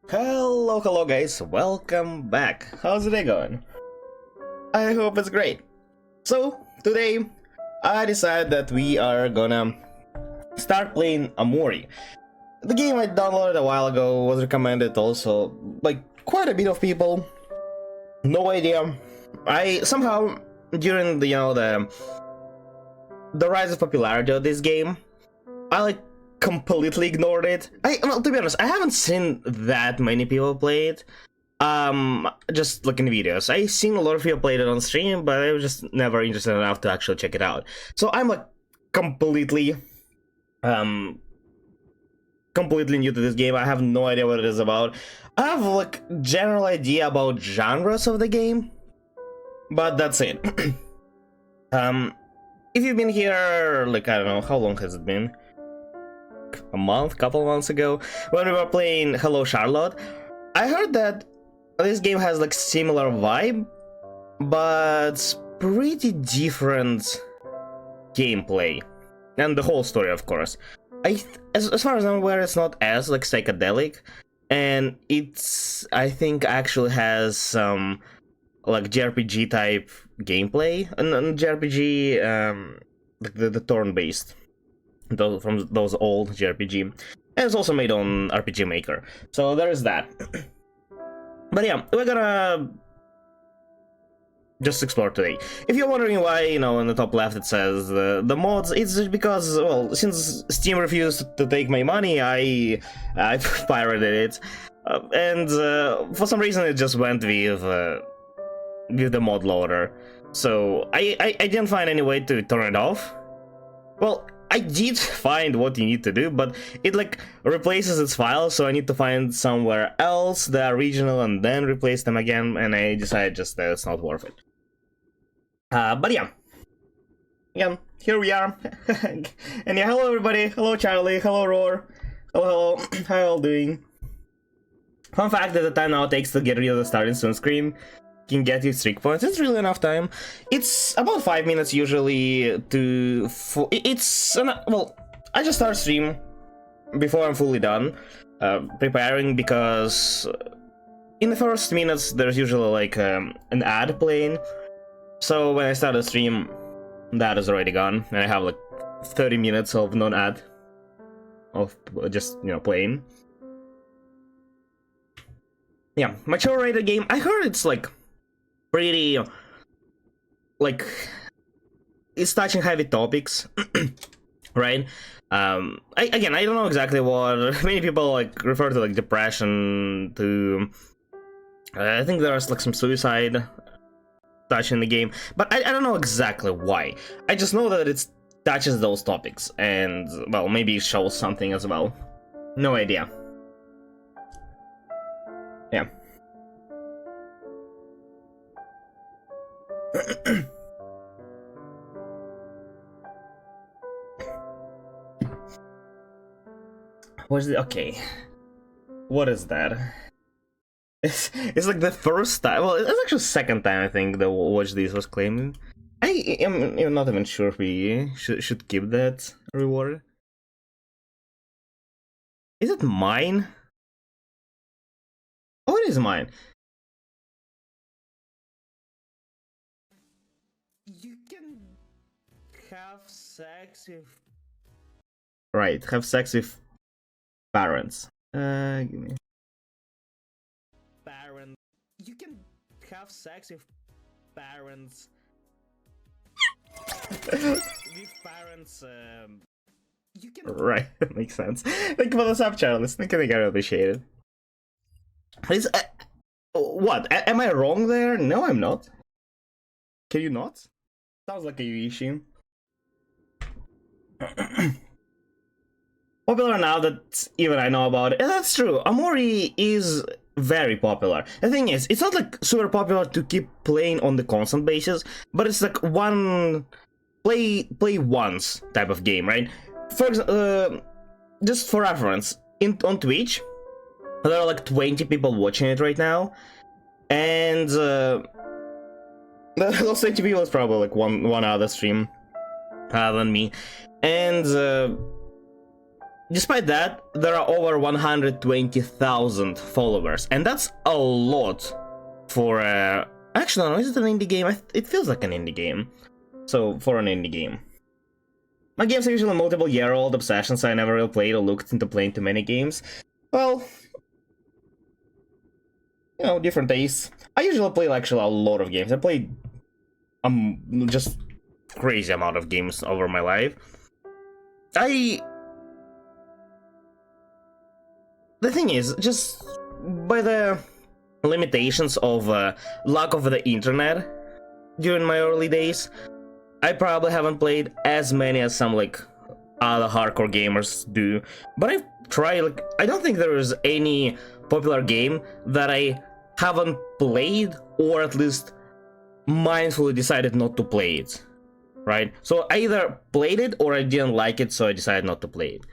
Hello guys, welcome back. How's the day going? I hope it's great. So, today, I decided that we are gonna start playing Omori. The game I downloaded a while ago was recommended also by quite a bit of people. No idea. I somehow, during the rise of popularity of this game, I completely ignored it. Well, to be honest, I haven't seen that many people play it. Just looking at videos. I seen a lot of people play it on stream, but I was just never interested enough to actually check it out. So I'm completely new to this game. I have no idea what it is about. I have general idea about genres of the game, but that's it. If you've been here, I don't know, how long has it been? Couple months ago, when we were playing Hello Charlotte, I heard that this game has similar vibe, but pretty different gameplay, and the whole story, of course. As far as I'm aware, it's not as psychedelic, and I think actually has some JRPG type gameplay, and JRPG the turn-based. From those old JRPG, and it's also made on RPG Maker, so there is that. But yeah, we're gonna just explore today. If you're wondering why, in the top left it says the mods, it's just because, well, since Steam refused to take my money, I pirated it, and for some reason it just went with the mod loader. So I didn't find any way to turn it off. Well, I did find what you need to do, but it replaces its files, so I need to find somewhere else the original and then replace them again, and I decided just that it's not worth it. But yeah. Again, here we are. And yeah, hello everybody. Hello Charlie. Hello Roar. Hello. How are you all doing? Fun fact that the time now it takes to get rid of the starting soon screen can get you streak points. It's really enough time. It's about 5 minutes usually to... well, I just start stream before I'm fully done preparing, because in the first minutes there's usually an ad playing. So when I start the stream, that is already gone, and I have 30 minutes of non-ad of just playing. Yeah, mature rated game. I heard it's pretty it's touching heavy topics, right? I don't know exactly what many people refer to depression, to I think there's some suicide touch in the game, but I don't know exactly why. I just know that it touches those topics, and well, maybe it shows something as well. No idea. Yeah. What's it? Okay. What is that? It's the first time. Well, it's actually the second time I think the Watch This was claiming. I am not even sure if we should keep that reward. Is it mine? Oh, it is mine. You can have sex with... Right, have sex with parents. Give me... Parents. You can have sex with parents. With parents, you can... Right, makes sense. Thank you for the sub channel, I really appreciate it. Please, what? Am I wrong there? No, I'm not. Can you not? Sounds like a you issue. Popular now that even I know about it. And that's true. Omori is very popular. The thing is, it's not super popular to keep playing on the constant basis, but it's one play once type of game, right? For example, just for reference, on Twitch, there are 20 people watching it right now, and those 20 people is probably one other stream than me, and despite that, there are over 120,000 followers, and that's a lot for a... Actually, no, is it an indie game? It feels like an indie game. So, for an indie game. My games are usually multiple-year-old obsessions, so I never really played or looked into playing too many games. Well, you know, different tastes. I usually play actually a lot of games. I played just crazy amount of games over my life. The thing is, just by the limitations of lack of the internet during my early days, I probably haven't played as many as some like other hardcore gamers do. But I've tried, like, I don't think there is any popular game that I haven't played, or at least mindfully decided not to play it. Right? So I either played it or I didn't like it, so I decided not to play it.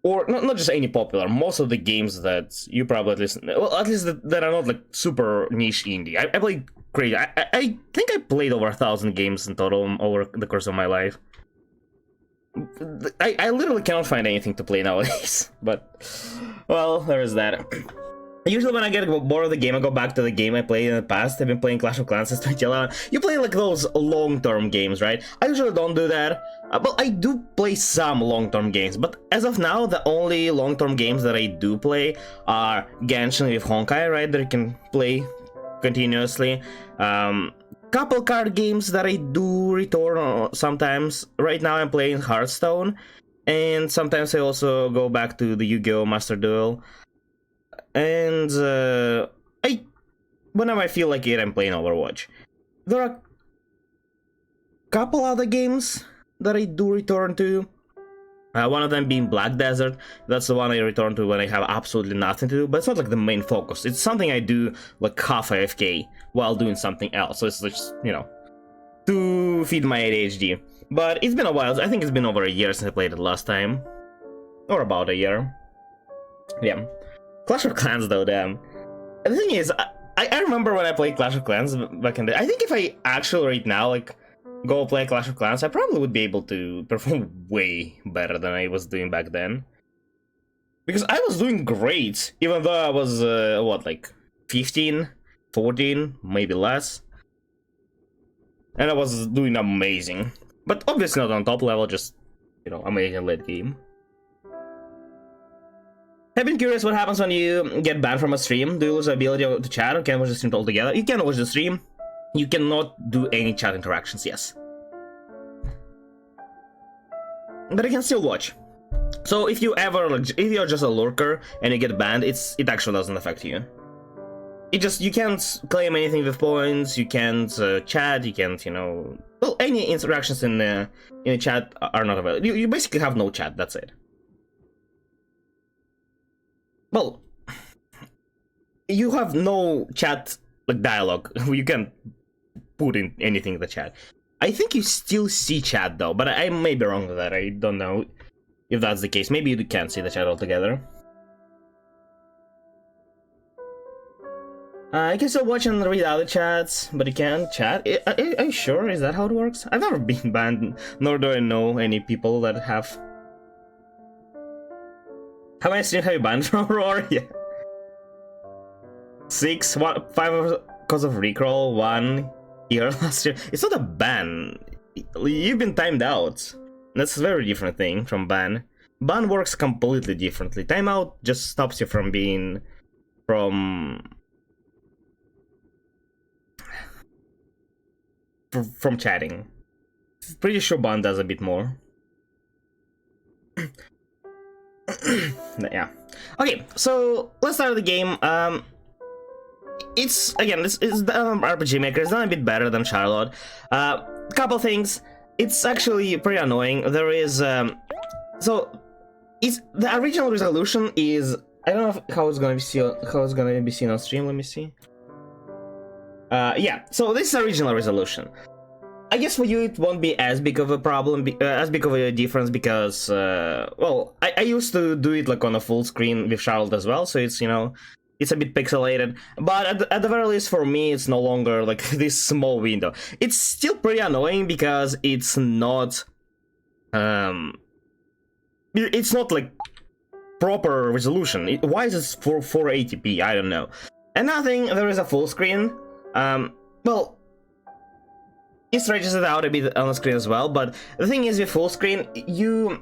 Or not just any popular, most of the games that you probably at least that are not like super niche indie. I played crazy. I think I played over 1,000 games in total over the course of my life. I literally cannot find anything to play nowadays. But, well, there is that. Usually when I get bored of the game, I go back to the game I played in the past. I've been playing Clash of Clans since 2011. You play like those long-term games, right? I usually don't do that. Well, I do play some long-term games, but as of now, the only long-term games that I do play are Genshin with Honkai, right? That I can play continuously. Couple card games that I do return sometimes. Right now I'm playing Hearthstone, and sometimes I also go back to the Yu-Gi-Oh! Master Duel. And whenever I feel like it, I'm playing Overwatch. There are a couple other games that I do return to. One of them being Black Desert. That's the one I return to when I have absolutely nothing to do, but it's not like the main focus. It's something I do like half AFK while doing something else. So it's just, you know, to feed my ADHD. But it's been a while. I think it's been over a year since I played it last time. Or about a year. Yeah. Clash of Clans though, damn. The thing is, I remember when I played Clash of Clans back in the... I think if I actually right now, like, go play Clash of Clans, I probably would be able to perform way better than I was doing back then. Because I was doing great, even though I was, what, like, 15, 14, maybe less. And I was doing amazing. But obviously not on top level, just, you know, amazing late game. I've been curious what happens when you get banned from a stream. Do you lose the ability to chat or can watch the stream altogether? You can watch the stream. You cannot do any chat interactions, yes. But you can still watch. So if you ever, like, if you're just a lurker and you get banned, it actually doesn't affect you. You can't claim anything with points, you can't chat, you can't, you know... Well, any interactions in the chat are not available. You basically have no chat, that's it. Well, you have no chat, like, dialogue. You can't put in anything in the chat. I think you still see chat, though, but I may be wrong with that. I don't know if that's the case. Maybe you can't see the chat altogether. I can still watch and read other chats, but you can't chat. Are you sure? Is that how it works? I've never been banned, nor do I know any people that have. How many streams have you banned from Roar? Yeah. 6, 5 because of recrawl, 1 here last year. It's not a ban. You've been timed out. That's a very different thing from ban. Ban works completely differently. Timeout just stops you from being... from chatting. Pretty sure ban does a bit more. Yeah. Okay, so let's start the game. It's RPG Maker. It's not a bit better than Charlotte. Couple things. It's actually pretty annoying. There is so it's the original resolution is, I don't know how it's gonna be seen on stream. Let me see. Yeah. So this is original resolution. I guess for you it won't be as big of a problem, as big of a difference, because, well, I used to do it like on a full screen with Charlotte as well, so it's, you know, it's a bit pixelated, but at the very least for me it's no longer like this small window. It's still pretty annoying because it's not, it's not like proper resolution. Why is it for 480p? I don't know. And nothing, there is a full screen. Well, it stretches it out a bit on the screen as well, but the thing is with full screen, you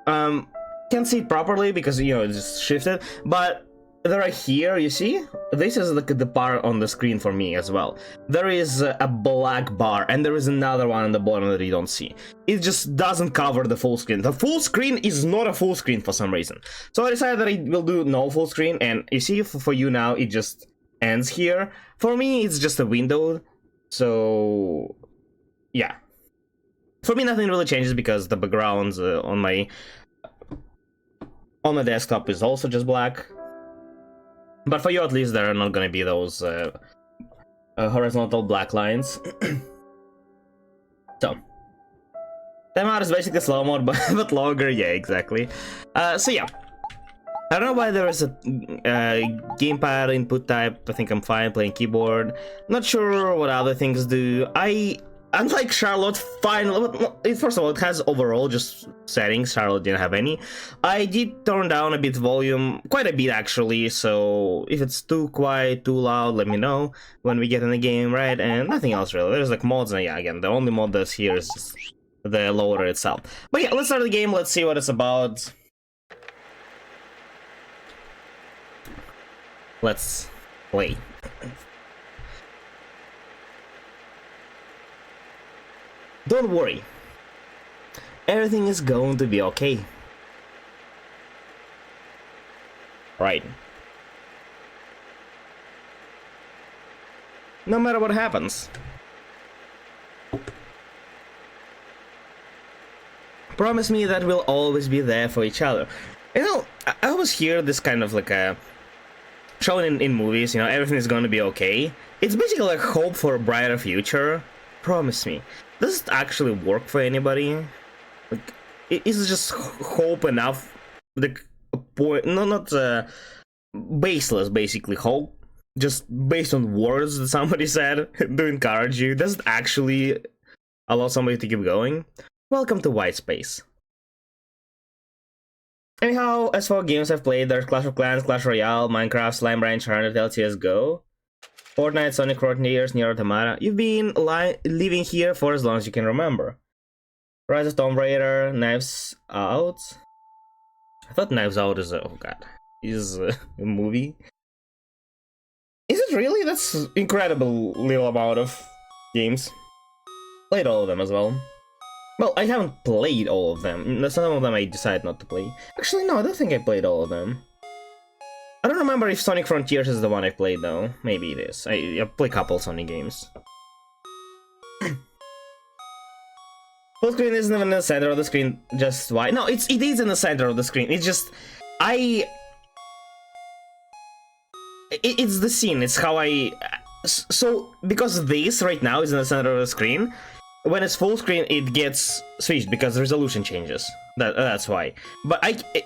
can't see it properly because, you know, it's just shifted, but right here, you see? This is like the bar on the screen for me as well. There is a black bar, and there is another one on the bottom that you don't see. It just doesn't cover the full screen. The full screen is not a full screen for some reason. So I decided that I will do no full screen, and you see, for you now, it just ends here. For me, it's just a window, so yeah. For me, nothing really changes because the background on my desktop is also just black. But for you, at least, there are not gonna be those horizontal black lines. So, timeout is basically slow mode, but longer. Yeah, exactly. So yeah, I don't know why there is a gamepad input type. I think I'm fine playing keyboard. Not sure what other things do. Unlike Charlotte, finally, first of all, it has overall just settings. Charlotte didn't have any. I did turn down a bit volume, quite a bit actually, so if it's too quiet, too loud, let me know when we get in the game, right? And nothing else really. There's like mods, and yeah, again, the only mod that's here is just the loader itself. But yeah, let's start the game, let's see what it's about. Let's play. Don't worry, everything is going to be okay. Right. No matter what happens. Promise me that we'll always be there for each other. You know, I always hear this kind of like a shown in movies, you know, everything is going to be okay. It's basically like hope for a brighter future. Promise me. Does it actually work for anybody? Like, is it just hope enough? Like, not baseless, basically hope, just based on words that somebody said to encourage you. Does it actually allow somebody to keep going? Welcome to White Space. Anyhow, as for games I've played, there's Clash of Clans, Clash Royale, Minecraft, Slime Ranch, Undertale, CSGO. Fortnite, Sonic Frontiers, Nier Automata. You've been living here for as long as you can remember. Rise of Tomb Raider, Knives Out. I thought Knives Out is a movie. Is it really? That's incredible little amount of games. Played all of them as well. Well, I haven't played all of them. Some of them I decided not to play. Actually, no, I don't think I played all of them. I don't remember if Sonic Frontiers is the one I played though. Maybe it is. I play a couple Sonic games. Full screen isn't even in the center of the screen. Just why? No, it is in the center of the screen. It's just it's the scene. It's how so because this right now is in the center of the screen. When it's full screen, it gets switched because the resolution changes. That's why. But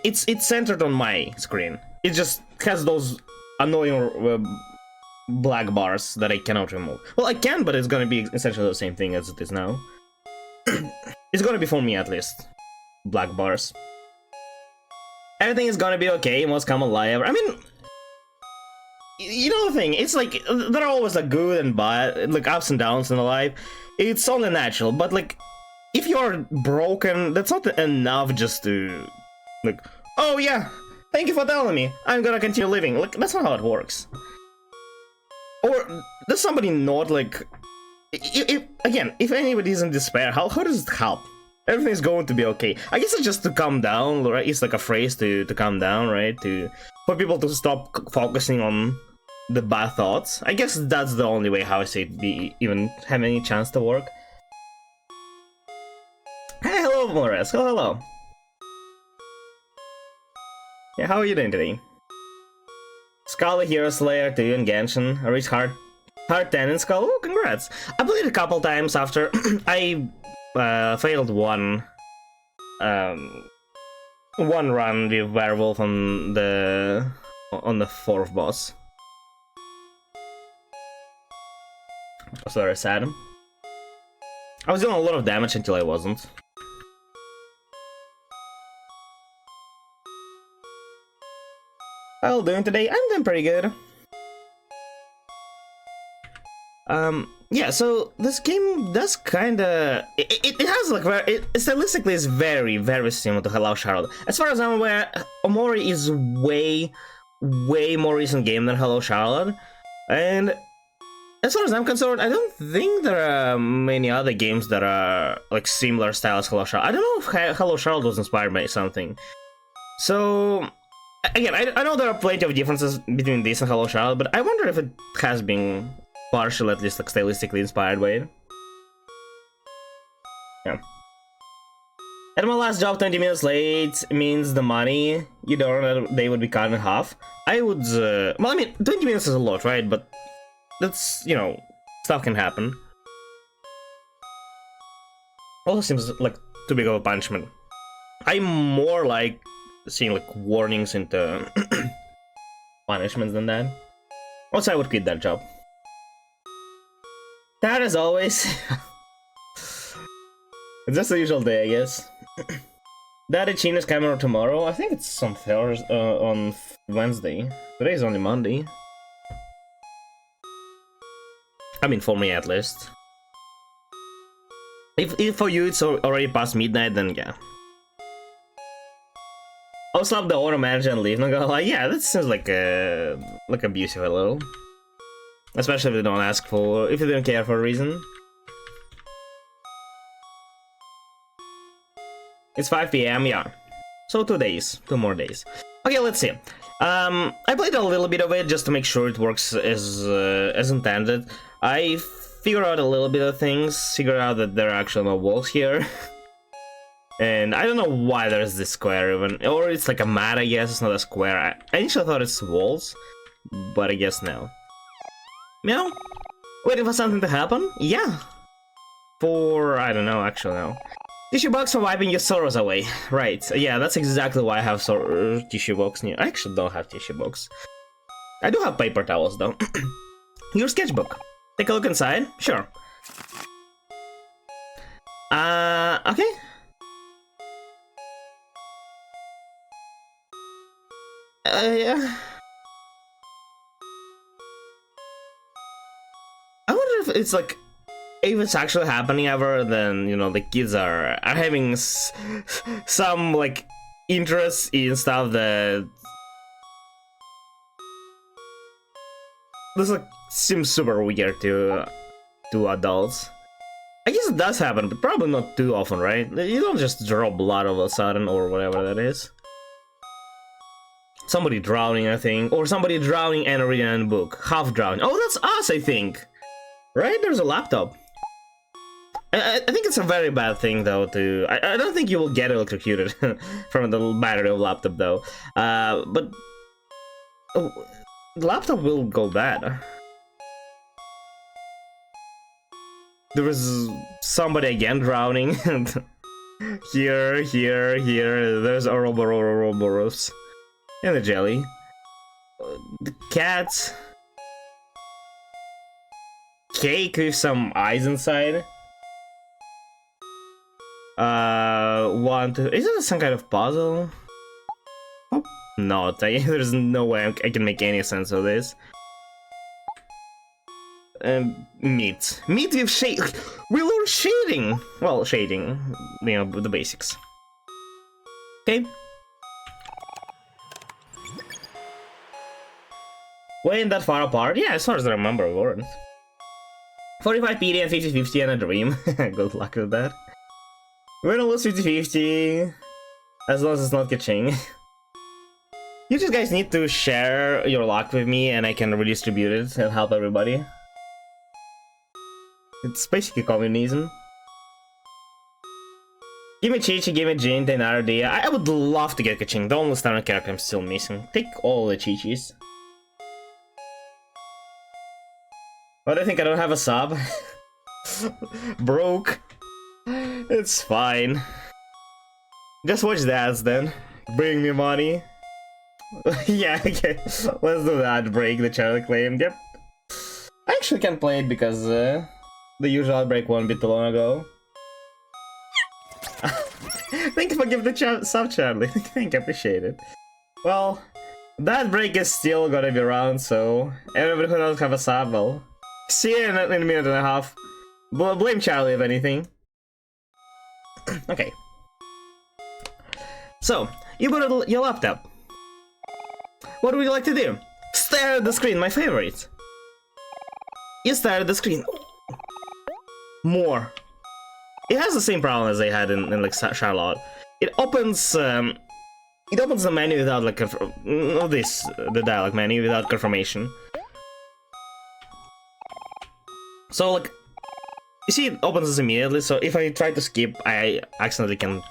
it's centered on my screen. It just has those annoying black bars that I cannot remove. Well, I can, but it's gonna be essentially the same thing as it is now. It's gonna be for me at least. Black bars. Everything is gonna be okay. Most common lie ever. I mean, you know the thing. It's like there are always like good and bad, like ups and downs in life. It's only natural, but like if you're broken, that's not enough just to like, oh yeah, thank you for telling me, I'm gonna continue living. Like, that's not how it works. Or does somebody not like, if anybody is in despair, how does it help? Everything's going to be okay. I guess it's just to calm down, right? It's like a phrase to calm down, right? For people to stop focusing on the bad thoughts. I guess that's the only way how I say it even have any chance to work. Hey, hello, Mores. Hello. Yeah, how are you doing today? Scarlet Hero Slayer 2 in Genshin. I reached Hard 10 in Skull. Oh, congrats. I played a couple times after I failed one run with Werewolf on the 4th boss. It was very sad. I was doing a lot of damage until I wasn't. How are you doing today? I'm doing pretty good. Yeah, so this game does kinda... It has like stylistically is very, very similar to Hello Charlotte. As far as I'm aware, Omori is way more recent game than Hello Charlotte. And as far as I'm concerned, I don't think there are many other games that are like similar style as Hello Charlotte. I don't know if Hello Charlotte was inspired by something. So, again, I know there are plenty of differences between this and Hello Charlotte, but I wonder if it has been partially, at least, like stylistically inspired by it. Yeah. At my last job, 20 minutes late means the money you don't, they would be cut in half. I would, well, I mean, 20 minutes is a lot, right? But that's, you know, stuff can happen. Also seems like too big of a punishment. I'm more like seeing like warnings into punishments than that. Also, I would quit that job. That as always. It's just the usual day, I guess. Daddy China's camera tomorrow. I think it's on Thursday, on Wednesday. Today is only Monday. I mean, for me at least. If for you it's already past midnight, then yeah. I'll slap the auto manager and leave. And go like, yeah, that seems like abusive a little. Especially if they don't ask for, if they don't care for a reason. It's 5 PM, yeah. So 2 days, 2 more days. Okay, let's see. I played a little bit of it just to make sure it works as intended. I figured out a little bit of things, figured out that there are actually no walls here. And I don't know why there's this square even, or it's like a mat, I guess, it's not a square. I initially thought it's walls, but I guess no. Meow? Waiting for something to happen? Yeah. For, I don't know, actually no. Tissue box for wiping your sorrows away. Right, yeah, that's exactly why I have tissue box near. I actually don't have tissue box. I do have paper towels though. Your sketchbook. Take a look inside? Sure. Okay. Yeah. I wonder if it's like, if it's actually happening ever, then, you know, the kids are having some, like, interest in stuff that... This, like, seems super weird to adults. I guess it does happen, but probably not too often, right? You don't just drop blood all of a sudden, or whatever that is. Somebody drowning, I think. Or somebody drowning and reading a book. Half drowning. Oh, that's us, I think! Right? There's a laptop. I think it's a very bad thing, though, to... I don't think you will get electrocuted from the battery of laptop, though. But... Oh, the laptop will go bad. There was somebody again drowning. Here. There's Ouroboros. And the jelly. The cat. Cake with some eyes inside. Is it some kind of puzzle? Oh, not. There's no way I can make any sense of this. Meat. Meat with shade. We learn shading! Well, shading. You know, the basics. Okay. We ain't that far apart? Yeah, as far as I remember, we weren't. 45 PD and 50-50 and a dream. Good luck with that. We're gonna lose 50-50, as long as it's not ka-ching. You just guys need to share your luck with me and I can redistribute it and help everybody. It's basically communism. Give me Chi-Chi, give me Jin, Tenardi. I would love to get ka-ching, the only standard character I'm still missing. Take all the Chi-Chis. But I think I don't have a sub. Broke. It's fine. Just watch the ads then. Bring me money. Yeah, okay. Let's do that. Break the channel claim. Yep. I actually can't play it because the usual outbreak one bit too long ago. Thank you for giving the sub, Charlie. Thank you, appreciate it. Well, That break is still gonna be around, so everybody who knows have a sub, well, see you in a minute and a half. Blame Charlie if anything. Okay. So, you bought your laptop. What would you like to do? Stare at the screen, my favorite. You stare at the screen. More. It has the same problem as I had in like Charlotte. It opens the menu without like the dialog menu without confirmation. So like, you see, it opens this immediately. So if I try to skip, I accidentally can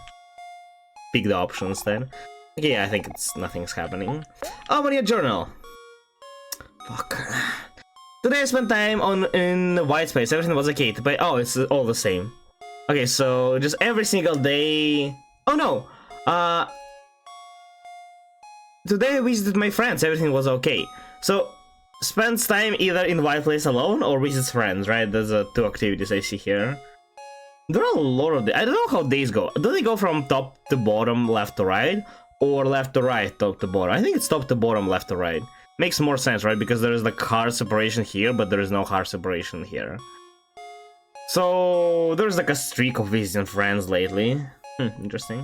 pick the options then. Okay, yeah, I think nothing's happening. Oh, but your journal. Fuck. Today I spent time in white space. Everything was okay. But oh, it's all the same. Okay, so just every single day. Oh no. Today I visited my friends. Everything was okay. So spends time either in white place alone or visits friends. Right? There's two activities I see here. There are a lot of I don't know how days go. Do they go from top to bottom, left to right, or left to right, top to bottom? I think it's top to bottom, left to right. Makes more sense, right? Because there is like hard separation here, but there is no hard separation here. So there's like a streak of visiting friends lately. Interesting.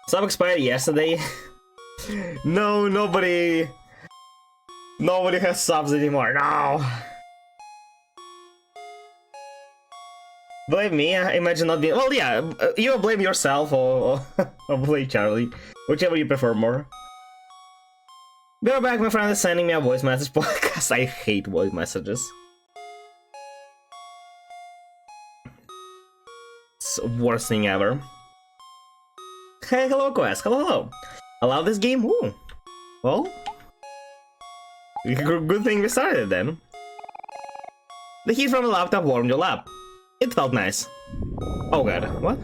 Sub expired yesterday. No, nobody has subs anymore. No. Blame me? I imagine not being. Well, yeah, you blame yourself or blame Charlie, whichever you prefer more. Be right back, my friend is sending me a voice message podcast. I hate voice messages. It's the worst thing ever. Hey, hello, Quest. Hello. I love this game. Ooh. Well, good thing we started then. The heat from the laptop warmed your lap. It felt nice. Oh god, what?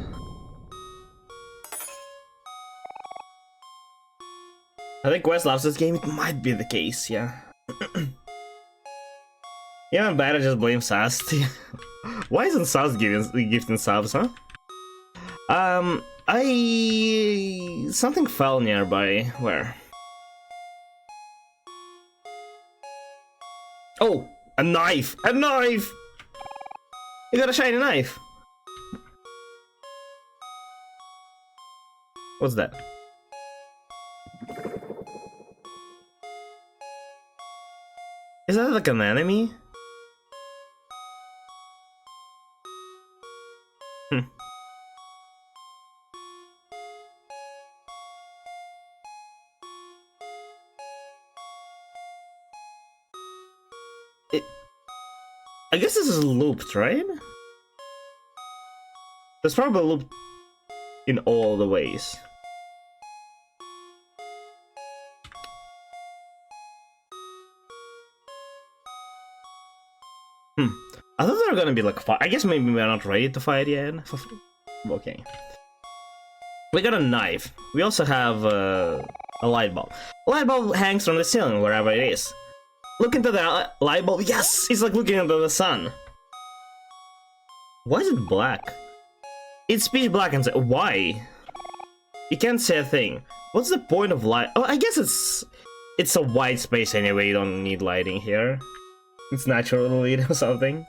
I think Quest loves this game. It might be the case, yeah. Even better, just blame Sas. Why isn't Sas gifting subs, huh? Something fell nearby. Where? Oh, a knife! A knife! You got a shiny knife! What's that? Is that like an enemy? I guess this is looped, right? There's probably a loop in all the ways. I thought they were gonna be like fight. I guess maybe we're not ready to fight yet. Okay. We got a knife. We also have a light bulb. A light bulb hangs from the ceiling wherever it is. Look into the light bulb. Yes! It's like looking into the sun. Why is it black? It's pitch black and why? You can't say a thing. What's the point of light? Oh, I guess it's a white space anyway. You don't need lighting here. It's naturally lit or something.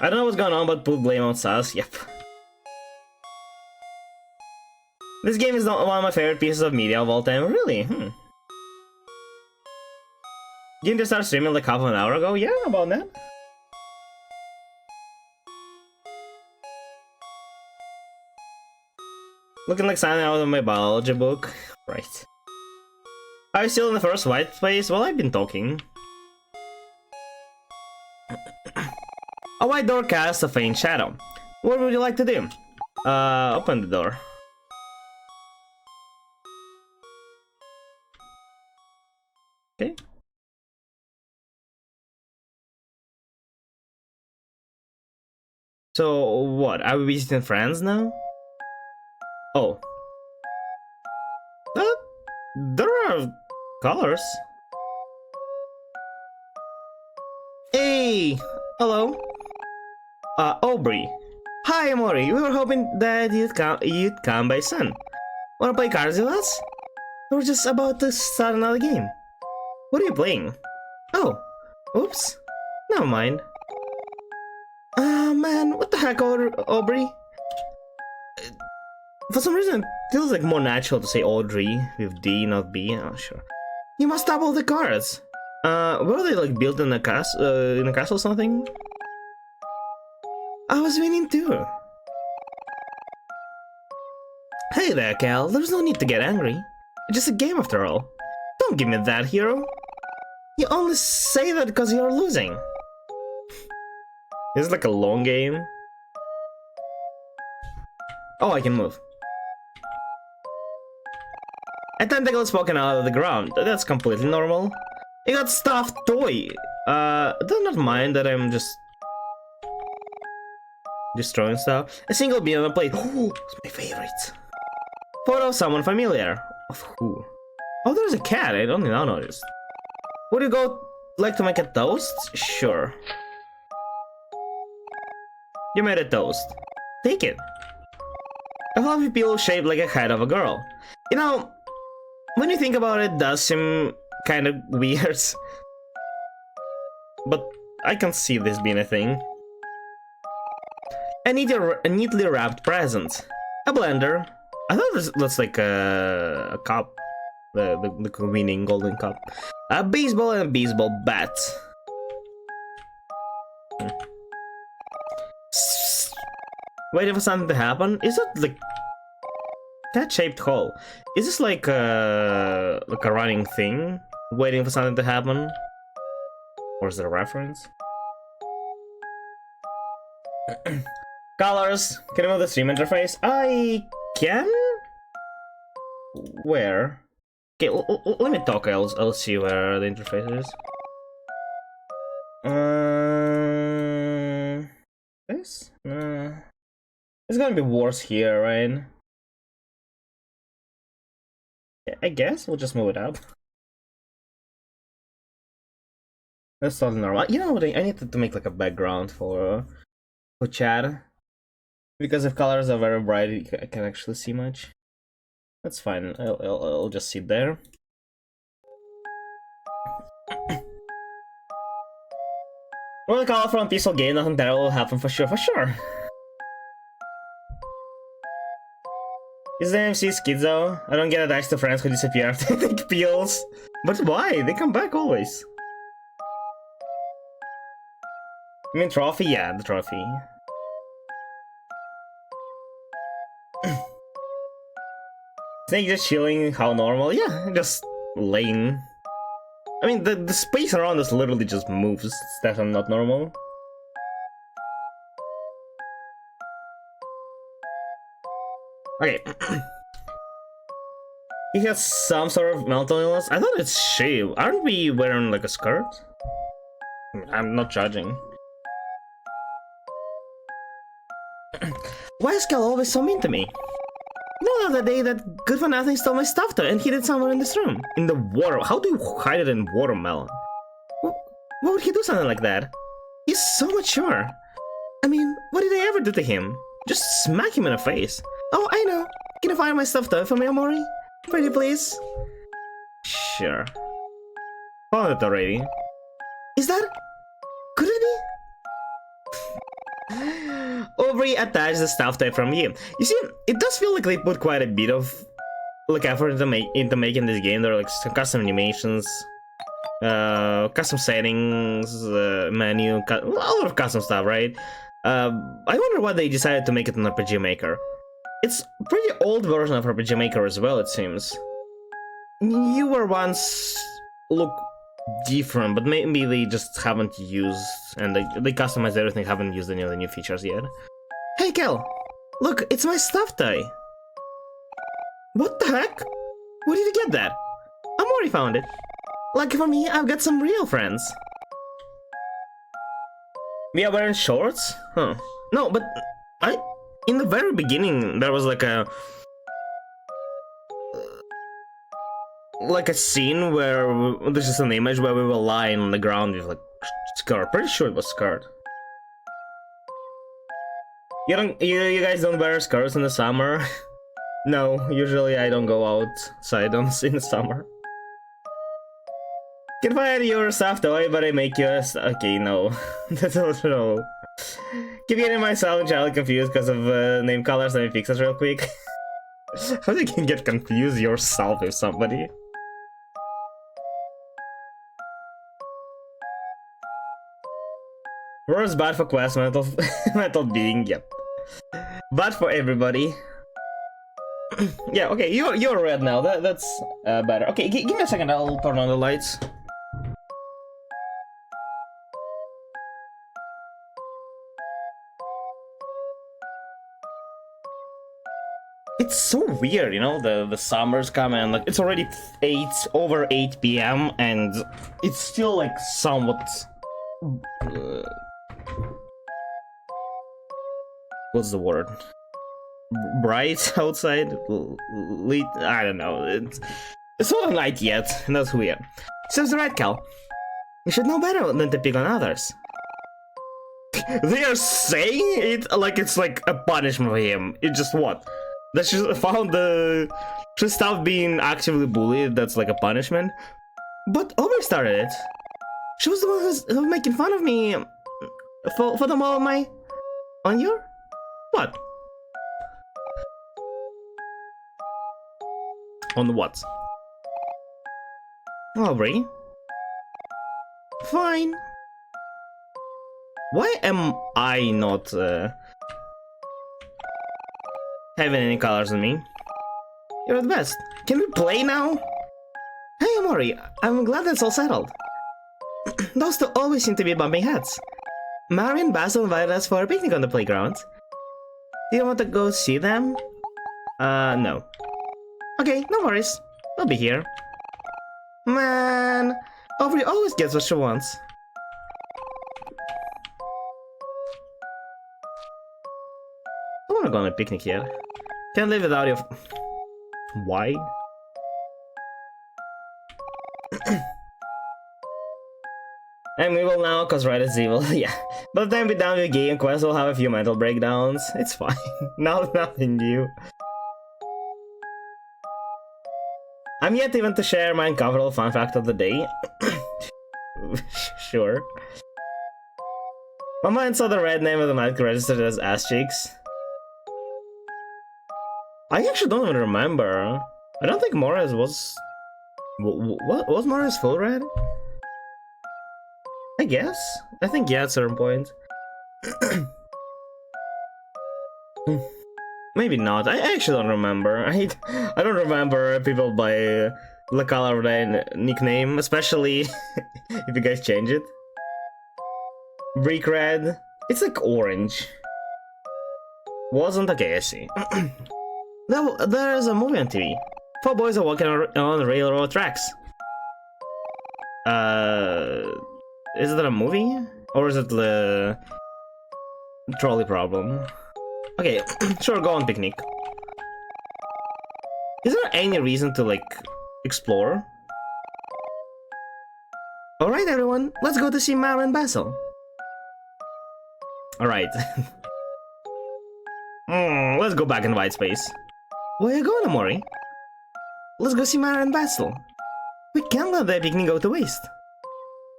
I don't know what's going on, but put blame on Sas. Yep. This game is not one of my favorite pieces of media of all time. Really? Didn't you start streaming like half an hour ago? Yeah, about that. Looking like signing out of my biology book. Right. Are you still in the first white space? Well, I've been talking. A white door casts a faint shadow. What would you like to do? Open the door. Okay. So, what? Are we visiting friends now? Oh. There are colors. Hey! Hello. Aubrey. Hi, Omori. We were hoping that you'd come by soon. Wanna play cards with us? We're just about to start another game. What are you playing? Oh, oops. Never mind. Ah, man, what the heck, Aubrey? For some reason, it feels like more natural to say Audrey with D, not B. Oh, sure. You must double the cards. Were they like built in a castle or something? I was winning too. Hey there, Cal. There's no need to get angry. It's just a game after all. Don't give me that, hero. You only say that because you're losing. Is it like a long game? Oh, I can move. A tentacle is poking out of the ground. That's completely normal. You got stuffed toy. Do not mind that I'm just destroying stuff. A single bean on a plate. Oh, it's my favorite. Photo of someone familiar. Of who? Oh, there's a cat. I don't even notice. Would you like to make a toast? Sure. You made a toast. Take it. A fluffy pillow shaped like a head of a girl. You know, when you think about it, it does seem kind of weird. But I can see this being a thing. A neatly wrapped present. A blender. I thought that's like a cup. The winning golden cup. A baseball and a baseball bat. Waiting for something to happen? Is it like that shaped hole? Is this like a running thing? Waiting for something to happen? Or is it a reference? Colors. Can I move the stream interface? I can? Where? Okay, let me talk. I'll see where the interface is. This? It's gonna be worse here, right? I guess we'll just move it up. That's totally normal. You know what? I need to make like a background for chat, because if colors are very bright, I can't actually see much. That's fine. I'll just sit there. Well, the color from a peaceful game, nothing terrible will happen for sure. Is the MC schizo? I don't get attached to friends who disappear after they take pills. But why? They come back always. You mean trophy? Yeah, the trophy. Snake just chilling, how normal? Yeah, just laying. I mean, the space around us literally just moves. It's definitely not normal. Okay. He has some sort of mental illness. I thought it's shave. Aren't we wearing like a skirt? I'm not judging. Why is Cal always so mean to me? No, the day that good for nothing stole my stuff though and hid it somewhere in this room. In the water. How do you hide it in watermelon? What would he do something like that? He's so mature. I mean, what did I ever do to him? Just smack him in the face. Oh, I know. Can you find my stuff though for me, Omori? Pretty please? Sure. Found it already. Is that... could it be? Aubrey attached the stuff toy from you. You see, it does feel like they put quite a bit of like effort into making this game. There are like some custom animations, custom settings, menu, a lot of custom stuff, right? I wonder why they decided to make it an RPG Maker. It's a pretty old version of RPG Maker as well, it seems. Newer ones look different, but maybe they just haven't used, and they customized everything, haven't used any of the new features yet. Hey Kel! Look, it's my stuffed toy! What the heck? Where did you get that? Omori found it. Lucky for me, I've got some real friends. We are wearing shorts? Huh. No, but in the very beginning, there was like a scene where this is an image where we were lying on the ground with like skirt. Pretty sure it was skirt. You guys don't wear skirts in the summer? No, usually I don't go outside in the summer. Can find your soft toy, but I make yours. Okay, no. That's also no. Keep getting myself and child confused because of name colors. Let me fix this real quick. How do you can get confused yourself with somebody? Worst bad for quest mental mental being. Yep. Bad for everybody. Yeah. Okay. You're red now. That's better. Okay. Give me a second. I'll turn on the lights. It's so weird, you know, the summer's coming and like it's already over 8 p.m. and it's still like somewhat what's the word? Bright outside? Late? I don't know. It's not night yet, and that's weird. Serves the right, Cal. You should know better than to pick on others. They are saying it like it's like a punishment for him. It's just what? That she found she stopped being actively bullied. That's like a punishment. But Omori started it. She was the one who's making fun of me for the mall on your what? On what? Omori. Fine. Why am I not having any colors on me? You're the best. Can we play now? Hey Omori, I'm glad that's all settled. Those two always seem to be bumping heads. Mari and Basil invited us for a picnic on the playground. Do you want to go see them? No. Okay, no worries. I'll be here. Man, Omori always gets what she wants. I wanna go on a picnic here. Can't live without you. Why? I'm evil now, cause Red is evil. Yeah. By the time we're done with game quest, we'll have a few mental breakdowns. It's fine. Nothing new. I'm yet even to share my uncomfortable fun fact of the day. Sure. My mind saw the red name of the mic registered as ass cheeks. I actually don't even remember. I don't think Morris was... What was Morris full red? I guess. I think yeah at certain point. Maybe not. I actually don't remember. I don't remember people by the color of their nickname, especially if you guys change it. Brick red. It's like orange. Wasn't okay, I see. There's a movie on TV. 4 boys are walking on railroad tracks. Is it a movie? Or is it the trolley problem? Okay, sure, go on picnic. Is there any reason to, like, explore? Alright everyone, let's go to see Mara and Basil. Alright. Let's go back in white space. Where are you going, Omori? Let's go see Mara and Basil. We can't let that picnic go to waste.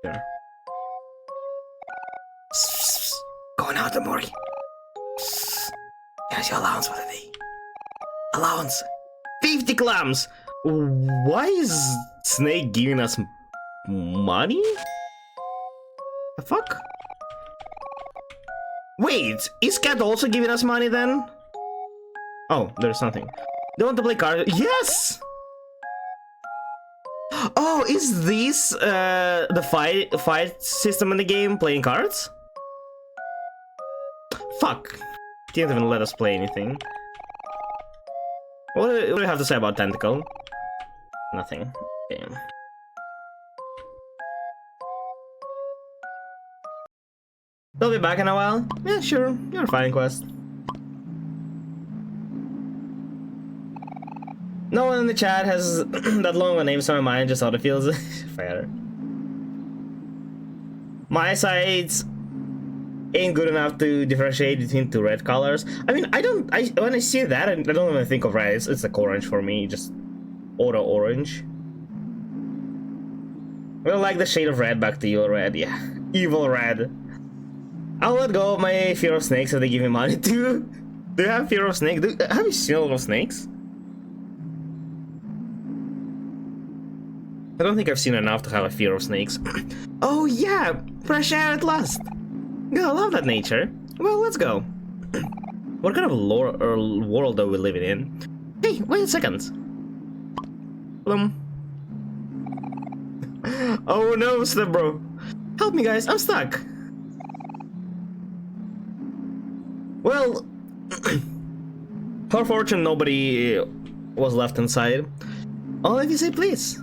Sure. Going out, Omori. Here's your allowance for the day. Allowance. 50 clams! Why is Snake giving us money? The fuck? Wait, is Cat also giving us money then? Oh, there's something. They want to play cards? Yes! Oh, is this the fight system in the game, playing cards? Fuck. Didn't even let us play anything. What do you have to say about Tentacle? Nothing. Damn. They'll be back in a while? Yeah, sure. You're fine, Quest. No one in the chat has that long of a name, so my mind just auto feels fair. My side's ain't good enough to differentiate between two red colors. I mean, when I see that, I don't even think of red. It's like orange for me, just auto orange. Well, like the shade of red back to you, red, yeah. Evil red. I'll let go of my fear of snakes if they give me money too. Do you have fear of snakes? Have you seen a lot of snakes? I don't think I've seen enough to have a fear of snakes. Oh yeah, fresh air at last. Yeah, I love that nature. Well, let's go. What kind of lore or world are we living in? Hey, wait a second. Oh no, step bro. Help me guys, I'm stuck. Well, for fortune nobody was left inside. Only if you say please.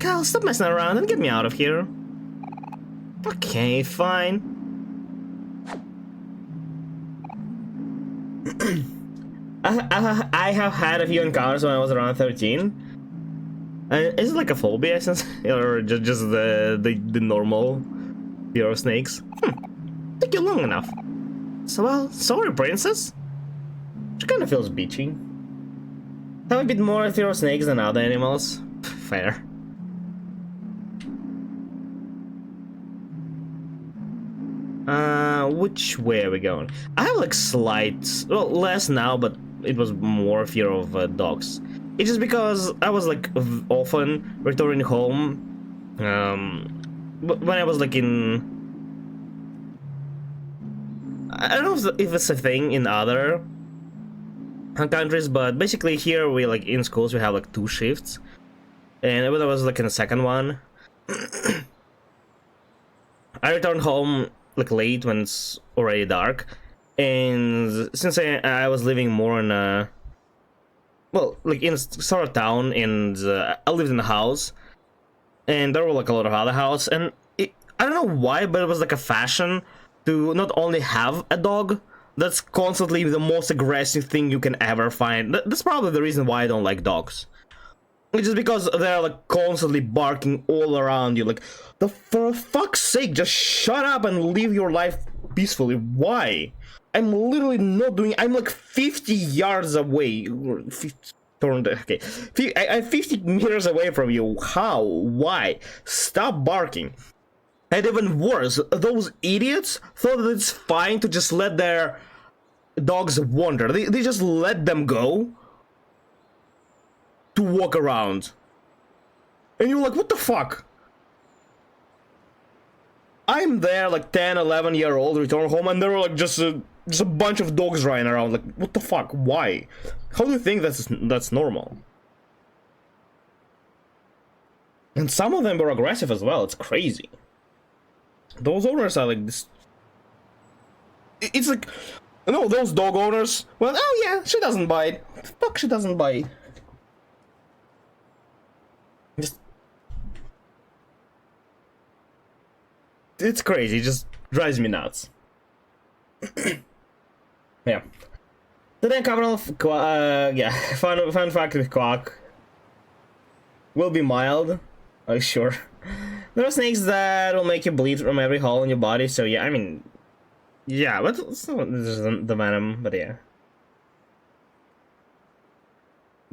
Kyle, stop messing around and get me out of here. Okay, fine. I have had a few encounters when I was around 13. Is it like a phobia, or just the normal fear of snakes? Took you long enough. So well, sorry, princess. She kind of feels beachy. Have a bit more fear of snakes than other animals. Fair. Which way are we going? I have like slight, well, less now, but it was more fear of dogs. It's just because I was like often returning home, when I was like in, I don't know if it's a thing in other countries, but basically here we like in schools we have like 2 shifts, and when I was like in the second one, I returned home like late when it's already dark, and since I was living more in a, well, like in sort of town, and I lived in a house, and there were like a lot of other houses, and I don't know why, but it was like a fashion to not only have a dog that's constantly the most aggressive thing you can ever find. That's probably the reason why I don't like dogs. It's just because they're like constantly barking all around you, like, for fuck's sake, just shut up and live your life peacefully. Why? I'm literally not doing, I'm like 50 yards away. 50, okay. I'm 50 meters away from you. How? Why? Stop barking. And even worse, those idiots thought that it's fine to just let their dogs wander. They just let them go to walk around. And you're like, what the fuck? I'm there like 10, 11-year-old, return home, and there were like just a bunch of dogs running around. Like, what the fuck? Why? How do you think that's normal? And some of them were aggressive as well. It's crazy. Those owners are like this. It's like, no, those dog owners. Well, oh yeah, she doesn't bite. Fuck, she doesn't bite. Just, it's crazy. It just drives me nuts. Yeah. The then capital of yeah, fun fact with Quack will be mild. Oh sure. There are snakes that will make you bleed from every hole in your body, so yeah, I mean, yeah, but it's not the venom, but yeah.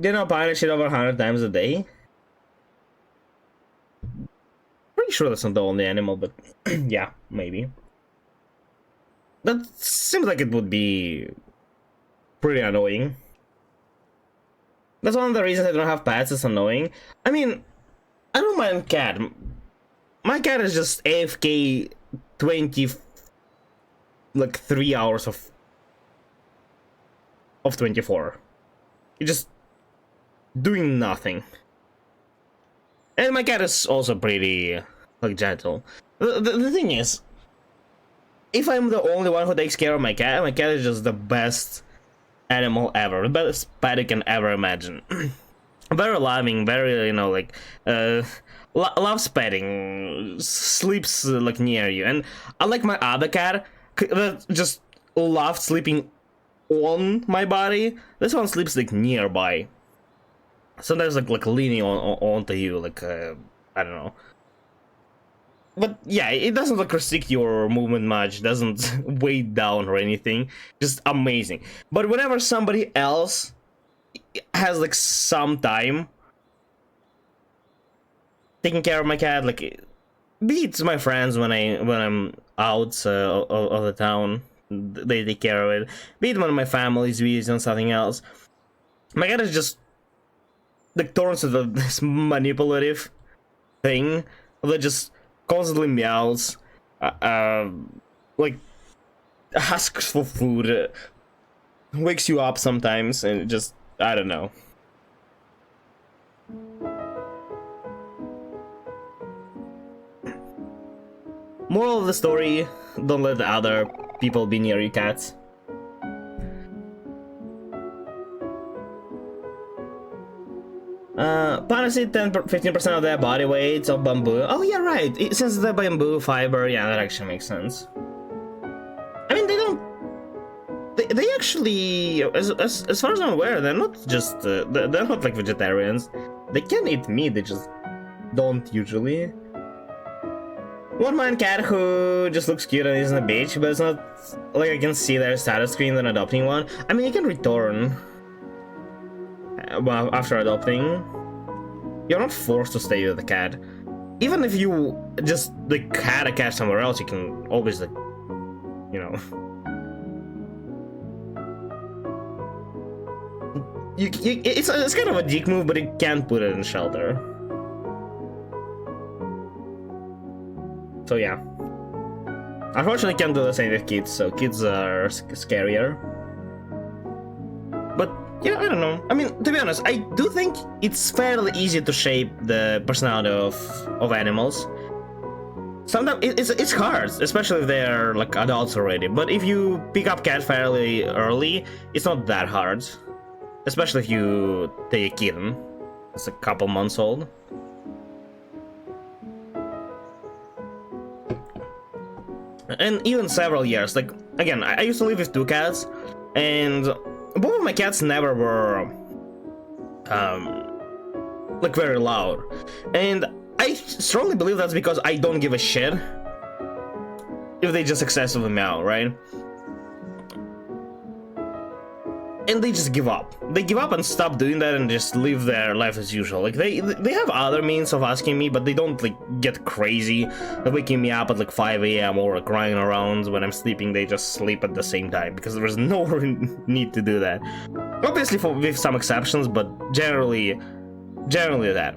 Do you know pirate shit over 100 times a day? Pretty sure that's not the only animal, but yeah, maybe. That seems like it would be pretty annoying. That's one of the reasons I don't have pets, it's annoying. I mean, I don't mind cat. My cat is just AFK 3 hours of 24. He's just doing nothing. And my cat is also pretty like gentle. The thing is, if I'm the only one who takes care of my cat is just the best animal ever, the best pet you can ever imagine. Very loving, very, you know, like, loves petting, sleeps like near you, and unlike my other cat that just loved sleeping on my body, this one sleeps like nearby. Sometimes like leaning onto you, like I don't know. but yeah, it doesn't like restrict your movement much, doesn't weigh down or anything. Just amazing. But whenever somebody else has like some time taking care of my cat, like be it my friends when I'm out of the town, they take care of it. Be it when my family's busy on something else, my cat is just like turns into this manipulative thing that just constantly meows, like asks for food, wakes you up sometimes, and just I don't know. Moral of the story: don't let the other people be near your cats. Panacy 15% of their body weight of bamboo. Oh yeah, right. Since the bamboo fiber, yeah, that actually makes sense. I mean, they don't. They actually, as far as I'm aware, they're not just they're not like vegetarians. They can eat meat. They just don't usually. One man cat who just looks cute and is on a beach, but it's not like I can see their status screen than adopting one. I mean, you can return after adopting. You're not forced to stay with the cat. Even if you just like had a cat somewhere else, you can always like, you know. It's kind of a dick move, but you can't put it in shelter. So yeah. Unfortunately, can't do the same with kids, so kids are scarier. But yeah, I don't know. I mean, to be honest, I do think it's fairly easy to shape the personality of animals. Sometimes it's hard, especially if they're like adults already. But if you pick up cat fairly early, it's not that hard. Especially if you take a kitten. It's a couple months old. And even several years. Like, again, I used to live with 2 cats, and both of my cats never were like very loud. And I strongly believe that's because I don't give a shit if they just excessively meow, right? And they just give up. They give up and stop doing that and just live their life as usual. Like they have other means of asking me, but they don't like get crazy, waking me up at like 5 a.m. or crying around when I'm sleeping. They just sleep at the same time because there's no need to do that. Obviously, with some exceptions, but generally that.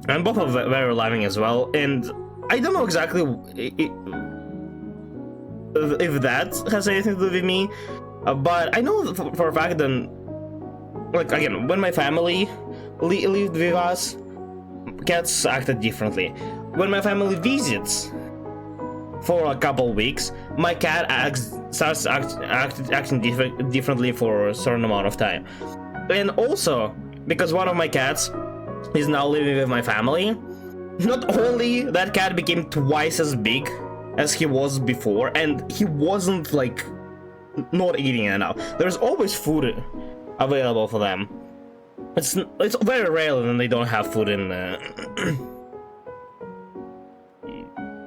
And both are very loving as well. And I don't know exactly if that has anything to do with me. But I know for a fact that, like, again, when my family lived with us, cats acted differently. When my family visits for a couple weeks, my cat starts acting differently for a certain amount of time. And also, because one of my cats is now living with my family, not only that cat became twice as big as he was before, and he wasn't, like, not eating enough. There's always food available for them. It's very rare that they don't have food in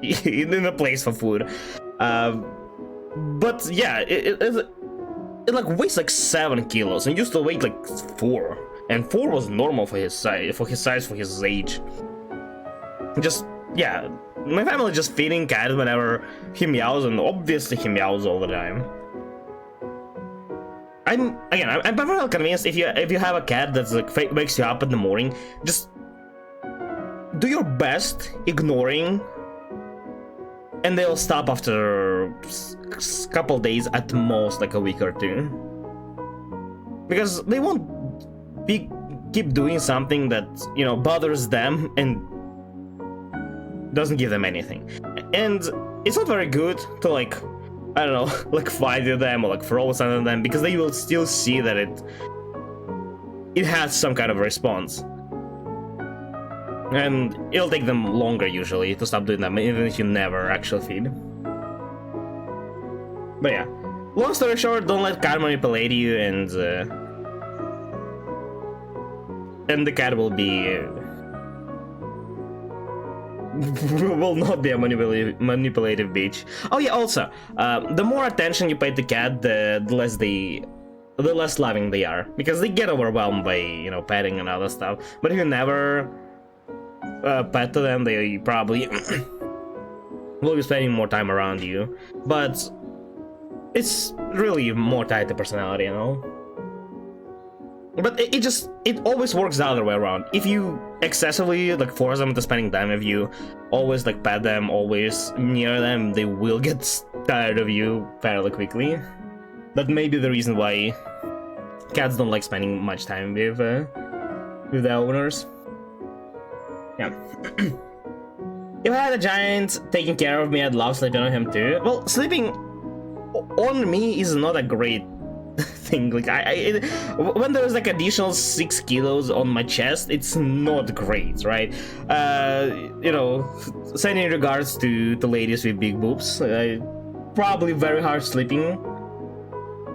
in a place for food. But yeah, it like weighs like 7 kilos and used to weigh like 4, and 4 was normal for his size, for his age. Just yeah, my family just feeding cat whenever he meows, and obviously he meows all the time. I'm very convinced if you have a cat that's like wakes you up in the morning, just do your best ignoring, and they'll stop after a couple days, at most like a week or 2, because they won't keep doing something that, you know, bothers them and doesn't give them anything. And it's not very good to, like, I don't know, like fight with them or like throw something at them, because they will still see that it has some kind of response. And it'll take them longer usually to stop doing that, even if you never actually feed. But yeah, long story short, don't let cat manipulate you, and the cat will be will not be a manipulative bitch. Oh yeah, also, the more attention you pay to cat, the less loving they are, because they get overwhelmed by, you know, petting and other stuff. But if you never pet to them, they probably will be spending more time around you. But it's really more tied to personality, you know. But it always works the other way around. If you excessively like force them into spending time with you, always like pet them, always near them, they will get tired of you fairly quickly. That may be the reason why cats don't like spending much time with their owners. Yeah. If I had a giant taking care of me, I'd love sleeping on him too. Well, sleeping on me is not a great thing. Like when there's like additional 6 kilos on my chest, it's not great, right? You know, sending regards to ladies with big boobs. Probably very hard sleeping.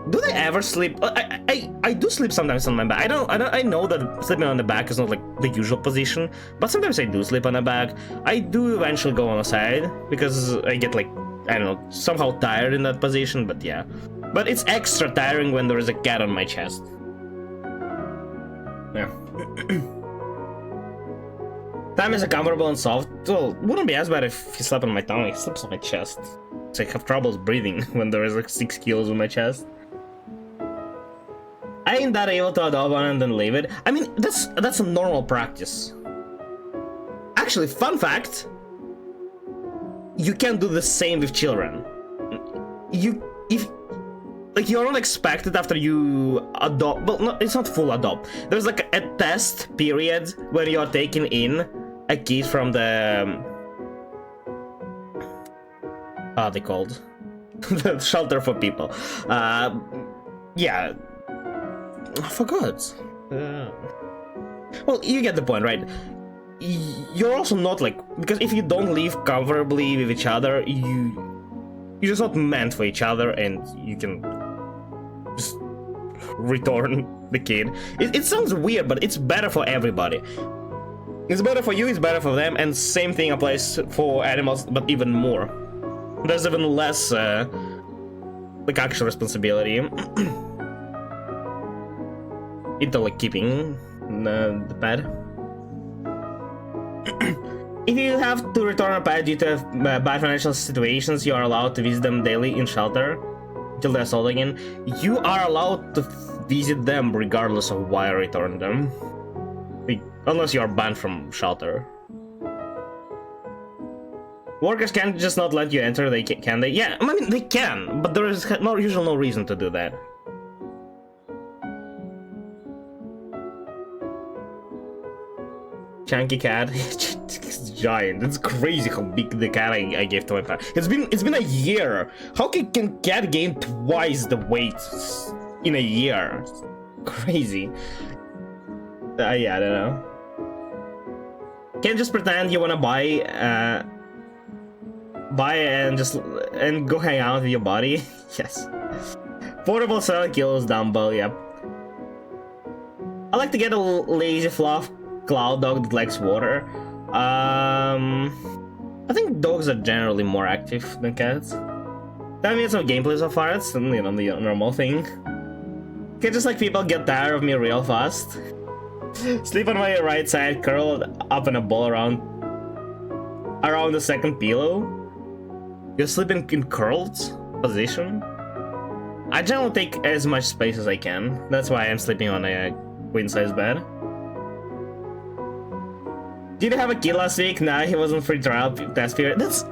Do they ever sleep? I do sleep sometimes on my back. I know that sleeping on the back is not like the usual position, but sometimes I do sleep on the back. I do eventually go on the side because I get like, I don't know, somehow tired in that position, but yeah. But it's extra tiring when there is a cat on my chest. Yeah. Time is comfortable and soft. Well, wouldn't be as bad if he slept on my tongue. He sleeps on my chest. So I have troubles breathing when there is like 6 kilos on my chest. I ain't that able to adopt one and then leave it. I mean, that's a normal practice. Actually, fun fact, you can do the same with children. Like, you're not expected after you adopt. Well, no, it's not full adopt. There's like a test period where you're taking in a kid from the how are they called? The shelter for people. Yeah. I forgot. Well, you get the point, right? You're also not like, because if you don't live comfortably with each other, you're just not meant for each other, and you can just return the kid. It sounds weird, but it's better for everybody. It's better for you, it's better for them, and same thing applies for animals, but even more. There's even less like actual responsibility into like keeping the pet. If you have to return a pet due to bad financial situations, you are allowed to visit them daily in shelter until they're sold again. You are allowed to visit them regardless of why I return them, unless you are banned from shelter. Workers can't just not let you enter, can they? Yeah, I mean, they can, but there is usually no reason to do that. Chunky cat. It's giant. It's crazy how big the cat I gave to my pet. It's been a year. How can cat gain twice the weight in a year? It's crazy. Yeah, I don't know. Can't just pretend you wanna buy and go hang out with your body. Yes. Portable 7 kilos dumbbell. Yep. I like to get a lazy fluff cloud dog that likes water. I think dogs are generally more active than cats. Tell me some gameplay so far. It's, you know, the normal thing. Can just like people get tired of me real fast. Sleep on my right side, curled up in a ball around the second pillow. You're sleeping in curled position. I generally take as much space as I can. That's why I'm sleeping on a queen size bed. Did you have a kid last week? Nah, he wasn't free trial test period. That's...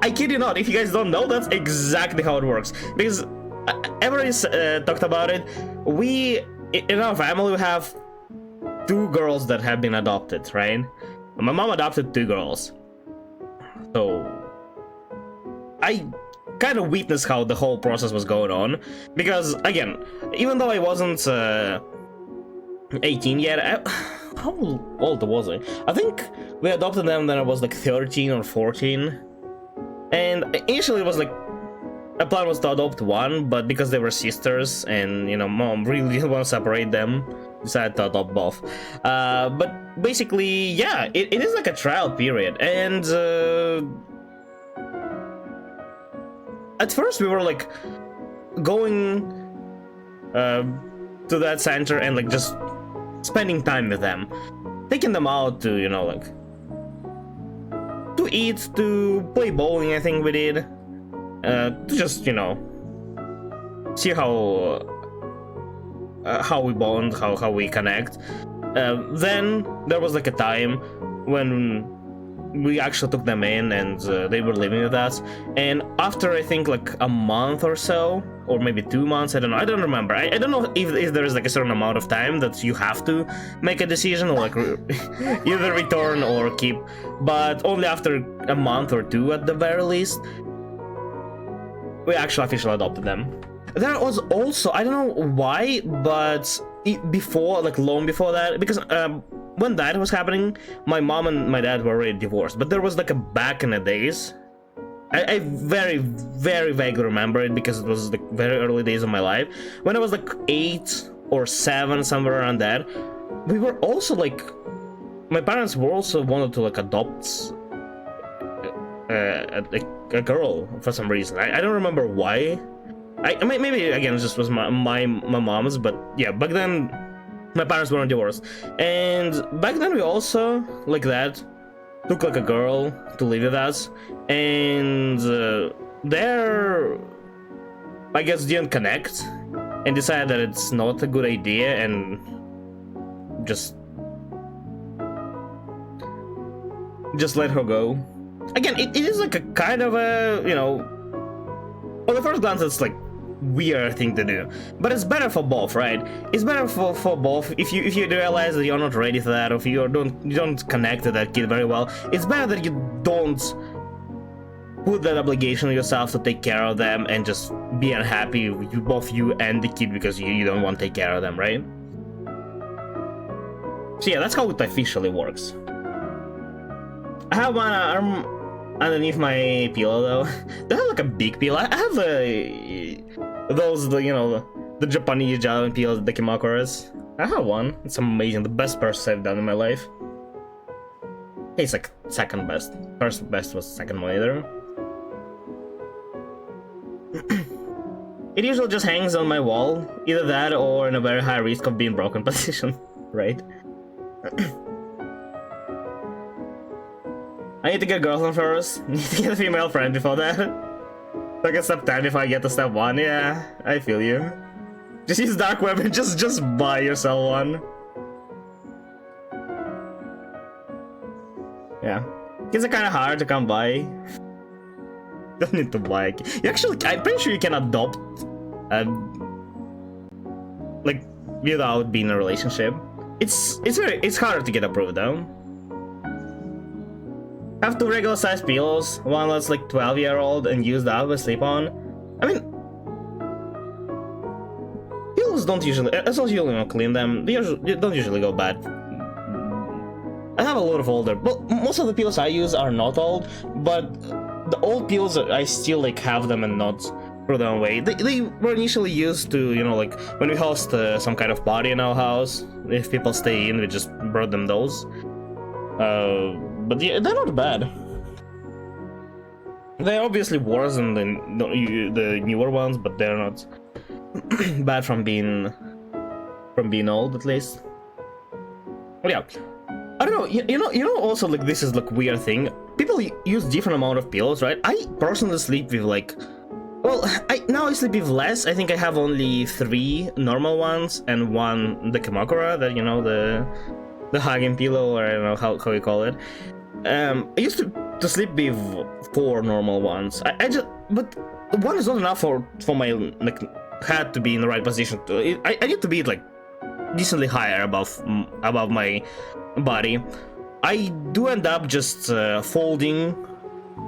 I kid you not, if you guys don't know, that's exactly how it works. Because everybody talked about it. We, in our family, we have 2 girls that have been adopted, right? My mom adopted 2 girls. So I kind of witnessed how the whole process was going on. Because, again, even though I wasn't 18 yet, how old was I? I think we adopted them when I was like 13 or 14. And initially it was like, a plan was to adopt one, but because they were sisters and, you know, mom really didn't want to separate them, decided to adopt both. But basically, yeah, it is like a trial period, and at first we were like going to that center and like just spending time with them, taking them out to, you know, like to eat, to play bowling. I think we did, to just, you know, see how we bond, how we connect. Then there was like a time when we actually took them in, and they were living with us. And after I think like a month or so, or maybe 2 months, I don't know, I don't remember. I don't know if there is like a certain amount of time that you have to make a decision, or like either return or keep. But only after a month or 2 at the very least, we actually officially adopted them. There was also, I don't know why, but before, like long before that, because when that was happening, my mom and my dad were already divorced. But there was like a back in the days, I very, very vaguely remember it because it was the very early days of my life, when I was like 8 or 7, somewhere around that. We were also like, my parents were also wanted to like adopt a girl for some reason. I don't remember why. I mean, maybe again it just was my mom's, but yeah, back then my parents weren't divorced, and back then we also, like that, took like a girl to live with us, and there, I guess, didn't connect, and decided that it's not a good idea, and just let her go. Again, it is like a kind of a, you know, on the first glance it's like weird thing to do, but it's better for both, right? It's better for both. If you realize that you're not ready for that, or if you don't connect to that kid very well, it's better that you don't put that obligation on yourself to take care of them and just be unhappy, both you and the kid, because you don't want to take care of them, right? So yeah, that's how it officially works. I have one arm underneath my pillow though. They have like a big pillow. I have those, you know, the Japanese giant pillows, the Kimakuras. I have one. It's amazing. The best purchase I've done in my life. It's like second best. First best was second monitor. It usually just hangs on my wall. Either that or in a very high risk of being broken position, right? I need to get a girlfriend first. Need to get a female friend before that. So I can step 10 if I get to step 1. Yeah, I feel you. Just use dark web and just buy yourself one. Yeah. Kids are kind of hard to come by. Don't need to buy. You actually, I'm pretty sure you can adopt, like, without being in a relationship. It's harder to get approved though. Have 2 regular sized pillows, one that's like 12-year-old and used up to sleep on. I mean, pillows don't usually, as long as you don't clean them, they don't usually go bad. I have a lot of older, but most of the pillows I use are not old, but the old pillows, I still like have them and not throw them away. They were initially used to, you know, like when we host some kind of party in our house, if people stay in, we just brought them those. But yeah, they're not bad. They're obviously worse than the newer ones, but they're not bad from being old, at least. But yeah, I don't know. You know. Also, like, this is like weird thing. People use different amount of pillows, right? I personally sleep with like, well, now I sleep with less. I think I have only 3 normal ones and 1 the Kamakura, that, you know, the hugging pillow, or I don't know how you call it. I used to sleep with 4 normal ones. But 1 is not enough for my like head to be in the right position. I need to be like decently higher above my body. I do end up just folding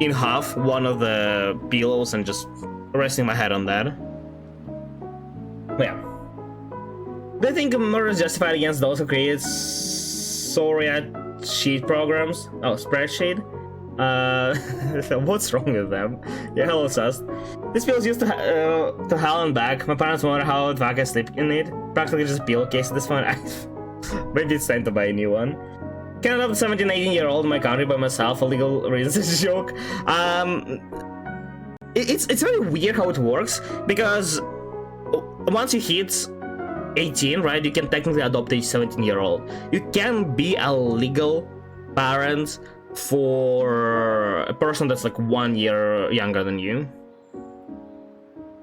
in half one of the pillows and just resting my head on that. But yeah. Do I think murder is justified against those who create sheet programs? Oh, spreadsheet? What's wrong with them? Yeah, hello, sus. This pill's used to hell and back. My parents wonder how the fuck I sleep in it. Practically just a pillowcase at this point. Maybe it's time to buy a new one. Can adopt a 17, 18-year-old in my country by myself for legal reasons. It's a joke. It's very weird how it works, because once you hit 18, right, you can technically adopt a 17-year-old. You can be a legal parent for a person that's like 1 year younger than you.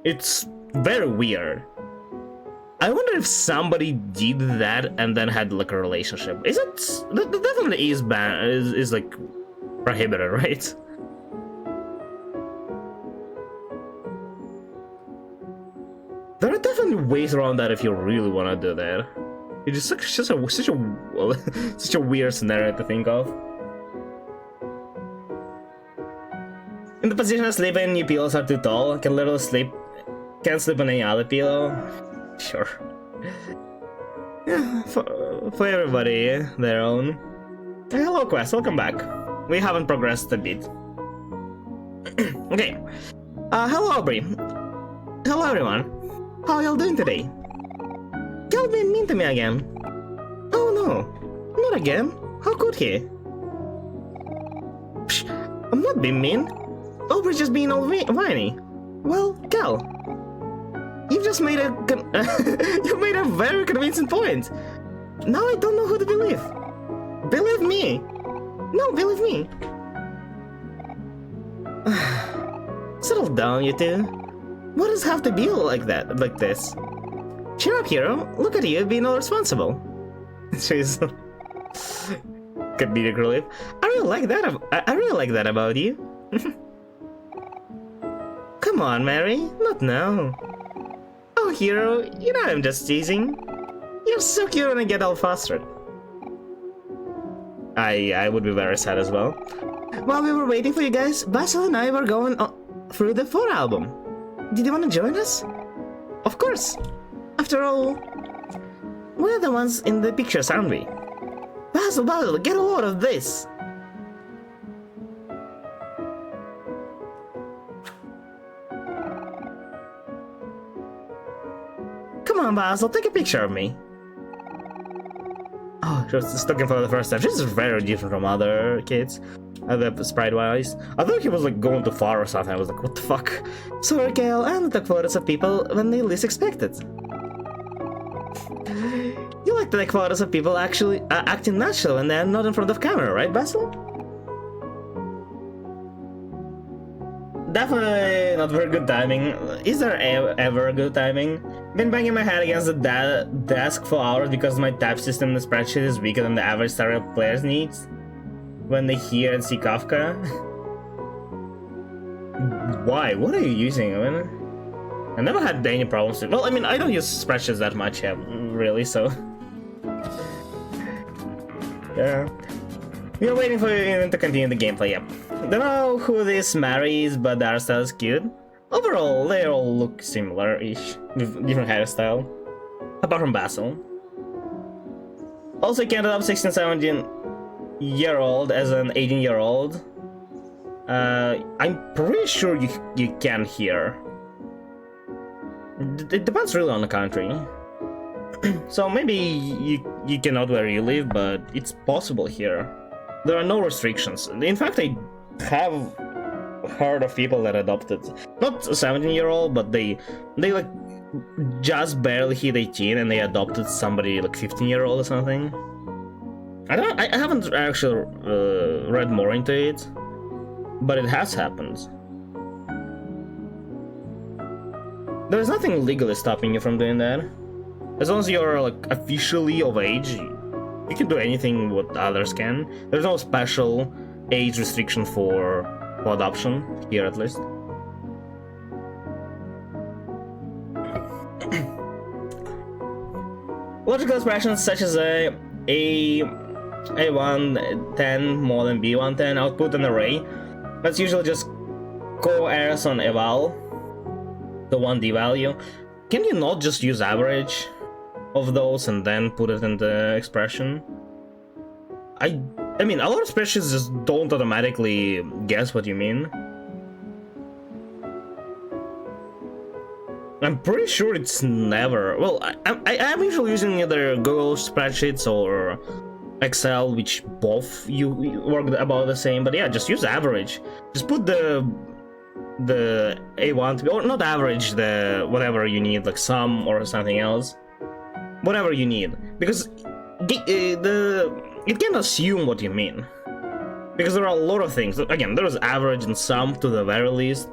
It's very weird. I wonder if somebody did that and then had like a relationship. Is it? That definitely is banned. Is like prohibited, right? There are definitely ways around that if you really want to do that. It's just such a weird scenario to think of. In the position I sleep in, your pillows are too tall. Can literally sleep. Can't sleep on any other pillow. Sure. Yeah, for everybody, their own. Hey, hello, Quest. Welcome back. We haven't progressed a bit. Okay. Hello, Aubrey. Hello, everyone. How are y'all doing today? Cal being mean to me again. Oh no, not again. How could he? Psh, I'm not being mean. Aubrey's just being all whiny. Well, Cal, you've just made a you made a very convincing point. Now I don't know who to believe. Believe me. No, believe me. Settle down, you two. What does have to be like that, like this? Cheer up, hero. Look at you being all responsible. She's comedic relief. I really like that. I really like that about you. Come on, Mary. Not now. Oh, hero. You know I'm just teasing. You're so cute when I get all frustrated. I would be very sad as well. While we were waiting for you guys, Basil and I were going through the 4 album. Did you want to join us? Of course. After all, we're the ones in the pictures, aren't we? Basil, get a load of this! Come on, Basil, take a picture of me. Oh, she was just looking for the first time. She's very different from other kids. The sprite-wise. I thought he was like going too far or something. I was like, what the fuck? Sorry, Kale, I only took photos of people when they least expected. You like to take photos of people actually acting natural when they're not in front of camera, right, Basil? Definitely not very good timing. Is there ever good timing? Been banging my head against the desk for hours because my tab system in the spreadsheet is weaker than the average startup player's needs when they hear and see Kafka. Why? What are you using? I mean, I never had any problems with. Well, I mean, I don't use spreadsheets that much, really, so. Yeah. We are waiting for you to continue the gameplay, yep. Don't know who this Mary is, but the hairstyle is cute. Overall, they all look similar-ish, with different hairstyle. Apart from Basil. Also, you can't adopt 16, 17-year-old as an 18-year-old. I'm pretty sure you can here. It depends really on the country. So maybe you cannot where you live, but it's possible here. There are no restrictions. In fact, I have heard of people that adopted not a 17-year-old, but they like just barely hit 18 and they adopted somebody like 15-year-old or something. I haven't actually read more into it, but it has happened. There's nothing legally stopping you from doing that. As long as you're like officially of age, you can do anything what others can. There's no special age restriction for adoption, here at least. Logical expressions such as A110 more than B110 output an array. That's usually just co-errors on eval, the 1D value. Can you not just use average of those and then put it in the expression? I mean, a lot of spreadsheets just don't automatically guess what you mean. I'm pretty sure it's never. Well, I'm usually using either Google spreadsheets or Excel, which both you work about the same. But yeah, just use average. Just put the A1 to be, or not average, the whatever you need, like sum or something else, whatever you need, because it can assume what you mean. Because there are a lot of things. Again, there's average and sum to the very least.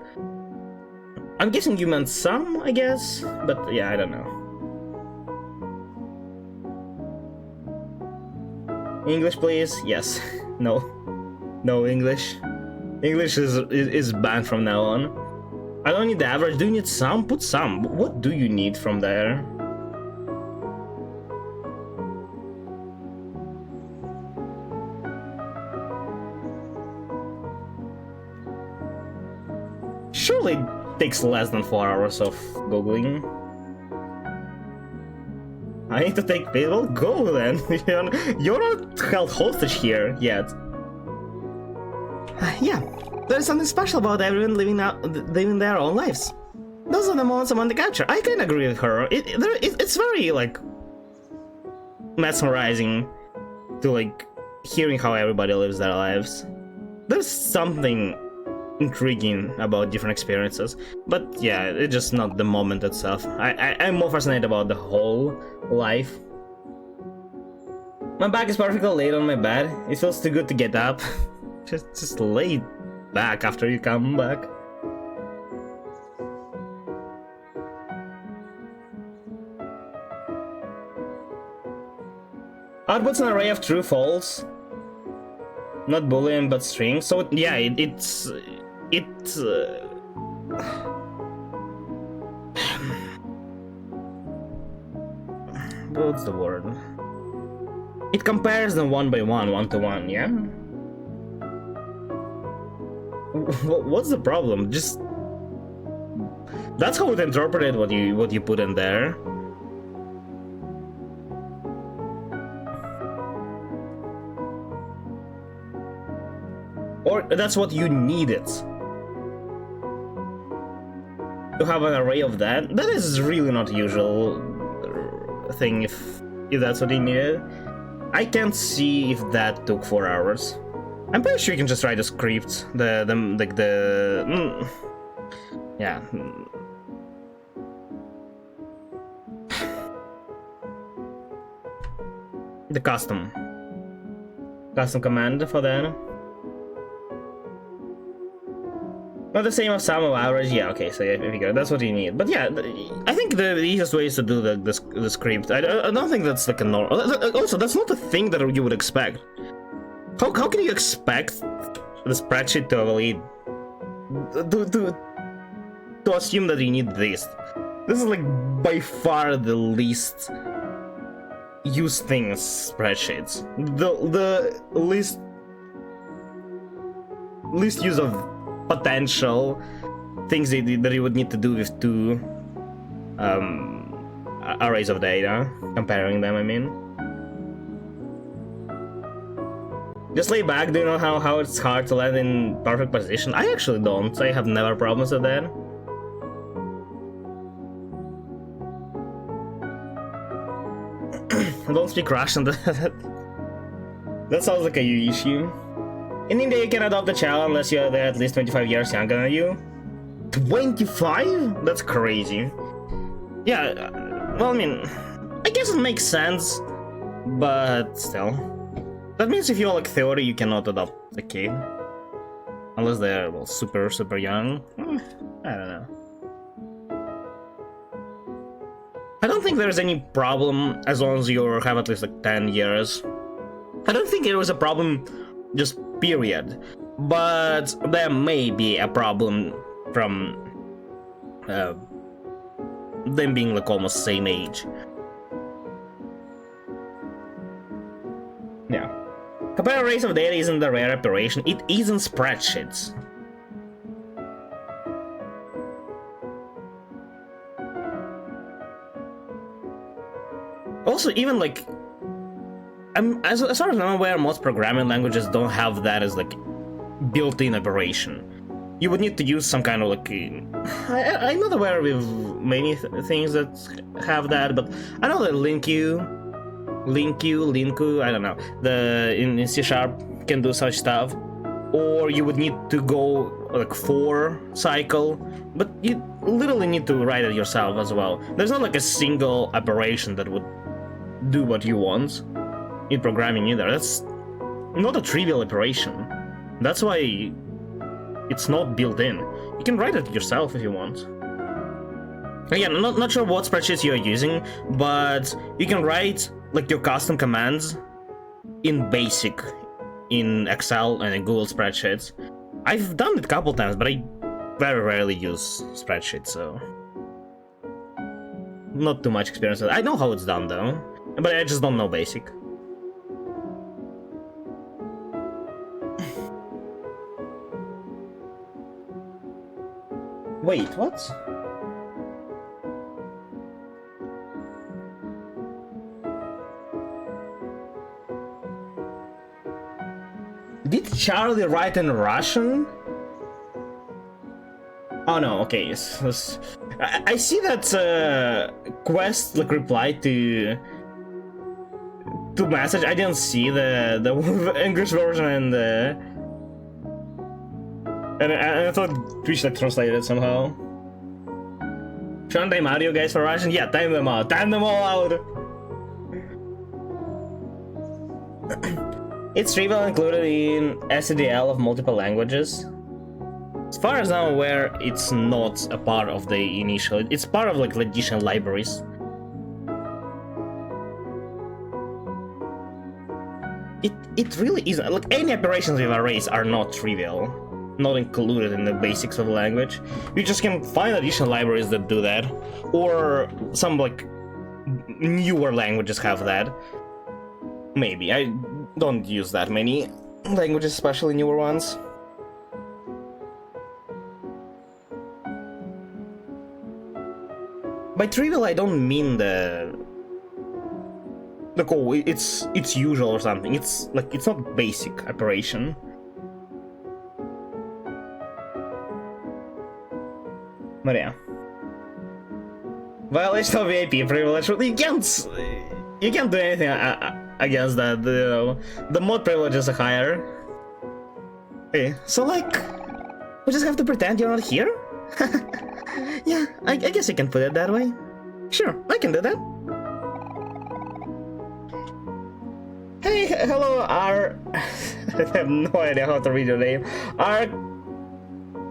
I'm guessing you meant sum, I guess, but yeah, I don't know. English, please. Yes. No. No English. English is banned from now on. I don't need the average. Do you need sum? Put sum. What do you need from there? Surely it takes less than 4 hours of googling. I need to take people. Go then. You're not held hostage here yet. Yeah, there's something special about everyone living their own lives. Those are the moments I want to capture. I can agree with her. It's very like mesmerizing to like hearing how everybody lives their lives. There's something intriguing about different experiences, but yeah, it's just not the moment itself. I'm more fascinated about the whole life. My back is perfectly laid on my bed. It feels too good to get up. Just lay back after you come back. Output's an array of true false, not boolean but string. So yeah, it's what's the word? It compares them one by one, one to one. Yeah. What's the problem? Just that's how it interpreted what you put in there. Or that's what you needed. To have an array of that. That is really not usual thing if that's what you needed. I can't see if that took 4 hours. I'm pretty sure you can just write a script. Yeah. The custom command for that. Not the same as sum of average. Yeah, okay, so yeah, I figure that's what you need. But yeah, I think the easiest way is to do the script. I don't think that's like a normal. Also, that's not a thing that you would expect. How can you expect the spreadsheet to lead to assume that you need this? This is like by far the least used thing in spreadsheets. The least use of potential things that you would need to do with two arrays of data, comparing them, I mean. Just lay back. Do you know how it's hard to land in perfect position? I actually don't. I have never problems with that. Don't speak Russian. That sounds like a you issue. In India, you can adopt a child unless they're at least 25 years younger than you. 25? That's crazy. Yeah, well, I mean, I guess it makes sense, but still. That means if you're like 30, you cannot adopt a kid. Unless they're, well, super young. I don't know. I don't think there's any problem as long as you have at least like 10 years. I don't think there was a problem just period. But there may be a problem from them being like almost same age. Yeah. Compare arrays of data isn't a rare operation, it is in spreadsheets. Also, even like, as far as I'm aware, most programming languages don't have that as like built-in operation. you would need to use some kind of like... I'm not aware with many things that have that, but I know that Linku, I don't know, in C# can do such stuff. Or you would need to go like 4 cycle, but you literally need to write it yourself as well. There's not like a single operation that would do what you want in programming either. That's not a trivial operation. That's why it's not built in. You can write it yourself if you want. Again, I'm not sure what spreadsheets you're using, but you can write like your custom commands in BASIC in Excel and in Google Spreadsheets. I've done it a couple times, but I very rarely use spreadsheets, so not too much experience with it. I know how it's done though, but I just don't know BASIC. Wait, what? Did Charlie write in Russian? Oh no, okay. I see that Quest like replied to message. I didn't see the English version and I thought Twitch like translated it somehow. Shouldn't time audio guys for Russian? Yeah, time them out. Time them all out. It's trivial included in SCDL of multiple languages. As far as I'm aware, it's not a part of the initial. It's part of like additional libraries. It really isn't. Like any operations with arrays are not trivial, not included in the basics of the language. You just can find additional libraries that do that, or some like newer languages have that. Maybe I don't use that many languages, especially newer ones. By trivial, I don't mean like oh, it's usual or something. It's like it's not basic operation. Maria. Violation of VIP privilege. You can't do anything against that. You know, the mod privileges are higher. Okay, so like, we just have to pretend you're not here. Yeah, I guess you can put it that way. Sure, I can do that. Hey, hello, R. I have no idea how to read your name.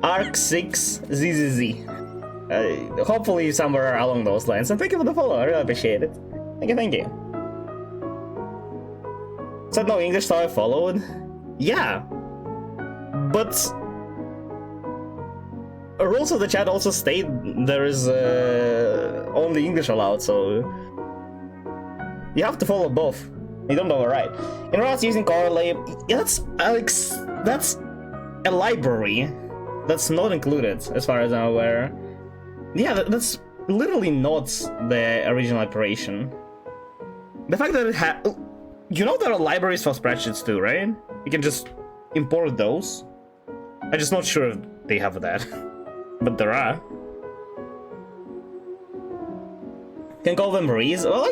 Arc6ZZZ. Hopefully somewhere along those lines. And thank you for the follow. I really appreciate it. Thank you. Said no English, so I followed. Yeah, but rules of the chat also state there is only English allowed, so you have to follow both. You don't override. In regards to using correlate, yeah, that's a library that's not included as far as I'm aware. Yeah, that's literally not the original operation. The fact that you know there are libraries for spreadsheets too, right? You can just import those. I'm just not sure if they have that, but there are. Can call them Rees? Well, I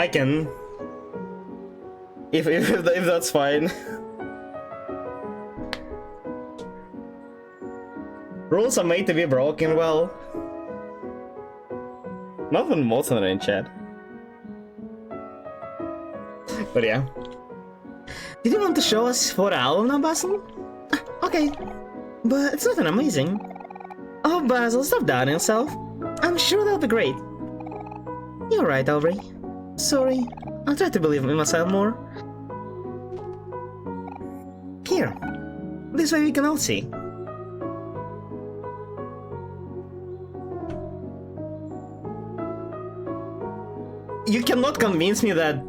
can. If that's fine. Rules are made to be broken. Well, not when most of them are in chat. But yeah. Did you want to show us for the album now, Basil? Okay, but it's nothing amazing. Oh, Basil, stop doubting yourself. I'm sure that'll be great. You're right, Aubrey. Sorry, I'll try to believe in myself more. Here, this way we can all see. You cannot convince me that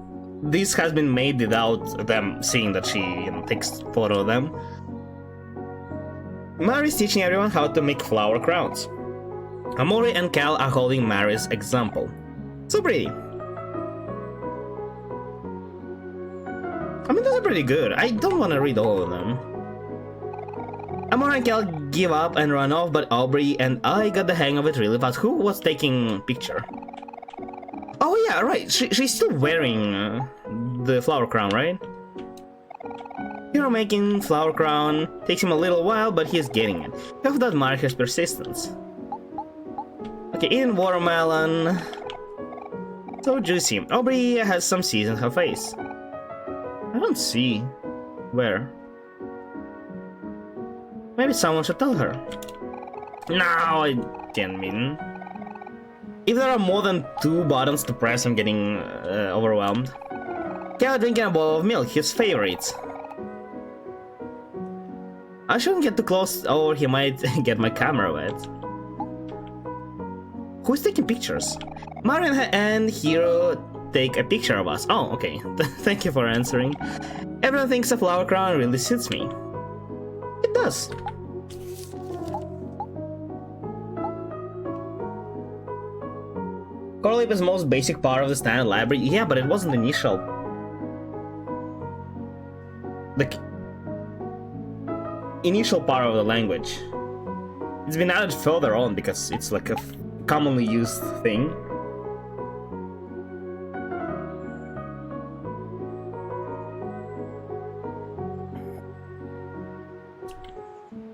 this has been made without them seeing that she takes a photo of them. Mary's teaching everyone how to make flower crowns. Omori and Cal are holding Mary's example. So pretty. I mean, those are pretty good. I don't want to read all of them. Omori and Kel give up and run off, but Aubrey and I got the hang of it really fast. Who was taking picture? Oh yeah, right. She's still wearing the flower crown, right? Hero making flower crown takes him a little while, but he's getting it. You have to admire his persistence. Okay, eating watermelon. So juicy. Aubrey has some seeds in her face. I don't see. Where? Maybe someone should tell her. No, I didn't mean. If there are more than 2 buttons to press, I'm getting overwhelmed. Kel drinking a bowl of milk, his favorite. I shouldn't get too close or he might get my camera wet. Who's taking pictures? Mario and Hero take a picture of us. Oh, okay. Thank you for answering. Everyone thinks a flower crown really suits me. It does. Corlip is the most basic part of the standard library. Yeah, but it wasn't initial. The initial part of the language. It's been added further on because it's like a commonly used thing.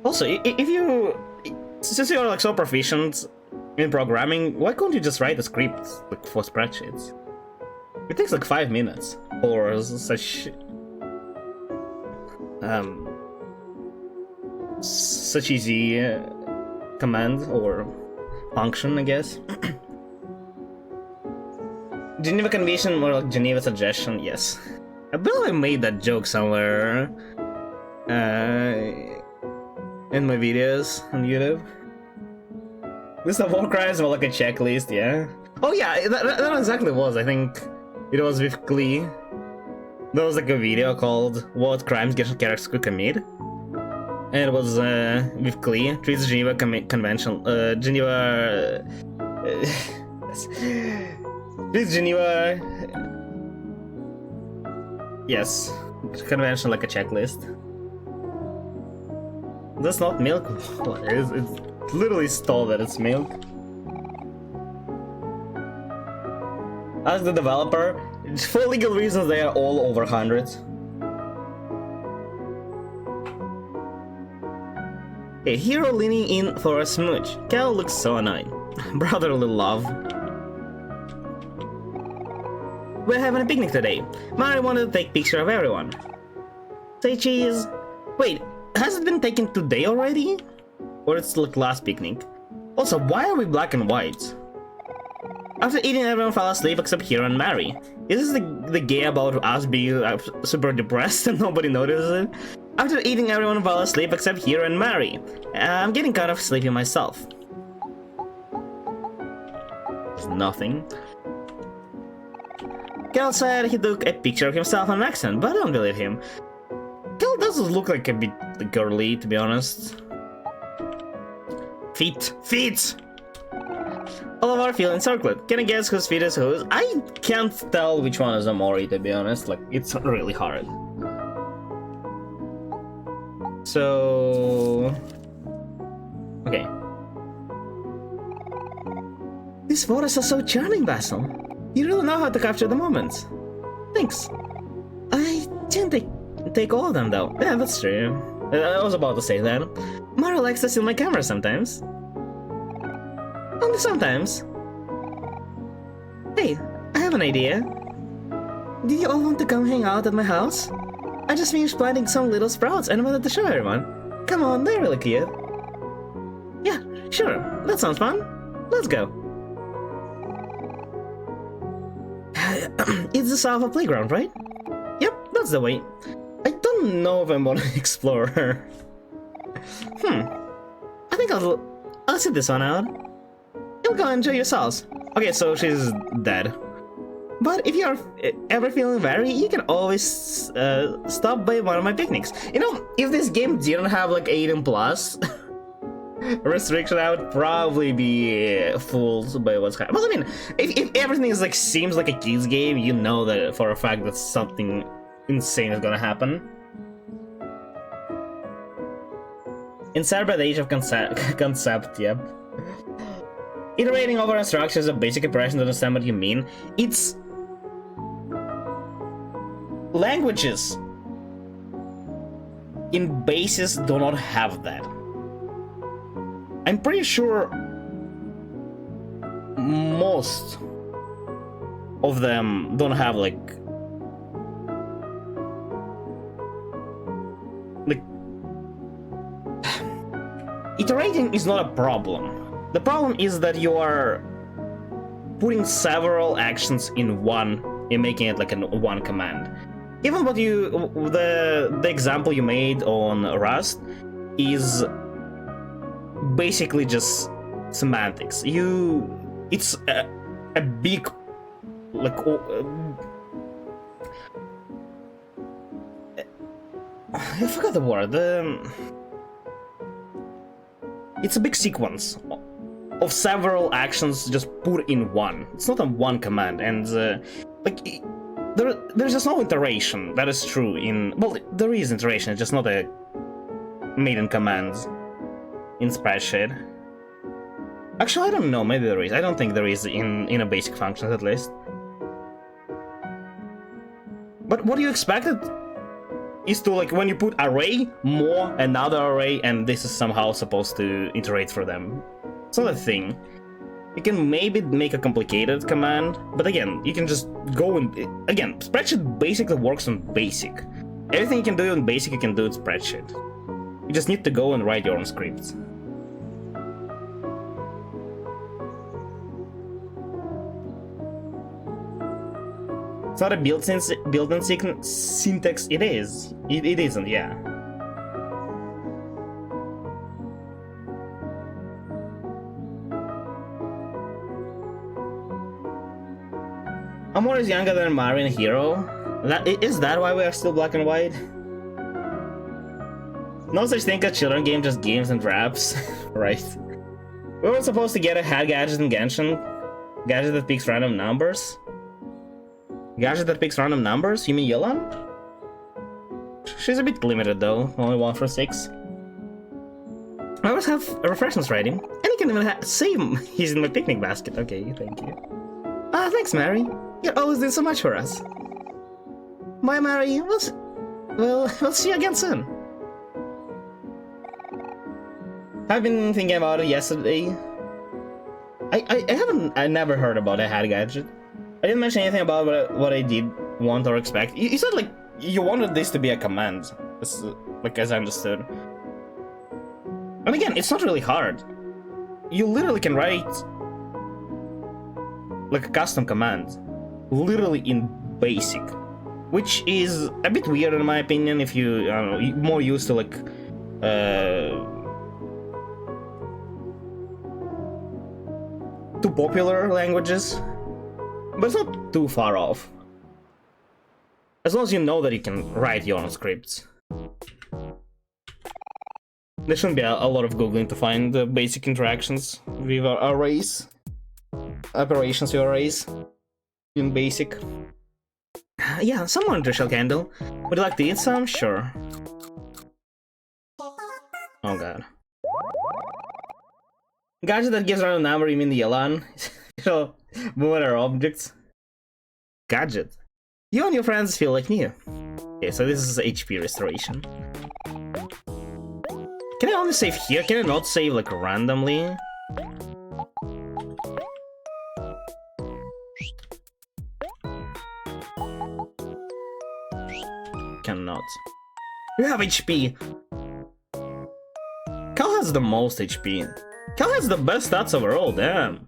Also, if you, since you're like so proficient in programming, why couldn't you just write a script like for spreadsheets? It takes like 5 minutes for such such easy command or function, I guess. Geneva Convention or like Geneva Suggestion, yes. I believe I made that joke somewhere in my videos on YouTube. List of war crimes or like a checklist, yeah. Oh yeah, that exactly was. I think it was with Glee. There was like a video called "What Crimes Characters Could Commit," and it was with Glee. Treats Geneva Convention. Geneva. Treats Geneva. Yes, convention like a checklist. That's not milk. It's literally stole that it's milk. Ask the developer. For legal reasons, they are all over 100. A hero leaning in for a smooch. Kel looks so annoyed. Brotherly love. We're having a picnic today. Mario wanted to take picture of everyone. Say cheese. Wait, has it been taken today already? Or it's like last picnic? Also, why are we black and white? After eating, everyone fell asleep except Hero and Mary. Is this the game about us being super depressed and nobody notices it? After eating, everyone fell asleep except Hero and Mary. I'm getting kind of sleepy myself. There's nothing. Kel said he took a picture of himself on accident, but I don't believe him. Kel does look like a bit girly, to be honest. Feet! All of our feelings are good. Can I guess whose feet is whose? I can't tell which one is Omori, to be honest. Like, it's really hard. So... okay. These photos are so charming, Basil. You really know how to capture the moments. Thanks. I didn't take all of them, though. Yeah, that's true. I was about to say that. Mario likes to steal my camera sometimes. Only sometimes. Hey, I have an idea. Do you all want to come hang out at my house? I just finished planting some little sprouts and wanted to show everyone. Come on, they're really cute. Yeah, sure. That sounds fun. Let's go. It's the Salva playground, right? Yep, that's the way. I don't know if I'm gonna explore her. I think I'll sit this one out. You'll go enjoy yourselves. Okay, so she's dead. But if you're ever feeling weary, you can always stop by one of my picnics. You know, if this game didn't have like 18 plus restriction, I would probably be fooled by what's happening. Well, I mean, if everything is like seems like a kids game, you know that for a fact that something insane is gonna happen. In Serbia, the age of concept, yep. Iterating over instructions is a basic impression to understand what you mean. It's... languages in basis do not have that. I'm pretty sure most of them don't have like iterating is not a problem. The problem is that you are putting several actions in one and making it like one command. Even what you the example you made on Rust is basically just semantics. It's a big like I forgot the word. It's a big sequence of several actions just put in one. It's not a one command, and like there's just no iteration. That is true in there is iteration. It's just not a made in commands in spreadsheet. Actually, I don't know. Maybe there is. I don't think there is in a basic functions at least. But what you expected is to, like, when you put array, more, another array, and this is somehow supposed to iterate for them. It's not a thing. You can maybe make a complicated command, but again, you can just go and... Again, spreadsheet basically works on basic. Everything you can do in basic, you can do in spreadsheet. You just need to go and write your own scripts. It's not a built-in syntax. It is. It isn't, yeah. Omori is younger than Mario and Hero. Is that why we are still black and white? No such thing as children game, just games and raps. Right. We were supposed to get a hat gadget in Genshin. Gadget that picks random numbers. Gadget that picks random numbers? You mean Yelan? She's a bit limited though, only 1 for 6. I always have refreshments ready, and you can even save him. He's in my picnic basket. Okay, thank you. Ah, thanks, Mary. You're always doing so much for us. Bye, Mary. We'll see you again soon. I've been thinking about it yesterday. I never heard about a hat gadget. I didn't mention anything about what I did want or expect. You said, like, you wanted this to be a command, as I understood. And again, it's not really hard. You literally can write, like, a custom command, literally in basic, which is a bit weird in my opinion if you, I don't know, more used to, like, too popular languages. But it's not too far off. As long as you know that you can write your own scripts. There shouldn't be a lot of googling to find the basic interactions with arrays. Operations with arrays. In basic. Yeah, someone to shell candle. Would you like to eat some? Sure. Oh god. Gadget that gives random number, you mean the Yelan? So, what are objects? Gadget. You and your friends feel like new. Okay, so this is HP restoration. Can I only save here? Can I not save, like, randomly? Cannot. You have HP. Cal has the most HP. Cal has the best stats overall, damn.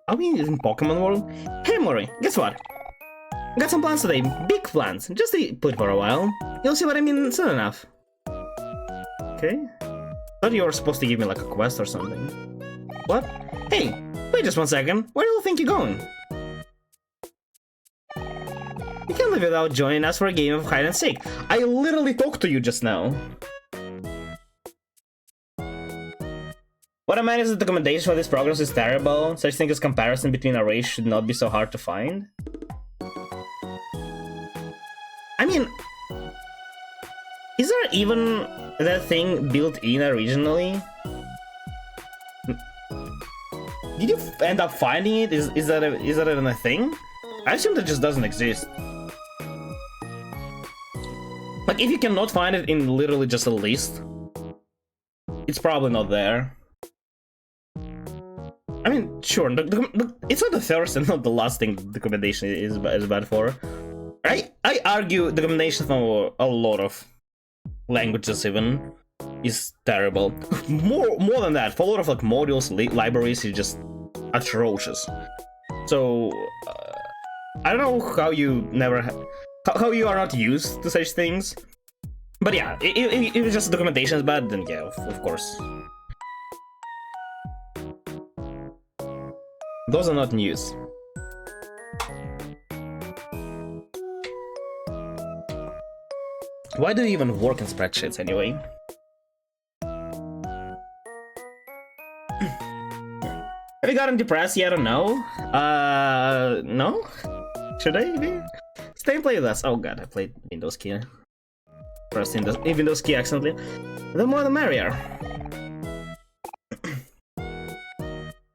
Are we in Pokemon World? Hey Mori, guess what? Got some plans today, big plans. Just put for a while. You'll see what I mean soon enough. Okay. Thought you were supposed to give me like a quest or something. What? Hey, wait just 1 second. Where do you think you're going? You can't live without joining us for a game of hide and seek. I literally talked to you just now. What I meant is that the documentation for this progress is terrible. Such thing as comparison between arrays should not be so hard to find. I mean, Is there even that thing built in originally? Did you end up finding it? Is that even a thing? I assume that just doesn't exist. Like, if you cannot find it in literally just a list, it's probably not there. I mean, sure, it's not the first and not the last thing the recommendation is bad for. I argue the recommendation for a lot of languages even is terrible. more than that, for a lot of like modules, libraries, it's just atrocious. So I don't know how you how you are not used to such things. But yeah, if it's just documentation is bad, then yeah, of course. Those are not news. Why do you even work in spreadsheets anyway? Have you gotten depressed yet or no? No? Should I be? Stay and play with us. Oh god, I played Windows key. Pressed Windows key accidentally. The more the merrier.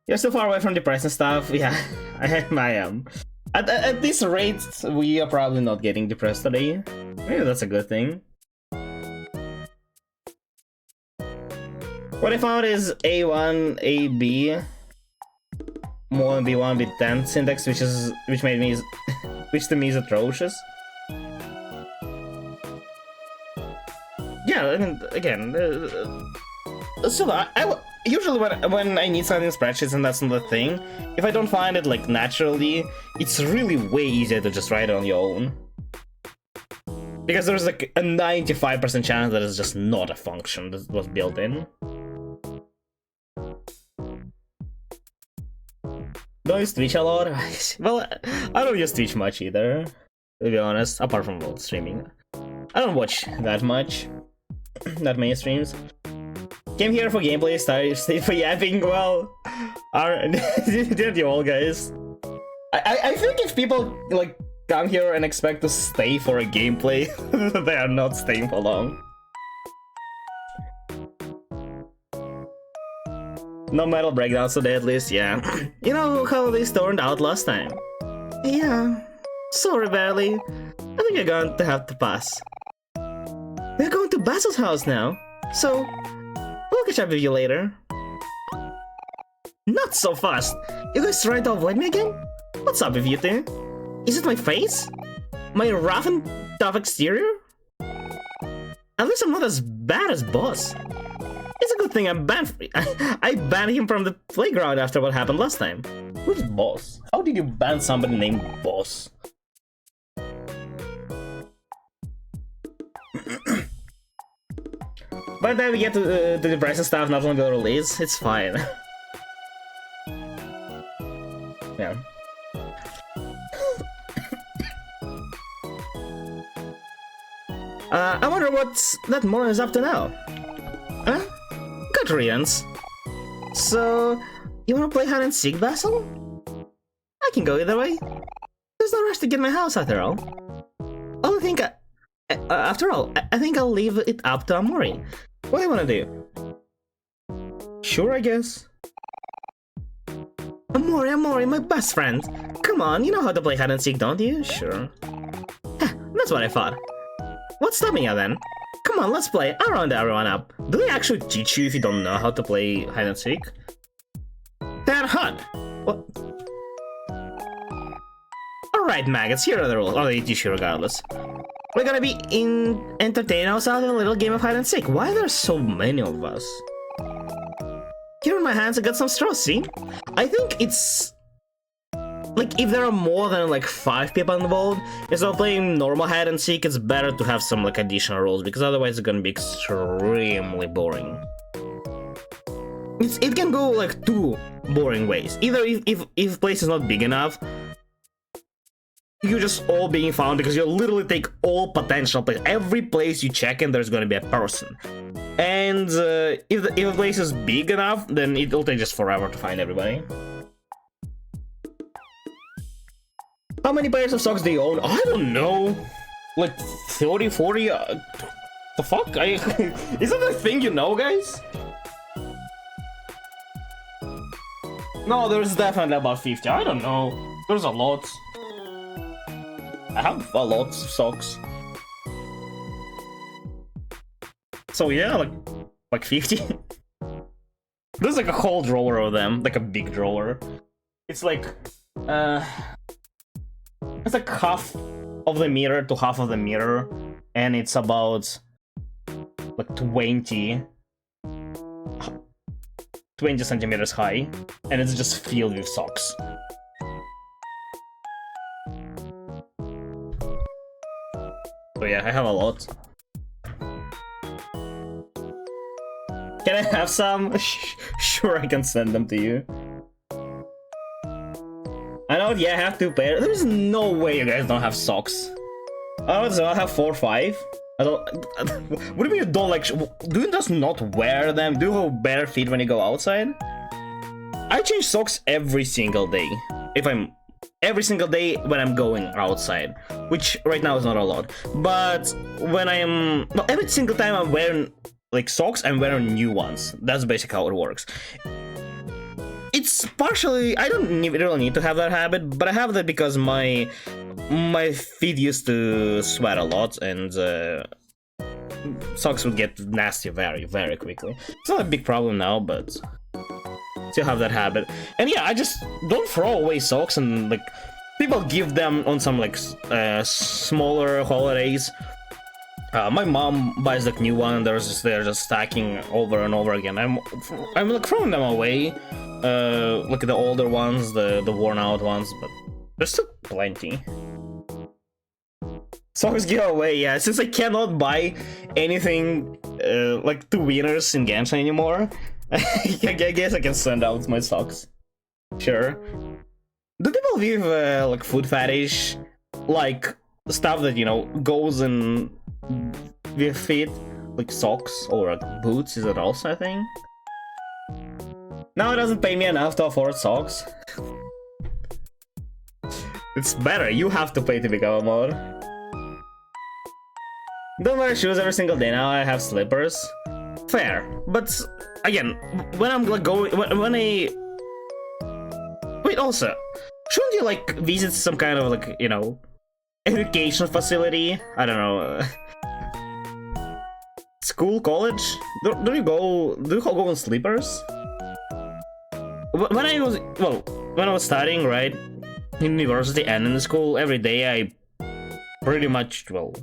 You're still far away from depressing stuff. Yeah, I am. At this rate, we are probably not getting depressed today. Maybe that's a good thing. What I found is A1, AB, more than B1, B10 syntax, which to me is atrocious. Yeah, I mean, again, so I usually when I need something in spreadsheets and that's not a thing, if I don't find it like naturally, it's really way easier to just write it on your own. Because there's like a 95% chance that it's just not a function that was built in. Don't use Twitch a lot? Well, I don't use Twitch much either, to be honest, apart from streaming. I don't watch that much, that many streams. Came here for gameplay, stayed for yapping. Well, didn't you all, guys? I think if people like come here and expect to stay for a gameplay, they are not staying for long. No metal breakdowns today, at least, yeah. You know how this turned out last time? Yeah. Sorry, Barely. I think you're going to have to pass. We're going to Basil's house now, so we'll catch up with you later. Not so fast! You guys trying to avoid me again? What's up with you two? Is it my face? My rough and tough exterior? At least I'm not as bad as Boss. It's a good thing I banned him from the playground after what happened last time. Who's Boss? How did you ban somebody named Boss? By the time we get to the depressing stuff, not on the release, it's fine. Yeah. I wonder what that Moran is up to now. Huh? Good riddance. So, you wanna play hide and seek, Basil? I can go either way. There's no rush to get my house after all. I think I'll leave it up to Omori. What do you wanna do? Sure, I guess. Omori, my best friend. Come on, you know how to play hide and seek, don't you? Sure. Heh, that's what I thought. What's stopping you then? Come on, let's play. I'll round everyone up. Do they actually teach you if you don't know how to play hide and seek? That hot. What? Alright, maggots, here are the rules. Oh, they teach you regardless. We're gonna be entertaining ourselves in a little game of hide and seek. Why are there so many of us? Here in my hands, I got some straws, see? I think it's... like, if there are more than, like, 5 people involved, instead of playing normal hide and seek, it's better to have some, like, additional rules, because otherwise it's gonna be extremely boring. It can go, like, 2 boring ways. Either if place is not big enough, you're just all being found because you literally take all potential places. Every place you check in, there's gonna be a person. And if a place is big enough, then it'll take just forever to find everybody. How many pairs of socks do you own? I don't know. Like 30, 40? The fuck? Is that a thing you know, guys? No, there's definitely about 50. I don't know. There's a lot. I have a lot of socks. So yeah, like 50. There's like a whole drawer of them, like a big drawer. It's like it's like half of the mirror to half of the mirror, and it's about like 20 centimeters high, and it's just filled with socks. So yeah, I have a lot. Can I have some? Sure, I can send them to you. I know, yeah, I have 2 pairs. There's no way you guys don't have socks. Oh, so I have 4 or 5. I don't. What do you mean you don't like? Do you just not wear them? Do you have bare feet when you go outside? I change socks every single day. Every single day when I'm going outside, which right now is not a lot. But when every single time I'm wearing like socks, I'm wearing new ones. That's basically how it works. It's partially, I don't really need to have that habit, but I have that because my feet used to sweat a lot, and socks would get nasty very, very quickly. It's not a big problem now, but still have that habit. And yeah, I just don't throw away socks, and like people give them on some like smaller holidays. My mom buys like new one, and they're just stacking over and over again. I'm like throwing them away, like the older ones, the worn out ones, but there's still plenty. Socks giveaway, yeah. Since I cannot buy anything like 2 winners in Genshin anymore, I guess I can send out my socks. Sure. Do people with like food fetish, like stuff that, you know, goes in with feet, like socks or like boots? Is it also a thing? No, it doesn't pay me enough to afford socks. It's better, you have to pay to become a mod. Don't wear shoes every single day now, I have slippers. Fair, but again, when I'm like going, when I... Wait, also, shouldn't you like visit some kind of like, you know, education facility? I don't know. School, college? Do you go in slippers? When I was studying, right, in university and in school, every day I pretty much, well,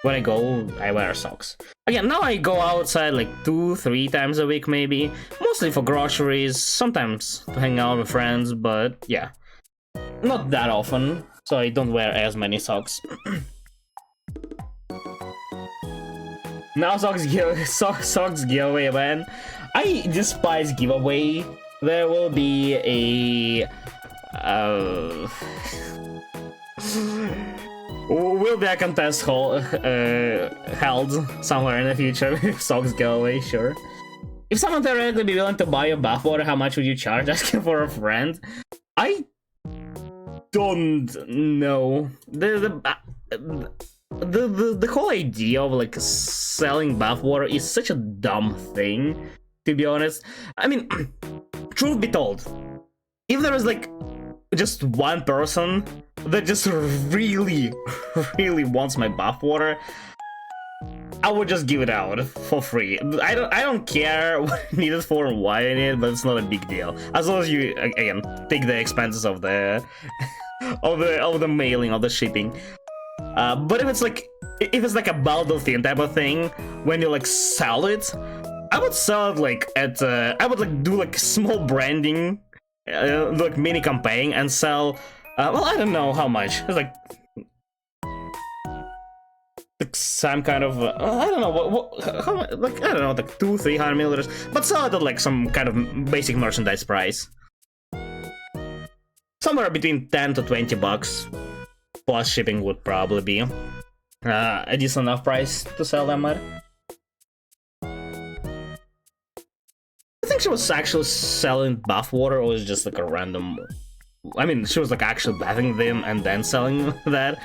when I go, I wear socks. Again, now I go outside like 2-3 times a week maybe, mostly for groceries, sometimes to hang out with friends, but yeah, not that often, so I don't wear as many socks. Now socks giveaway, man. I despise giveaway. There will be a will be a contest held somewhere in the future if socks giveaway, sure. If someone theoretically be willing to buy your bathwater, how much would you charge asking for a friend? I don't know. The whole idea of like selling bathwater is such a dumb thing, to be honest. I mean, truth be told, if there was like just one person that just really wants my bathwater, I would just give it out for free. I don't care what I need it for and why I need it, but it's not a big deal. As long as you again take the expenses of the of the mailing, of the shipping. But if it's like a Battlefield type of thing, when you like sell it, I would sell it like at I would like do like small branding, like mini campaign, and sell. Well, I don't know how much. It's like some kind of I don't know how like I don't know, like 200-300 milliliters, but sell it at like some kind of basic merchandise price, somewhere between $10 to $20. Plus shipping would probably be a decent enough price to sell them at. I think she was actually selling bathwater, or was it just like a random I mean, she was like actually bathing them and then selling that,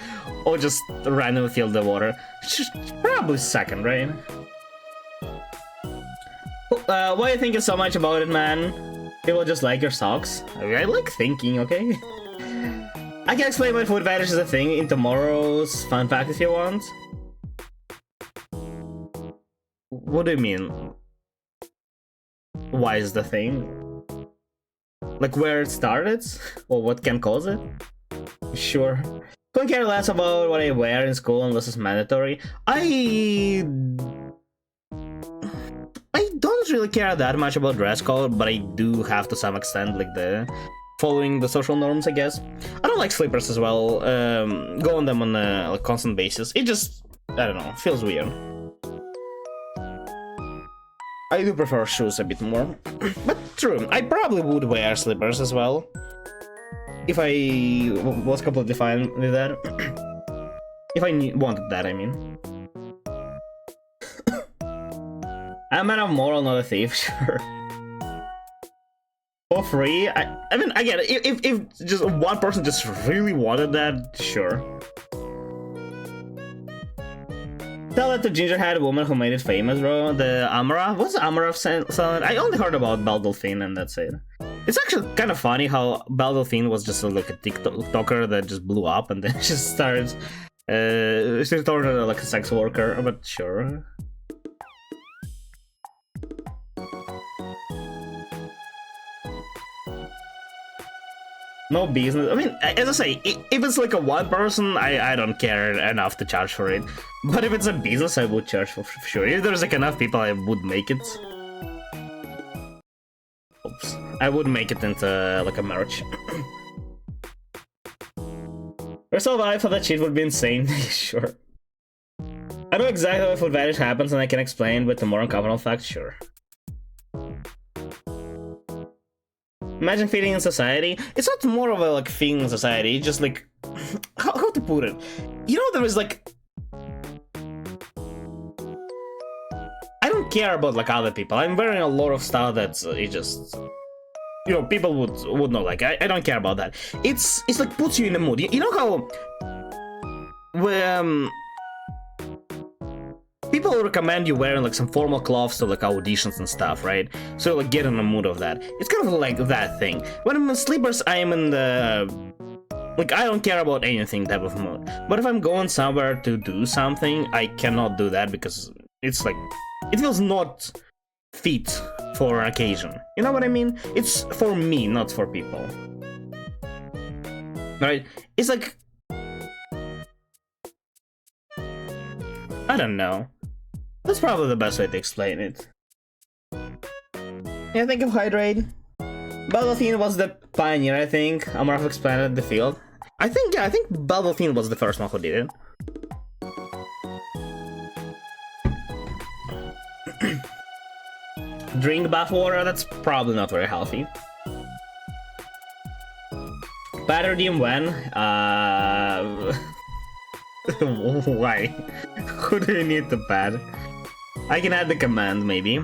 or just randomly filled the water. She's probably second, right? Why are you thinking so much about it, man? People just like your socks. I like thinking, okay? I can explain why food fetish is a thing in tomorrow's fun fact if you want. What do you mean? Why is the thing? Like where it started? Or what can cause it? Sure. Couldn't care less about what I wear in school unless it's mandatory. I don't really care that much about dress code, but I do have to some extent, like the following the social norms, I guess. I don't like slippers as well. Go on them on a like, constant basis. It just, I don't know, feels weird. I do prefer shoes a bit more, but true, I probably would wear slippers as well, if I was completely fine with that. If I wanted that, I mean. I'm an Naomore, not a thief, sure. For free? I mean, again, if just one person just really wanted that, sure. Tell that to ginger-haired woman who made it famous, bro. The Amara? What's Amara silent? I only heard about Belle Delphine and that's it. It's actually kind of funny how Belle Delphine was just like a TikToker that just blew up and then just started... she turned her like a sex worker, but sure. No business. I mean, as I say, if it's like a one person, I don't care enough to charge for it. But if it's a business, I would charge for sure. If there's like enough people, I would make it. Oops. I would make it into like a merch. First I thought that shit would be insane. Sure. I know exactly why food fetish happens and I can explain with the more uncomfortable facts, sure. Imagine fitting in society. It's not more of a like thing in society, it's just like how to put it? You know, there is like I don't care about like other people. I'm wearing a lot of stuff that's it just you know people would not like. I don't care about that. It's like puts you in the mood. You know how people recommend you wearing like some formal clothes to like auditions and stuff, right? So like get in the mood of that. It's kind of like that thing. When I'm in slippers, I am in the like I don't care about anything type of mood. But if I'm going somewhere to do something, I cannot do that because it's like it feels not fit for an occasion. You know what I mean? It's for me, not for people. Right? It's like I don't know. That's probably the best way to explain it. Yeah, think of Hydrate. Belle Delphine was the pioneer, I think. Amara expanded the field. I think Belle Delphine was the first one who did it. Drink bath water, that's probably not very healthy. Bad redeem when? Why? Who do you need to pad? I can add the command, maybe.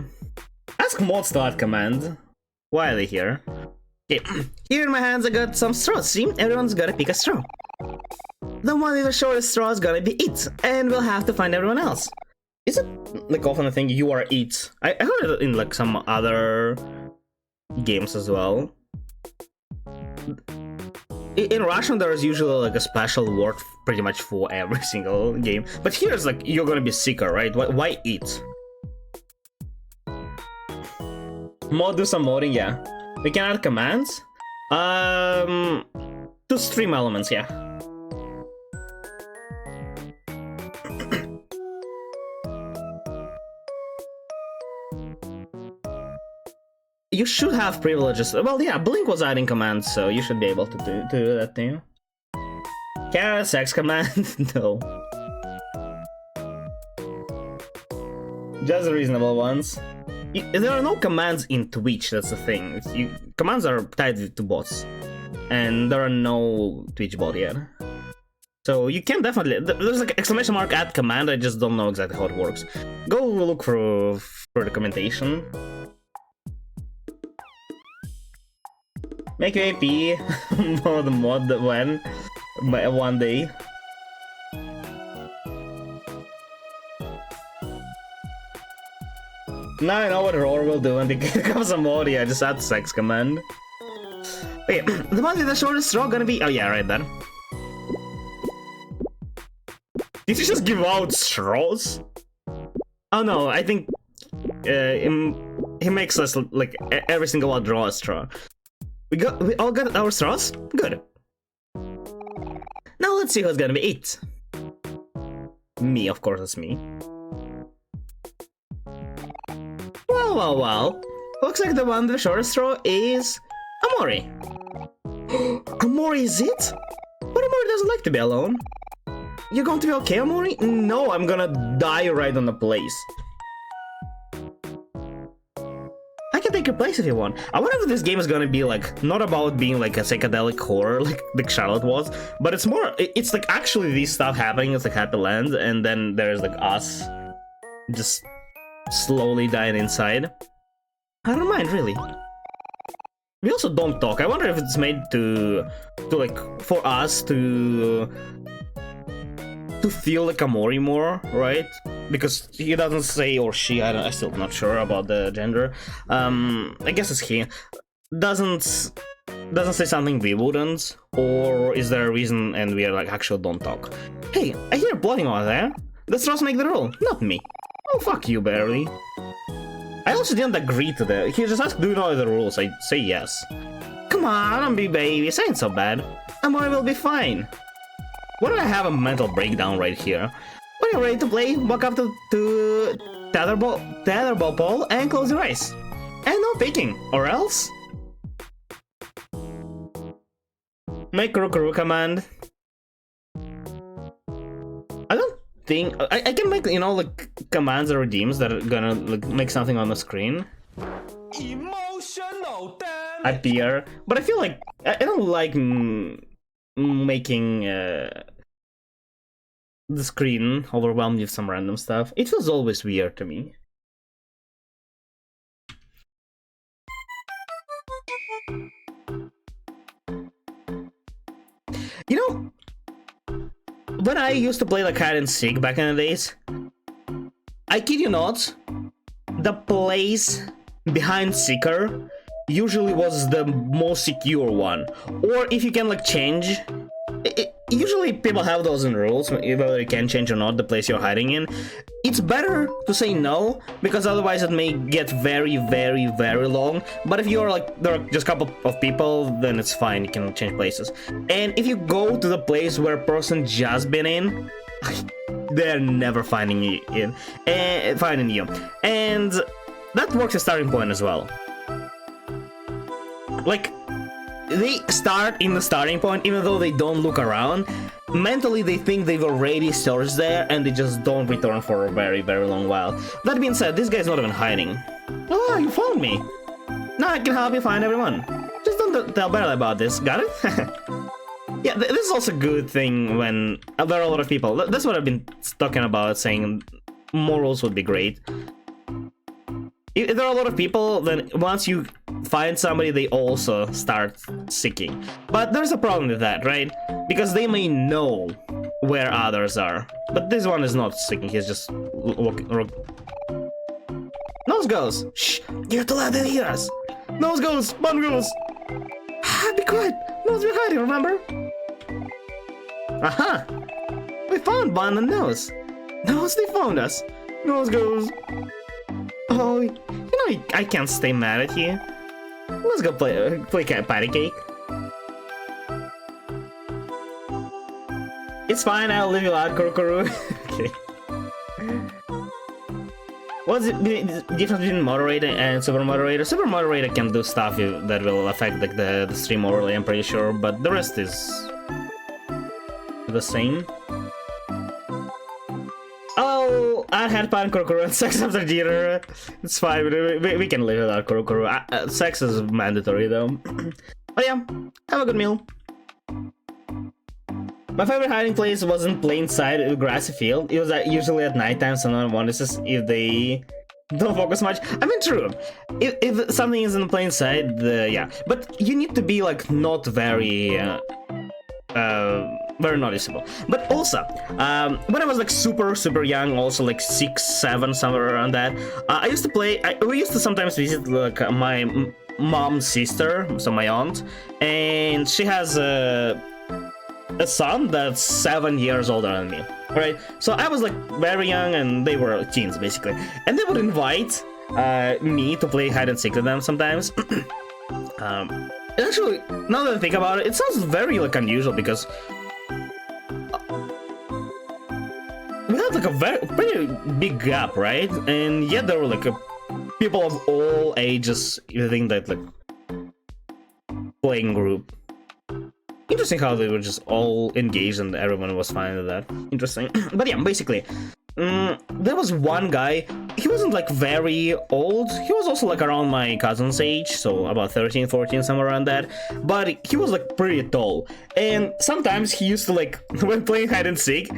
Ask mods to add command. Why are they here? Okay, here in my hands I got some straws. See, everyone's gotta pick a straw. The one with the shortest straw is gonna be it, and we'll have to find everyone else. Is it like often a thing you are it? I heard it in like some other games as well. In Russian, there's usually like a special word pretty much for every single game. But here it's like, you're gonna be sicker, right? Why eat? Mod do some modding, yeah. We can add commands. To stream elements, yeah. You should have privileges. Well, yeah, Blink was adding commands, so you should be able to do that thing. Can I add a sex command? No. Just reasonable ones. There are no commands in Twitch, that's the thing. Commands are tied to bots. And there are no Twitch bot yet. So you can definitely... There's like exclamation mark add command, I just don't know exactly how it works. Go look for the commentation. Make AP mod when one day. Now I know what Roar will do when it becomes a mod. Yeah, just add sex command. Okay, the one with the shortest straw gonna be. Oh yeah, right then. Did you just give out straws? Oh no, I think he makes us like every single one draw a straw. We all got our straws? Good. Now let's see who's gonna be it. Me, of course, it's me. Well. Looks like the one with the shortest straw is Omori. Omori is it? But Omori doesn't like to be alone. You're going to be okay, Omori? No, I'm gonna die right on the place. I can take your place if you want. I wonder if this game is gonna be like, not about being like a psychedelic horror like Charlotte was, but it's more, it's like actually this stuff happening, it's like Happy Land, and then there's like us just slowly dying inside. I don't mind, really. We also don't talk. I wonder if it's made to like, for us to feel like Omori more, right? Because he doesn't say, or she, I'm still not sure about the gender. I guess it's he. Doesn't say something we wouldn't, or is there a reason and we are like actually don't talk? Hey, I hear plotting over there. The straws make the rule, not me. Oh fuck you, Barely. I also didn't agree to that. He just asked, do you know the rules? I say yes. Come on, don't be baby, it ain't so bad. Omori will be fine. Why do I have a mental breakdown right here? When you're ready to play, walk up to tetherball pole and close your eyes. And no peeking, or else... Make Kuru command. I don't think... I can make, you know, like, commands or redeems that are gonna like, make something on the screen Emotional damage. appear. But I feel like... I don't like making... the screen overwhelmed with some random stuff. It feels always weird to me. You know, when I used to play like hide and seek back in the days, I kid you not, the place behind Seeker usually was the most secure one. Or if you can like change... usually people have those in rules, whether you can change or not the place you're hiding in. It's better to say no, because otherwise it may get very, very, very long. But if you're like, there are just a couple of people, then it's fine, you can change places. And if you go to the place where a person just been in, they're never finding you in, and that works as starting point as well. Like, they start in the starting point, even though they don't look around. Mentally, they think they've already searched there, and they just don't return for a very, very long while. That being said, this guy's not even hiding. Oh, you found me! Now I can help you find everyone. Just don't tell Barely about this, got it? Yeah, this is also a good thing when there are a lot of people. That's what I've been talking about, saying more rules would be great. If there are a lot of people, then once you find somebody, they also start seeking. But there's a problem with that, right? Because they may know where others are. But this one is not seeking, he's just walking. Nose goes! Shh! You have to let them hear us! Nose goes! Bun goes! Be quiet! Nose, we're hiding, remember? Aha! We found Bun and Nose! Nose, they found us! Nose goes... Oh, you know, I can't stay mad at you. Let's go play patty cake. It's fine, I'll leave you out, Kuru. Okay. What's the difference between moderator and super moderator? Super moderator can do stuff that will affect like the stream overlay, I'm pretty sure, but the rest is the same. Oh, I had pan Kuru and sex after dinner. It's fine, we can live without Kuru. Sex is mandatory though. Oh yeah, have a good meal. My favorite hiding place wasn't plain sight of a grassy field. It was usually at nighttime, so no one notices if they don't focus much. I mean, true. If something is in plain sight, yeah. But you need to be like not very very noticeable. But also, when I was like super young, also like 6, 7, somewhere around that, I used to play. We used to sometimes visit like my mom's sister, so my aunt, and she has a son that's 7 years older than me. Right, so I was like very young, and they were teens basically, and they would invite me to play hide and seek with them sometimes. Actually, now that I think about it, it sounds very like unusual because we had like a pretty big gap, right? And yet there were like people of all ages within that like playing group. Interesting how they were just all engaged and everyone was fine with that. Interesting. But yeah, basically, there was one guy. He wasn't like very old. He was also like around my cousin's age, so about 13, 14, somewhere around that. But he was like pretty tall. And sometimes he used to like, when playing hide and seek,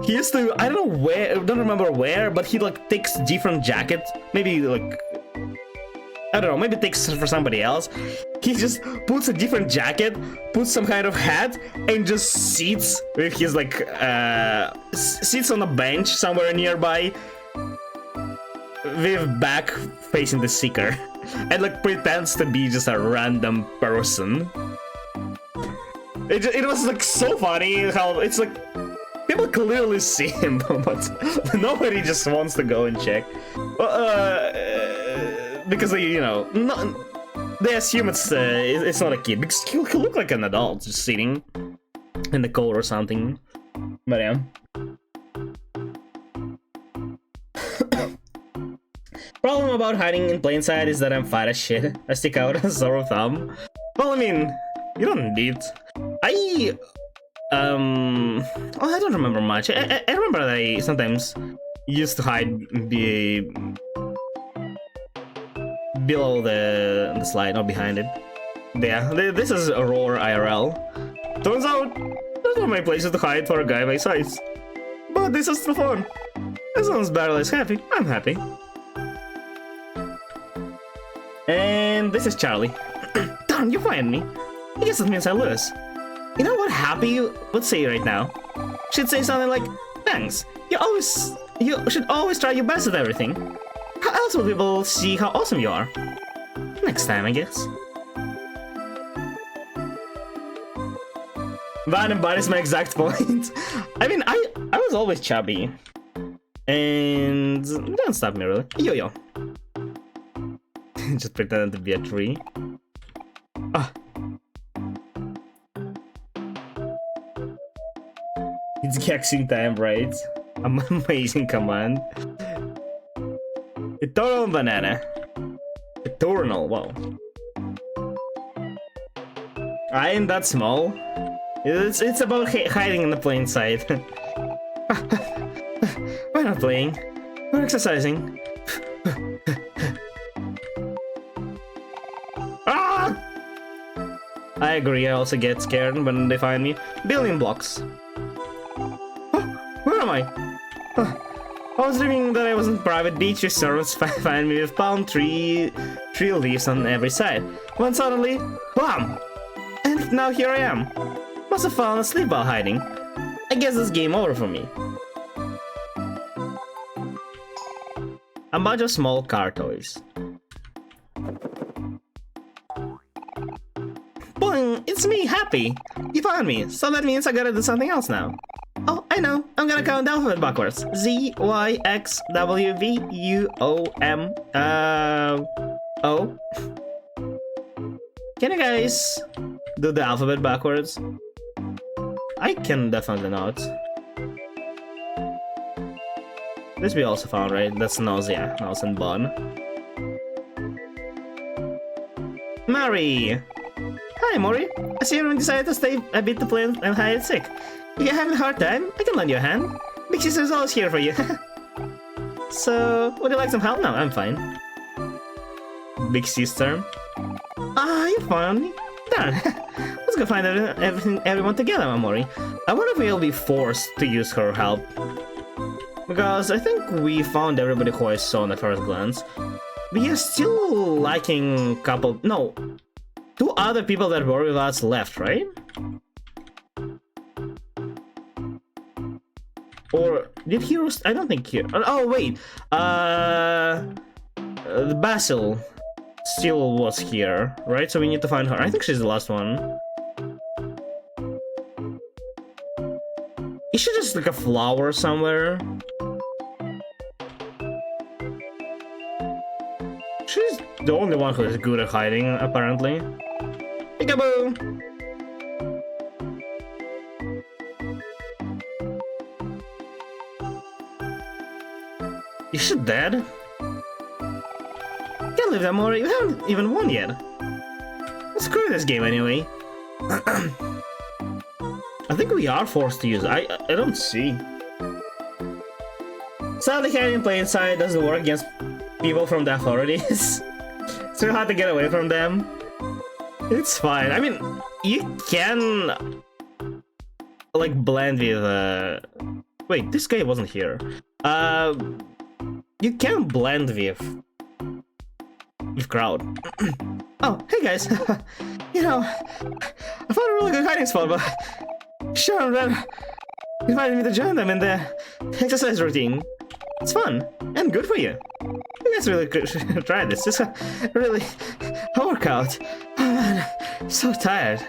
he used to, I don't know where, I don't remember where, but he like takes different jackets. Maybe like, I don't know, maybe takes for somebody else. He just puts a different jacket, puts some kind of hat, and just sits with his like sits on a bench somewhere nearby, with back facing the seeker, and like pretends to be just a random person. It was like so funny how it's like people clearly see him, but nobody just wants to go and check. Because you know, they assume it's not a kid because he'll look like an adult just sitting in the cold or something. But yeah. Problem about hiding in plain sight is that I'm fat as shit. I stick out a sore thumb. Well, I mean, you don't need. I don't remember much. I remember that I sometimes used to hide below the slide, not behind it. Yeah, this is a Roar IRL. Turns out, there's not many places to hide for a guy my size. But this is still fun. As long as Battle is happy, I'm happy. And this is Charlie. Darn, you find me. I guess that means I lose. You know what happy would say right now? She'd say something like, thanks, you should always try your best at everything. How else will people see how awesome you are? Next time, I guess. That is my exact point. I mean, I was always chubby. And don't stop me, really. Yo. Just pretending to be a tree. Ah. It's Gaxing time, right? Amazing command. Eternal banana. Eternal, wow. I ain't that small. It's about hiding in the plain sight. We're not playing. We're exercising. Ah! I agree, I also get scared when they find me. Building blocks. Where am I? I was dreaming that I was in private beach with servants find me with palm tree leaves on every side. When suddenly, bam! And now here I am. Must have fallen asleep while hiding. I guess it's game over for me. A bunch of small car toys. Boing! It's me, Happy! You found me, so that means I gotta do something else now. Oh, I know. I'm gonna count the alphabet backwards. Z, Y, X, W, V, U, O, M, O. Can you guys do the alphabet backwards? I can definitely not. This we also found, right? That's nose, yeah. Nose and bun. Mary! Hi, Omori. I see you decided to stay a bit to play and hide sick. If you're having a hard time, I can lend you a hand. Big Sister's always here for you. So, would you like some help? No, I'm fine. Big Sister. Ah, you found me. Darn. Let's go find everyone together, Omori. I wonder if we'll be forced to use her help. Because I think we found everybody who I saw in the first glance. We are still lacking couple... No, 2 other people that were with us left, right? Or did Heroes? I don't think Hero. Oh wait, Basil still was here, right? So we need to find her. I think she's the last one. Is she just like a flower somewhere? She's the only one who is good at hiding, apparently. Peekaboo! Is she dead? Can't leave them already. We haven't even won yet. Let's screw this game anyway. I think we are forced to use it. I don't see. Sadly, hiding in plain sight doesn't work against people from the authorities. It's really hard to get away from them. It's fine. I mean, you can like blend with. Wait, this guy wasn't here. You can blend with crowd. Oh, hey guys. You know, I found a really good hiding spot, but Sharon Red invited me to join them in the exercise routine. It's fun and good for you. You guys really could try this. It's really a workout. Oh man, so tired.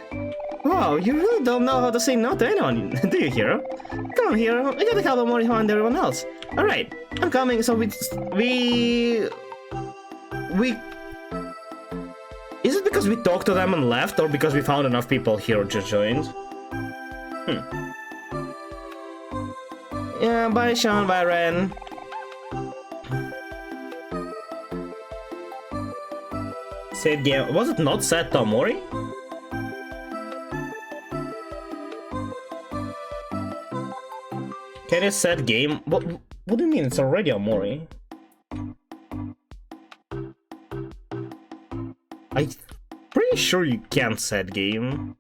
Wow, you really don't know how to say no to anyone, do you, Hero? Come on, Hero. I gotta help Omori and everyone else. Alright, I'm coming. So we... Is it because we talked to them and left, or because we found enough people Hero just joined? Yeah, bye Sean, bye Ren. Save game. Was it not set to Omori? Can you set game? What do you mean? It's already Omori. I'm pretty sure you can't set game.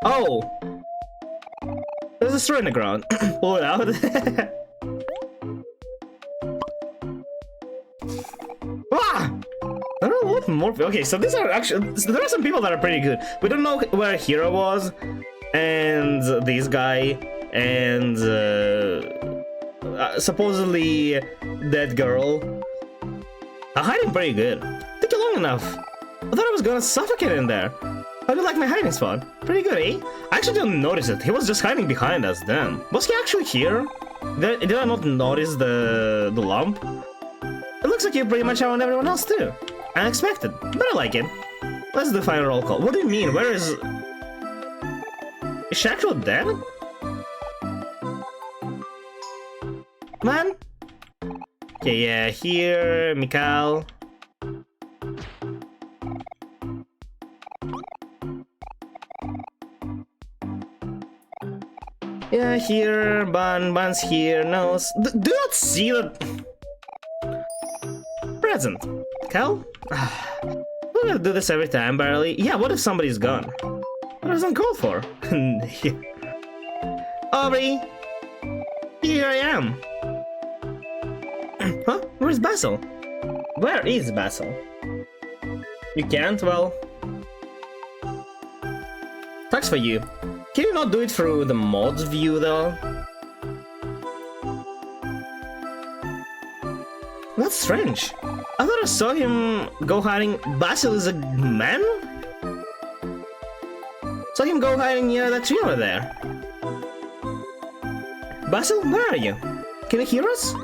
Oh! There's a straw in the ground. Pull it out. Ah! I don't know what more. Okay, so these are actually. So there are some people that are pretty good. We don't know where Hero was, and this guy, and supposedly that girl are hiding pretty good. Took you long enough. I thought I was gonna suffocate in there. How do you like my hiding spot? Pretty good, eh? I actually didn't notice it. He was just hiding behind us then. Was he actually here? Did I not notice the lump? It looks like you pretty much found everyone else too. Unexpected, but I like it. Let's do final roll call. What do you mean? Where is... Is she actually dead? Man? Okay, yeah, here, Mikal. Yeah, here, Bun's here, Nose. Do not see that... Present. Cal? We're gonna do this every time, barely. Yeah, what if somebody's gone? What is uncalled for? Aubrey! Here I am! Huh? Where's Basil? Where is Basil? You can't? Well... Sucks for you. Can you not do it through the mods view, though? That's strange. I thought I saw him go hiding. Basil is a man? Saw him go hiding near that tree over there. Basil, where are you? Can you hear us?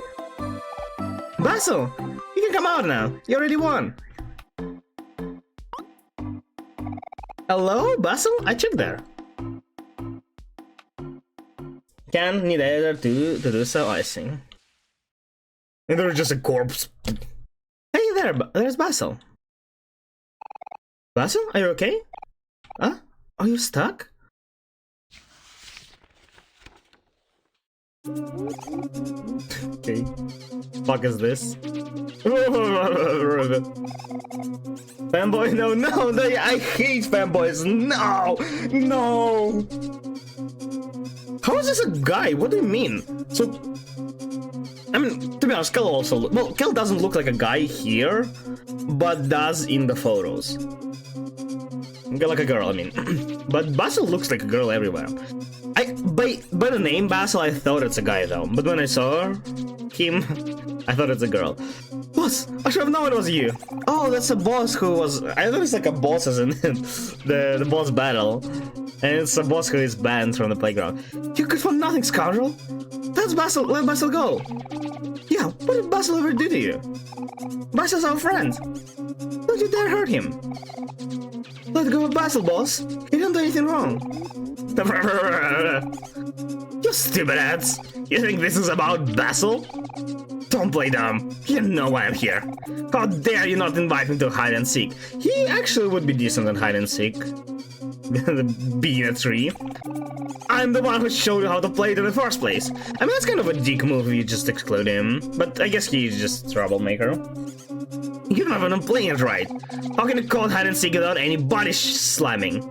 Basil, you can come out now. You already won. Hello, Basil? I checked there. Can need either to do so, I see. And there's just a corpse. Hey there, there's Basil. Basil, are you okay? Huh? Are you stuck? Okay. Fuck is this? Fanboy, no, I hate fanboys. No. How is this a guy? What do you mean? So, I mean, to be honest, Kel also... Well, Kel doesn't look like a guy here, but does in the photos. Like a girl, I mean. But Basil looks like a girl everywhere. By the name Basil, I thought it's a guy though. But when I saw him, I thought it's a girl. Boss, I should have known it was you. Oh, that's a boss who was... I thought it's like a boss as in the boss battle. And it's a boss who is banned from the playground. You could find nothing, scoundrel. That's Basil. Let Basil go. Yeah, what did Basil ever do to you? Basil's our friend. Don't you dare hurt him. Let go of Basil, boss. He didn't do anything wrong. You stupid ads. You think this is about Basil? Don't play dumb. You know why I'm here. How dare you not invite me to hide and seek? He actually would be decent at hide and seek. Being a tree. I'm the one who showed you how to play it in the first place. I mean, that's kind of a dick move if you just exclude him. But I guess he's just a troublemaker. You don't even play it right. How can you call hide and seek without any body slamming?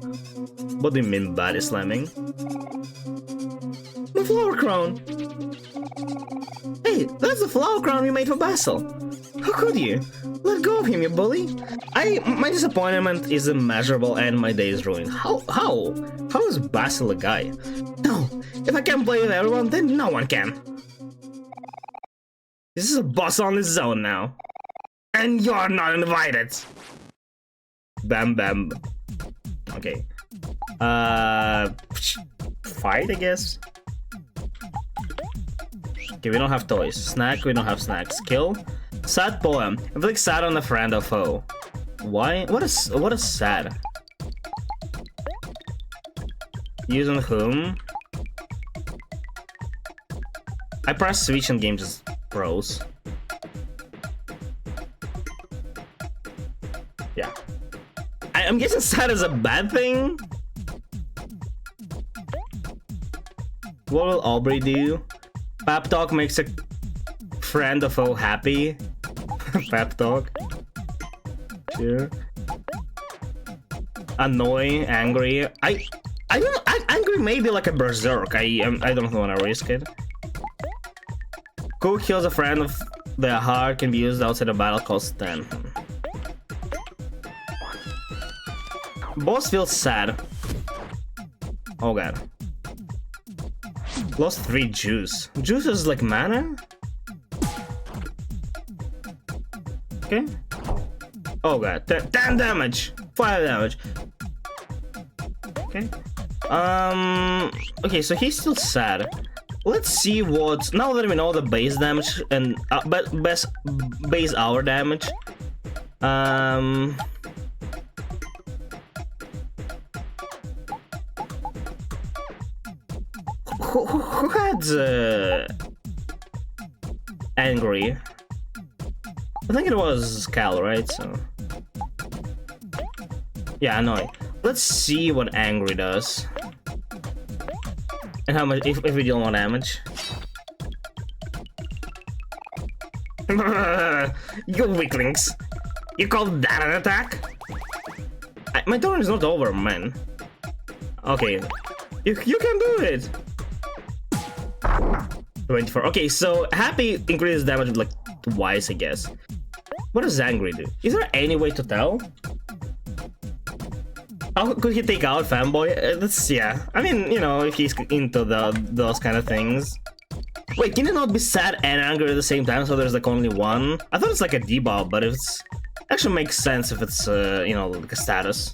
What do you mean body slamming? My flower crown. Hey, that's the flower crown we made for Basil. How could you? Let go of him, you bully. My disappointment is immeasurable and my day is ruined. How is Basil a guy? No, if I can't play with everyone, then no one can. This is a boss on his own now. And you're not invited. Bam bam. Okay. Fight, I guess. Okay, we don't have toys. Snack, we don't have snacks. Kill. Sad poem. Inflict sad on a friend or foe. Why? What is sad? Use on whom? I press switch and game just froze. Yeah. I'm guessing sad is a bad thing? What will Aubrey do? Pep talk makes a friend or foe happy. Pep talk. Sure. Annoy, angry. I don't. Angry may be like a berserk. I don't want to risk it. Cook heals a friend of their heart can be used outside a battle cost 10. Boss feels sad. Oh god. Lost 3 juice. Juice is like mana? Okay. Oh god. 10 damage. 5 damage. Okay. Okay, so he's still sad. Let's see what... Now that we know the base damage and base hour damage. Who had angry? I think it was Cal, right? So yeah, annoy. Let's see what angry does and how much if we deal more damage. You weaklings! You call that an attack? My turn is not over, man. Okay, you can do it. 24. Okay, so happy increases damage like twice, I guess. What does angry do? Is there any way to tell? How could he take out fanboy? That's yeah. I mean, you know, if he's into those kind of things. Wait, can it not be sad and angry at the same time? So there's like only one. I thought it's like a debuff, but it's actually makes sense if it's you know, like a status.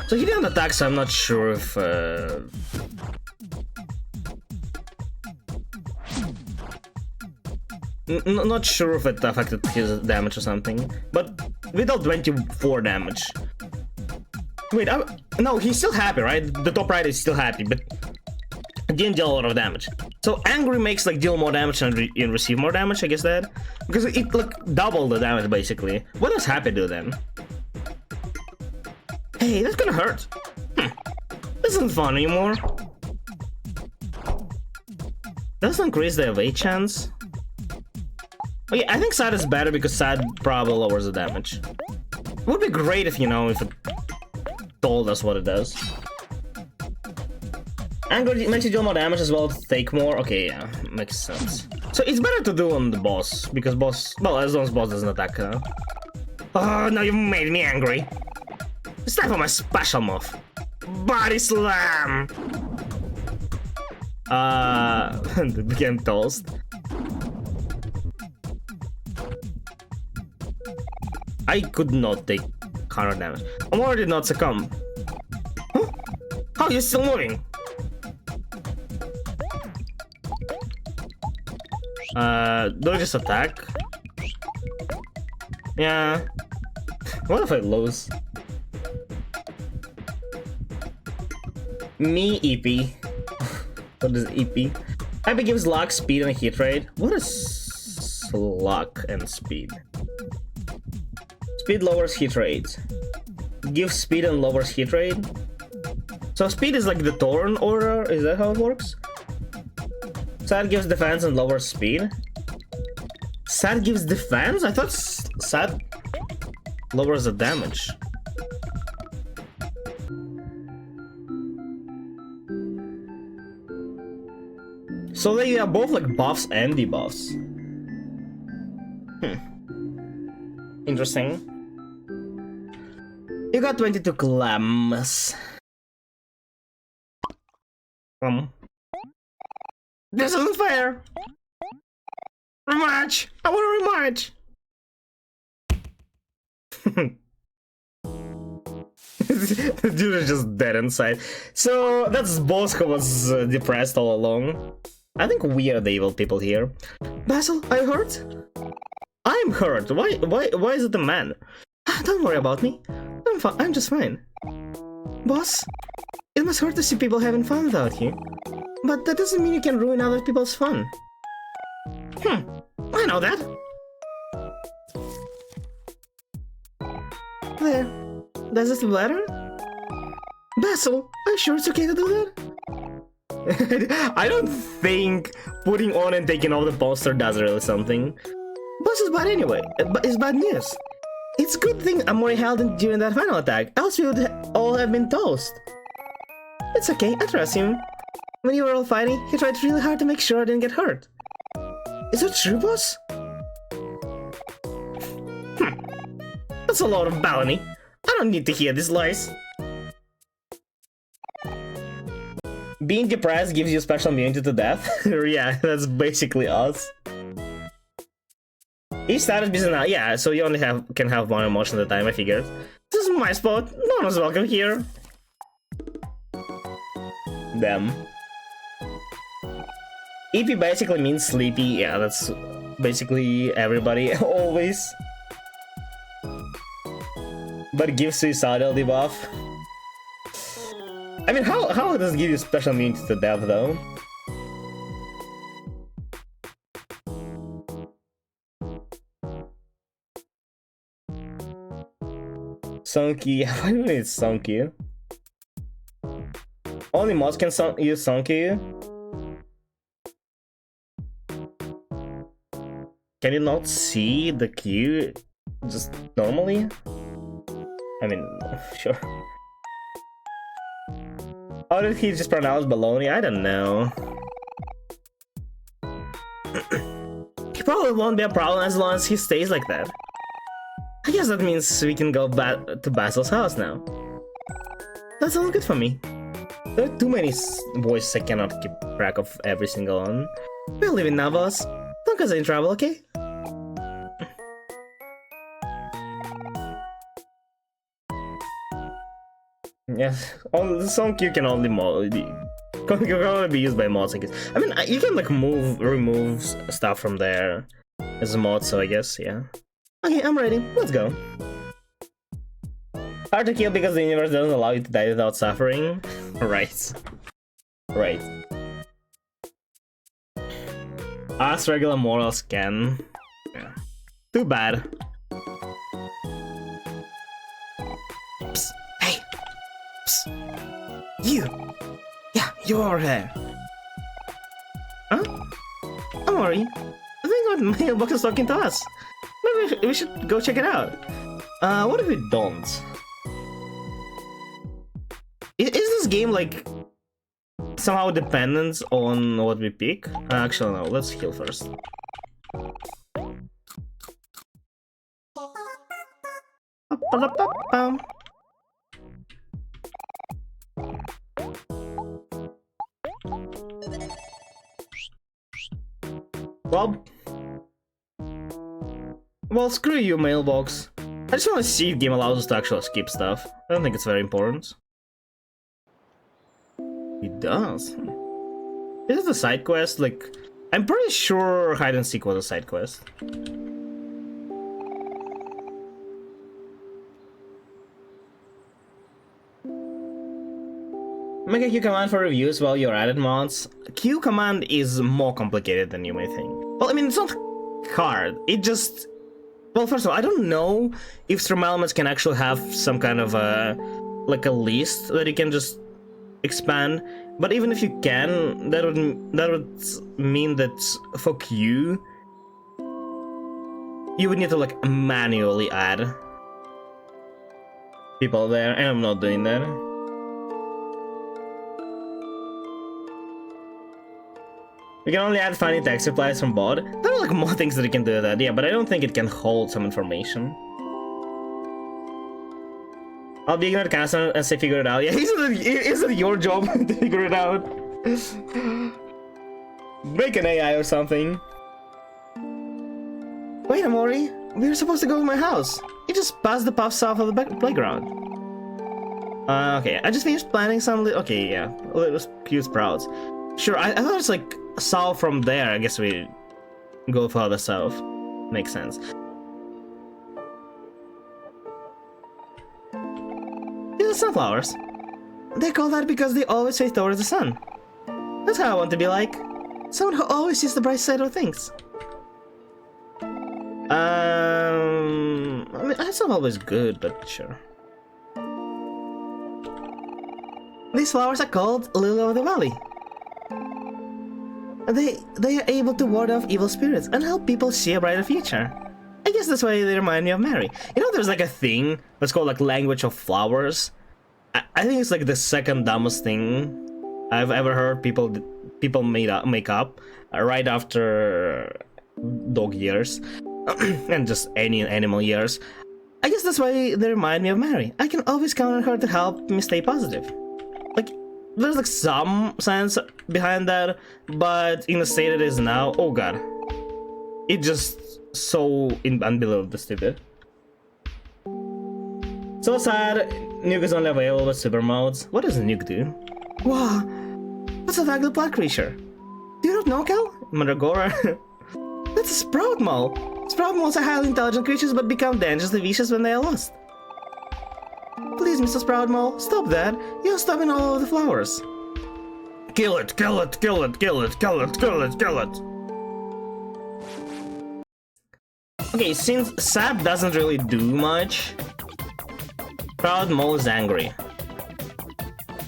So he didn't attack, so I'm not sure if... not sure if it affected his damage or something. But we dealt 24 damage. Wait, no, he's still happy, right? The top right is still happy, but didn't deal a lot of damage. So angry makes like deal more damage and receive more damage, I guess that? Because it like doubled the damage basically. What does happy do then? Hey, that's gonna hurt. This isn't fun anymore. Doesn't increase the evade chance. Oh yeah, I think sad is better because sad probably lowers the damage. It would be great if, you know, if it told us what it does. Anger makes you deal more damage as well to take more. Okay, yeah, makes sense. So it's better to do on the boss, because boss, well, as long as boss doesn't attack. Oh, no, you made me angry. It's time for my special move. Body slam! It became toast. I could not take counter damage. Omori did not succumb. Huh? How are you still moving? Do I just attack? Yeah. What if I lose? Me EP. What is EP? EP gives luck, speed, and hit rate. What is luck and speed? Speed lowers hit rate. Gives speed and lowers hit rate. So speed is like the turn order. Is that how it works? Sad gives defense and lowers speed. Sad gives defense? I thought Sad lowers the damage. So they are both like buffs and debuffs. Interesting. You got 22 clams. This isn't fair! Rematch! I want a rematch! Dude is just dead inside. So that's boss who was depressed all along. I think we are the evil people here. Basil, are you hurt? I'm hurt. Why is it a man? Don't worry about me. I'm just fine. Boss, it must hurt to see people having fun without you. But that doesn't mean you can ruin other people's fun. I know that. There. Does this feel better? Basil, are you sure it's okay to do that? I don't think putting on and taking off the poster does really something. Boss is bad anyway. It's bad news. It's a good thing Omori held in during that final attack, else we would all have been toast. It's okay, I trust him. When you were all fighting, he tried really hard to make sure I didn't get hurt. Is that true, boss? That's a lot of baloney. I don't need to hear these lies. Being depressed gives you special immunity to death. Yeah, that's basically us. Each status busy now. Yeah, so you only can have one emotion at a time, I figured. This is my spot. No one was welcome here. Damn. EP basically means sleepy. Yeah, that's basically everybody always. But it gives suicidal debuff. I mean, how does it give you special immunity to death though? Sunky, why do we need Sunky? Only mods can use Sunky? Can you not see the queue just normally? I mean, sure. How did he just pronounce baloney? I don't know. He probably won't be a problem as long as he stays like that. I guess that means we can go back to Basil's house now. That sounds good for me. There are too many voices I cannot keep track of every single one. We're leaving now, boss. Don't cause any trouble, okay? Yes, the song queue can only be used by mods, I guess. I mean, you can like remove stuff from there as a mod, so I guess, yeah. Okay, I'm ready. Let's go. Hard to kill because the universe doesn't allow you to die without suffering. Right. Right. Us regular mortals can. Yeah. Too bad. Psst. Hey! Psst. You! Yeah, you're over here. Huh? Omori, I think my mailbox is talking to us. Maybe we should go check it out. What if we don't? Is this game like somehow dependent on what we pick? Actually, no. Let's heal first. Well, screw you, mailbox. I just want to see if game allows us to actually skip stuff. I don't think it's very important. It does. Is it a side quest? Like, I'm pretty sure hide and seek was a side quest. Make a Q command for reviews while you're at it, mods. Q command is more complicated than you may think. Well, I mean, it's not hard. It just... Well, first of all, I don't know if Stream Elements can actually have some kind of like a list that you can just expand. But even if you can, that would mean that for Q, you would need to like manually add people there, and I'm not doing that. We can only add funny text replies from bot. There are like more things that you can do with that, yeah, but I don't think it can hold some information. I'll be ignorant cancel and say figure it out. Yeah, isn't it your job to figure it out? Break an AI or something. Wait, Omori, we were supposed to go to my house. You just passed the puff south of the playground. Okay, I just finished planting some okay, yeah, little cute sprouts. Sure, I thought it's like south from there. I guess we go further south. Makes sense. These are sunflowers. They call that because they always face towards the sun. That's how I want to be like. Someone who always sees the bright side of things. I mean, that's not always good, but sure. These flowers are called Lily of the Valley. They are able to ward off evil spirits and help people see a brighter future. I guess that's why they remind me of Mary. You know, there's like a thing that's called like language of flowers. I think it's like the second dumbest thing I've ever heard people make up right after dog years and just any animal years. I guess that's why they remind me of Mary. I can always count on her to help me stay positive. Like, there's like some science behind that, but in the state it is now, oh god, it just so unbelievably stupid. So sad. Nuke is only available with super modes. What does Nuke do? Wow, what's that ugly black creature? Do you not know, Cal? Mandragora? That's a sprout mole. Sprout moles are highly intelligent creatures but become dangerously vicious when they are lost. Please, Mr. Sprout Mole, stop that. You're stopping all of the flowers. Kill it, kill it, kill it, kill it, kill it, kill it, kill it. Okay, since Sap doesn't really do much, Sprout Mole is angry.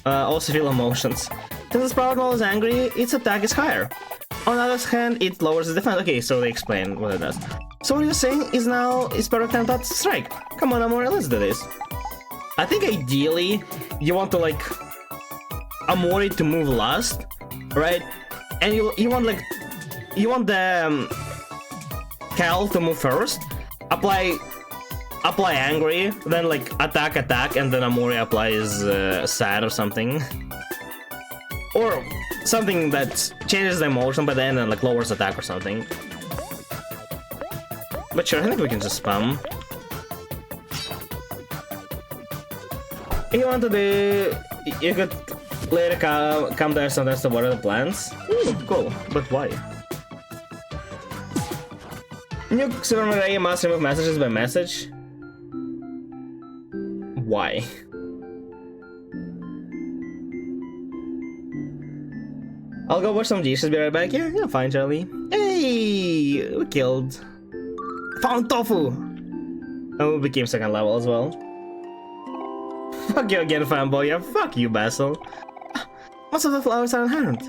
Also feel emotions. Since the Sprout Mole is angry, its attack is higher. On the other hand, it lowers the defense. Okay, so they explain what it does. So what you're saying is now it's perfect time to strike. Come on, Naomore, let's do this. I think ideally you want to like Omori to move last, right? And you want the Cal to move first. Apply angry, then like attack, and then Omori applies sad or something, or something that changes the emotion by then and like lowers attack or something. But sure, I think we can just spam. If you want to do, you could later come there sometimes to water the plants. Ooh, cool. But why? New Super Mario must remove messages by message. Why? I'll go watch some dishes, be right back. Yeah, fine, Charlie. Hey, we killed. Found tofu. Oh, we became second level as well. Fuck you again, fanboy. Yeah, fuck you, Basil. Most of the flowers are unharmed.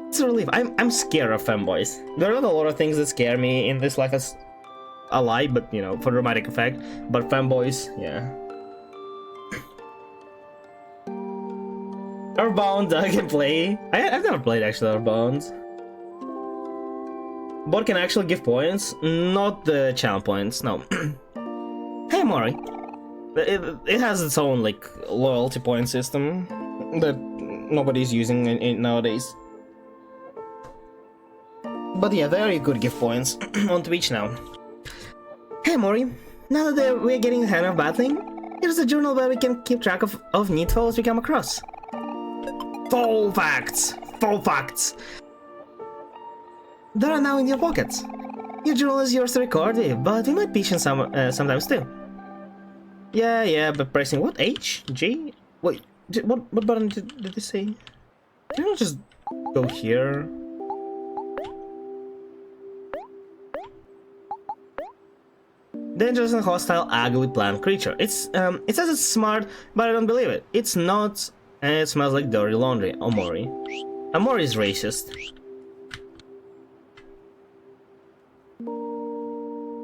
It's a relief. I'm scared of fanboys. There are not a lot of things that scare me in this life as a lie, but you know, for dramatic effect. But fanboys, yeah. Earthbound I can play. I've never played actually Earthbound. Bot can actually give points, not the channel points, no. Hey Omori. It has its own like loyalty point system that nobody's using nowadays. But yeah, there you could give points on Twitch now. Hey Omori, now that we're getting the hang of battling, here's a journal where we can keep track of neat foes we come across. Full facts! Full facts! They are now in your pockets. Your journal is yours to record with, but we might pitch in sometimes too. Yeah, but pressing what? H? G? Wait, what button did they say? Can I just go here? Dangerous and hostile, ugly plant creature. It says it's smart, but I don't believe it. It's not, and it smells like dirty laundry. Omori. Omori is racist.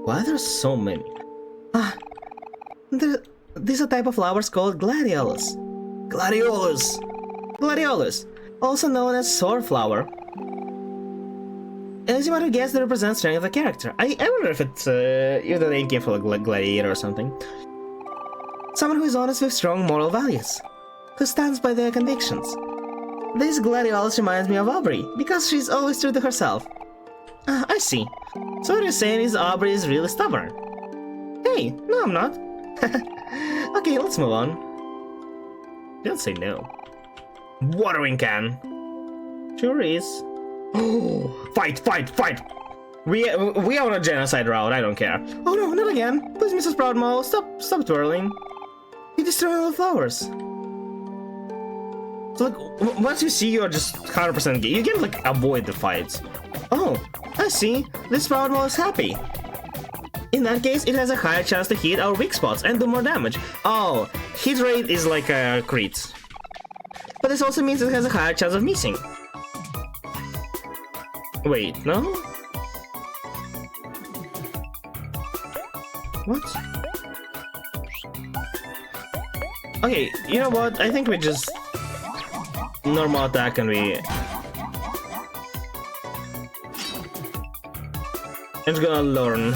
Why are there so many? There's a type of flowers called gladiolus. Gladiolus, also known as sword flower. As you might have guessed, they represent strength of the character. I wonder if the name came from a gladiator or something. Someone who is honest with strong moral values, who stands by their convictions. This gladiolus reminds me of Aubrey, because she's always true to herself. I see. So what you're saying is Aubrey is really stubborn. Hey, no I'm not. Okay, let's move on. Don't say no. Watering can. Sure is. Fight! We are on a genocide route, I don't care. Oh no, not again. Please, Mrs. Proudmo, stop twirling. You destroy all the flowers. So like, once you see you're just 100% gay, you can like avoid the fights. Oh, I see. This Proudmo is happy. In that case, it has a higher chance to hit our weak spots and do more damage. Oh, hit rate is like a crit. But this also means it has a higher chance of missing. Wait, no? What? Okay, you know what? I think we just normal attack and we... I'm just gonna learn.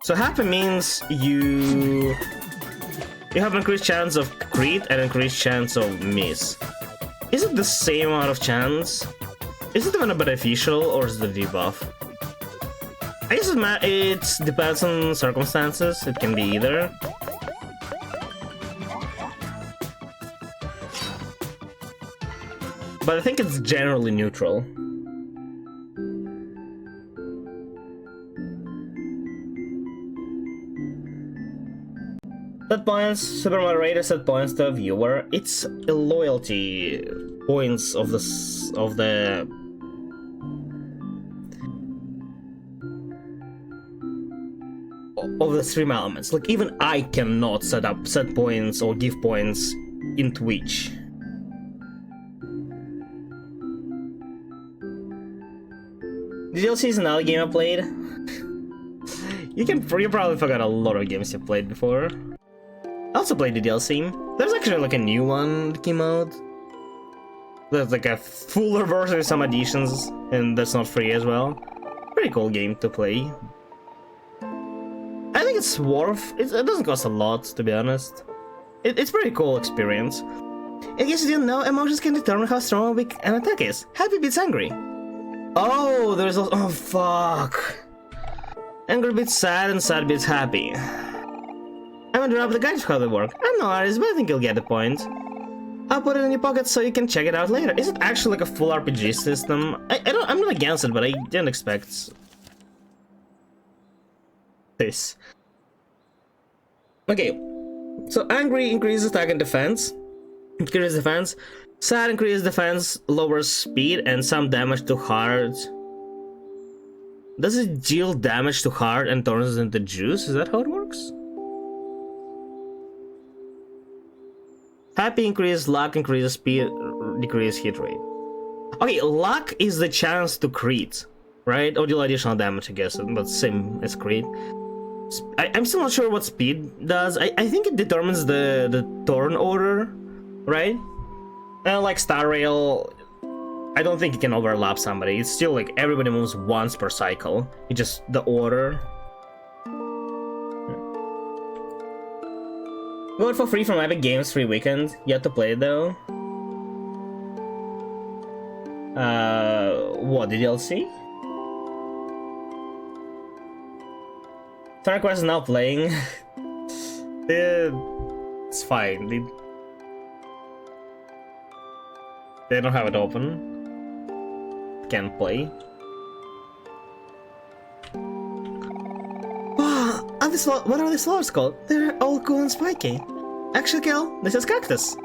So happy means you have an increased chance of crit and increased chance of miss. Is it the same amount of chance? Is it even a beneficial or is it a debuff? I guess it depends on circumstances, it can be either. But I think it's generally neutral. Set points, super moderator set points to a viewer. It's a loyalty points of the stream elements. Like even I cannot set points or give points in Twitch. The DLC is another game I played. You probably forgot a lot of games you've played before. I also played the DLC. There's actually like a new one that came out. There's like a fuller version with some additions, and that's not free as well. Pretty cool game to play. I think it's worth. It doesn't cost a lot, to be honest. It's pretty cool experience. In case you didn't know, emotions can determine how strong or weak an attack is. Happy beats angry. Oh, there's also... Oh, fuck. Angry beats sad and sad beats happy. I'm gonna drop the guide for how they work. I'm no artist, but I think you'll get the point. I'll put it in your pocket so you can check it out later. Is it actually like a full RPG system? I'm not against it, but I didn't expect this. Okay, so angry increases attack and defense. Increases defense. Sad increases defense, lowers speed, and some damage to heart. Does it deal damage to heart and turns it into juice? Is that how it works? Happy increases luck, increases speed, decreases hit rate. Okay, luck is the chance to crit, right? Or deal additional damage, I guess, but same as crit. I'm still not sure what speed does. I think it determines the turn order, right? Like Star Rail, I don't think it can overlap somebody. It's still like everybody moves once per cycle. It's just the order. Vote for free from Epic Games free weekend. You have to play it though. What, the DLC? Turn Quest is now playing. It's fine. They don't have it open. Can't play. Wow, what are these flowers called? They're all cool and spiky. Actually, Kel, this is cactus.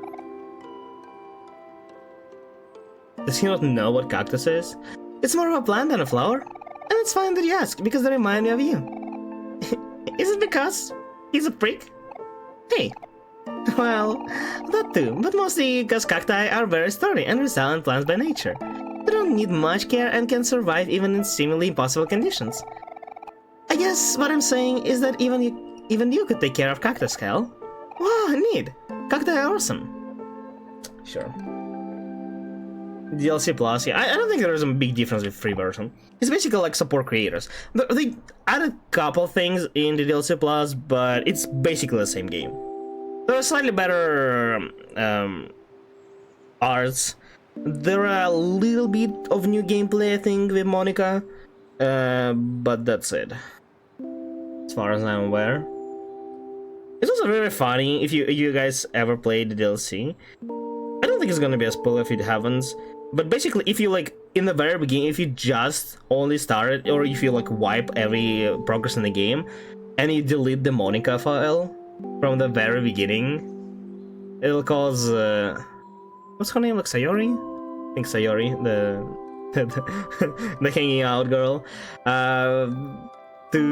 Does he not know what cactus is? It's more of a plant than a flower. And it's fine that you ask, because they remind me of you. Is it because he's a prick? Hey. Well, that too, but mostly because cacti are very sturdy and resilient plants by nature. They don't need much care and can survive even in seemingly impossible conditions. I guess what I'm saying is that even you could take care of cactus, Cal. Wow, neat. Cacti are awesome. Sure. DLC Plus, yeah, I don't think there's a big difference with free version. It's basically like support creators. They added a couple things in the DLC Plus, but it's basically the same game. There are slightly better arts. There are a little bit of new gameplay, I think, with Monica, but that's it, as far as I'm aware. It's also very funny if you guys ever played the DLC. I don't think it's gonna be a spoiler if it happens. But basically, if you like in the very beginning, if you just only started, or if you like wipe every progress in the game, and you delete the Monica file from the very beginning, it'll cause what's her name? Like Sayori? I think Sayori, the hanging out girl, to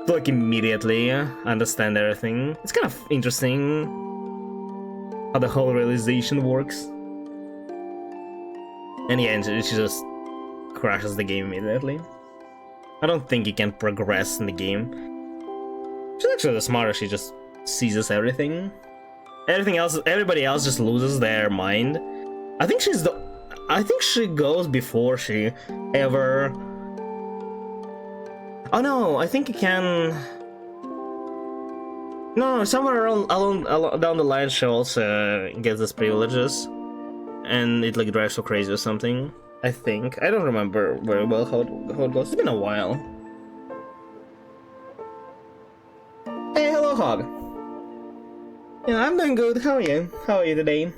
like immediately understand everything. It's kind of interesting how the whole realization works. And yeah, she just crashes the game immediately. I don't think you can progress in the game. She's actually the smarter, she just seizes everything. Everybody else just loses their mind. I think she goes before she ever... Oh no, I think you can... No, somewhere along down the line she also gets these privileges. And it like drives her crazy or something. I think. I don't remember very well how it goes. It's been a while. Hey, hello Hog. Yeah, I'm doing good. How are you? How are you today?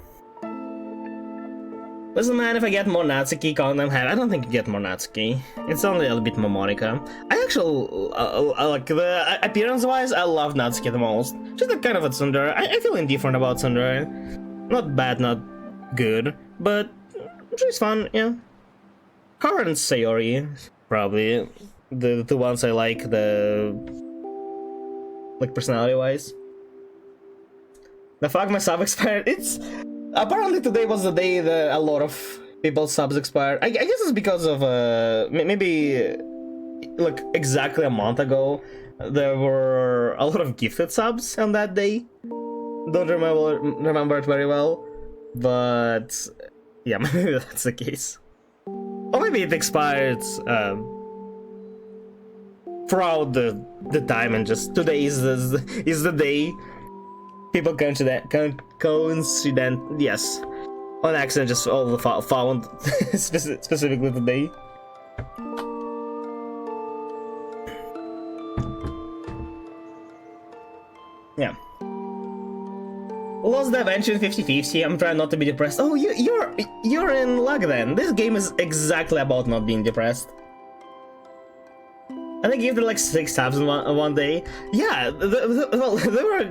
Listen man, if I get more Natsuki content, I'm happy. I don't think you get more Natsuki. It's only a little bit more Monica. I actually, like, the appearance-wise, I love Natsuki the most. She's like kind of a tsundere. I feel indifferent about tsundere. Not bad, not good, but she's fun, yeah. Her and Sayori, probably the ones I like, like personality-wise. The fuck, my sub expired? It's... Apparently today was the day that a lot of people's subs expired. I guess it's because of maybe like exactly a month ago there were a lot of gifted subs on that day. Don't remember it very well, but yeah, maybe that's the case. Or maybe it expired throughout the time, and just today is the day. People coincident, yes, on accident, just all found specifically today. Yeah. Lost Dimension 50-50. I'm trying not to be depressed. Oh, you're in luck then. This game is exactly about not being depressed. I think you gave it like 6 subs in one day. Yeah, well, there were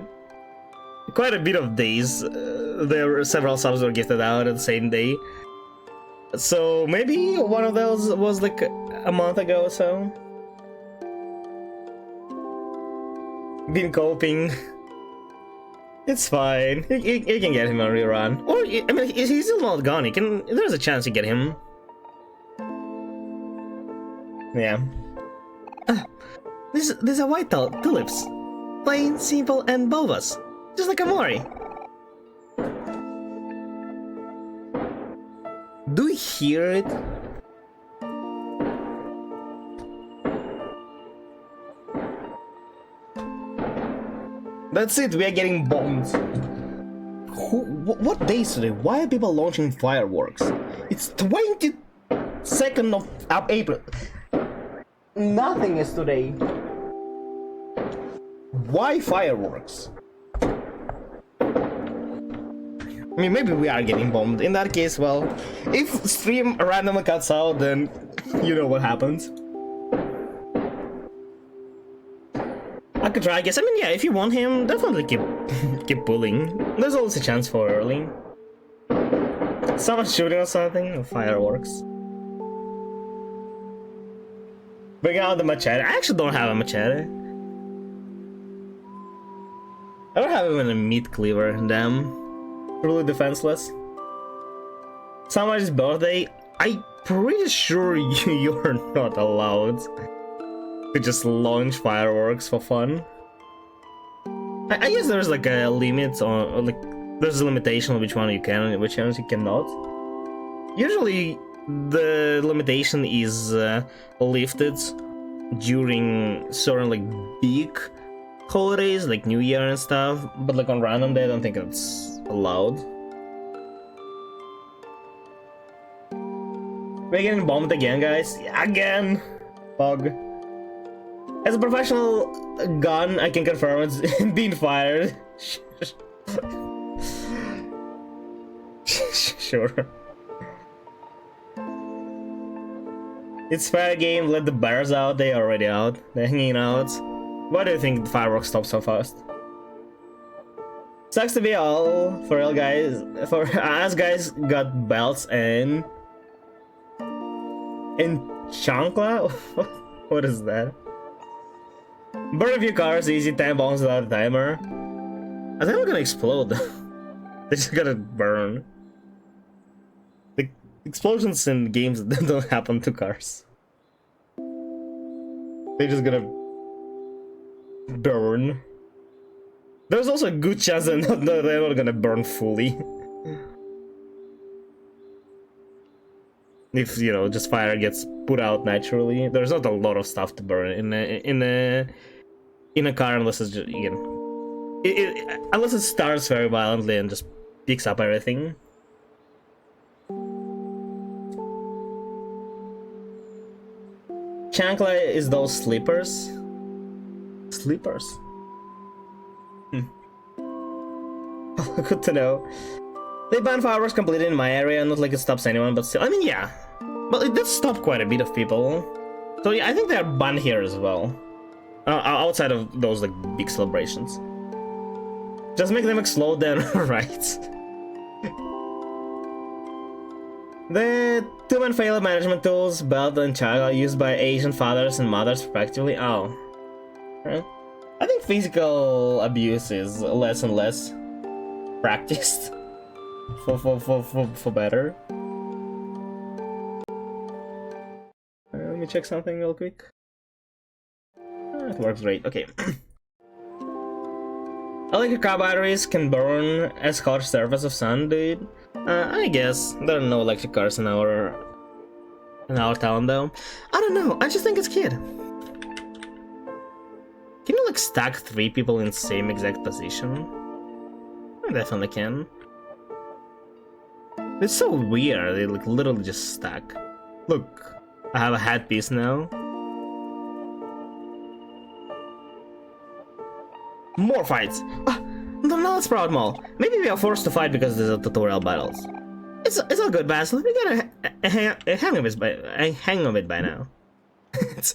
quite a bit of days. There were several subs were gifted out at the same day. So maybe one of those was like a month ago or so. Been coping. It's fine. You can get him a rerun. Or, I mean, he's still not gone. There's a chance you get him. Yeah. These are white tulips. Plain, simple, and bulbous. Just like Omori. you hear it? That's it, we are getting bombed. What day is today? Why are people launching fireworks? It's 22nd of April. Nothing is today. Why fireworks? I mean, maybe we are getting bombed. In that case, well, if stream randomly cuts out, then you know what happens. I could try, I guess. I mean, yeah, if you want him, definitely keep pulling. There's always a chance for early. Someone shooting or something, or fireworks. Bring out the machete. I actually don't have a machete. I don't have even a meat cleaver, damn. Truly defenseless. Someone's birthday. I'm pretty sure you're not allowed to just launch fireworks for fun. I guess there's like a limit on, like, there's a limitation on which one you can and which ones you cannot. Usually the limitation is lifted during certain like big holidays like New Year and stuff, but like on random day I don't think it's allowed. We're getting bombed again, guys. Again! Bug. As a professional gun, I can confirm it's being fired. Sure. It's fair game, let the bears out, they are already out. They're hanging out. Why do you think the fireworks stop so fast? Sucks to be all for real guys. For us guys got belts and chancla? What is that? Burn a few cars, easy 10 bombs without a timer. I think we're gonna explode. They just gotta burn. The explosions in games don't happen to cars. They're just gonna burn. There's also a good chance they're not gonna burn fully. If, you know, just fire gets put out naturally. There's not a lot of stuff to burn in a car unless it's just, again, unless it starts very violently and just picks up everything. Chancla is those sleepers. Sleepers? Good to know. They ban fireworks completely in my area, not like it stops anyone, but still, I mean, yeah. But it did stop quite a bit of people. So yeah, I think they're banned here as well. Outside of those like big celebrations. Just make them explode then, right? The two-man failure management tools, belt and child, are used by Asian fathers and mothers respectively. Oh. Right. I think physical abuse is less and less practiced. For better. Let me check something real quick. It works great. Okay. Electric car batteries can burn as hot surface of sun, dude. I guess there are no electric cars in our town though. I don't know. I just think it's cute. Can you like stack 3 people in the same exact position? I definitely can. It's so weird, they like literally just stack. Look, I have a headpiece now. More fights! No, it's Proud Mall. Maybe we are forced to fight because there's a tutorial battles. It's all good, Basil. We got a hang of it by now. it's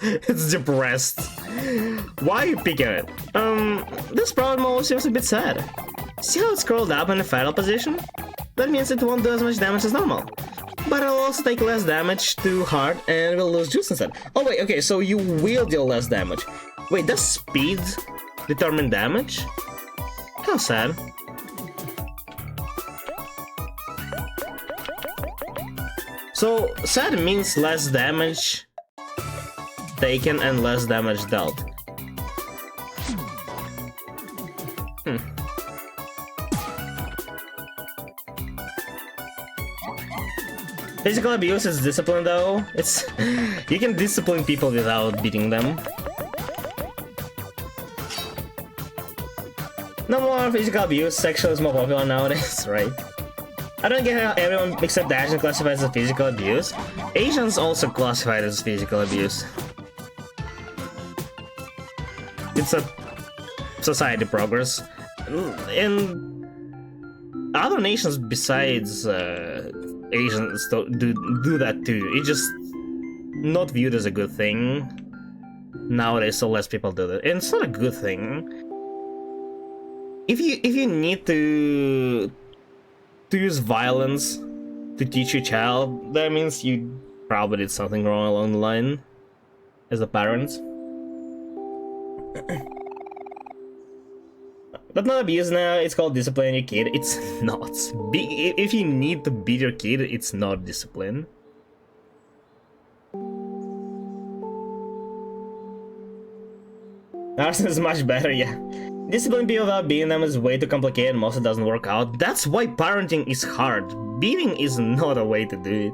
depressed. Why are you picking it? This Proud Mall seems a bit sad. See how it's curled up in a fetal position? That means it won't do as much damage as normal. But it'll also take less damage to heart and will lose juice instead. Oh wait, okay, so you will deal less damage. Wait, does speed determine damage? How sad. So, sad means less damage taken and less damage dealt. Physical abuse is discipline though. It's you can discipline people without beating them. No more physical abuse, sexual is more popular nowadays, right? I don't get how everyone except Asian classifies as physical abuse. Asians also classified as physical abuse. It's a society progress. And other nations besides Asians do that too. It's just not viewed as a good thing nowadays, so less people do that. And it's not a good thing. If you need to use violence to teach your child, that means you probably did something wrong along the line as a parent. That's not abuse now, it's called discipline your kid. It's not. If you need to beat your kid, it's not discipline. Arson is much better, yeah. Disciplining people without beating them is way too complicated and most of it doesn't work out. That's why parenting is hard. Beating is not a way to do it.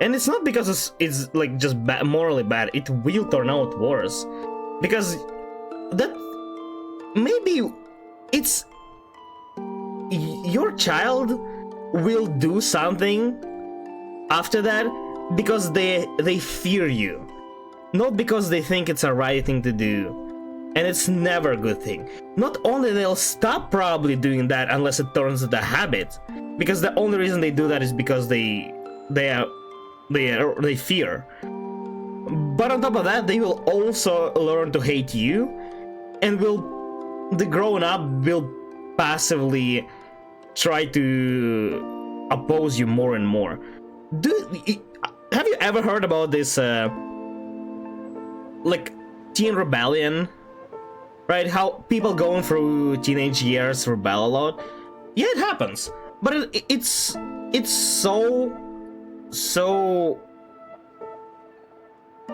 And it's not because it's like just morally bad, it will turn out worse. Because that maybe it's your child will do something after that because they fear you, not because they think it's a right thing to do. And it's never a good thing. Not only they'll stop probably doing that unless it turns into a habit, because the only reason they do that is because they fear. But on top of that, they will also learn to hate you, and the grown up will passively try to oppose you more and more. Have you ever heard about this like teen rebellion? Right, how people going through teenage years rebel a lot. Yeah, it happens, but it's so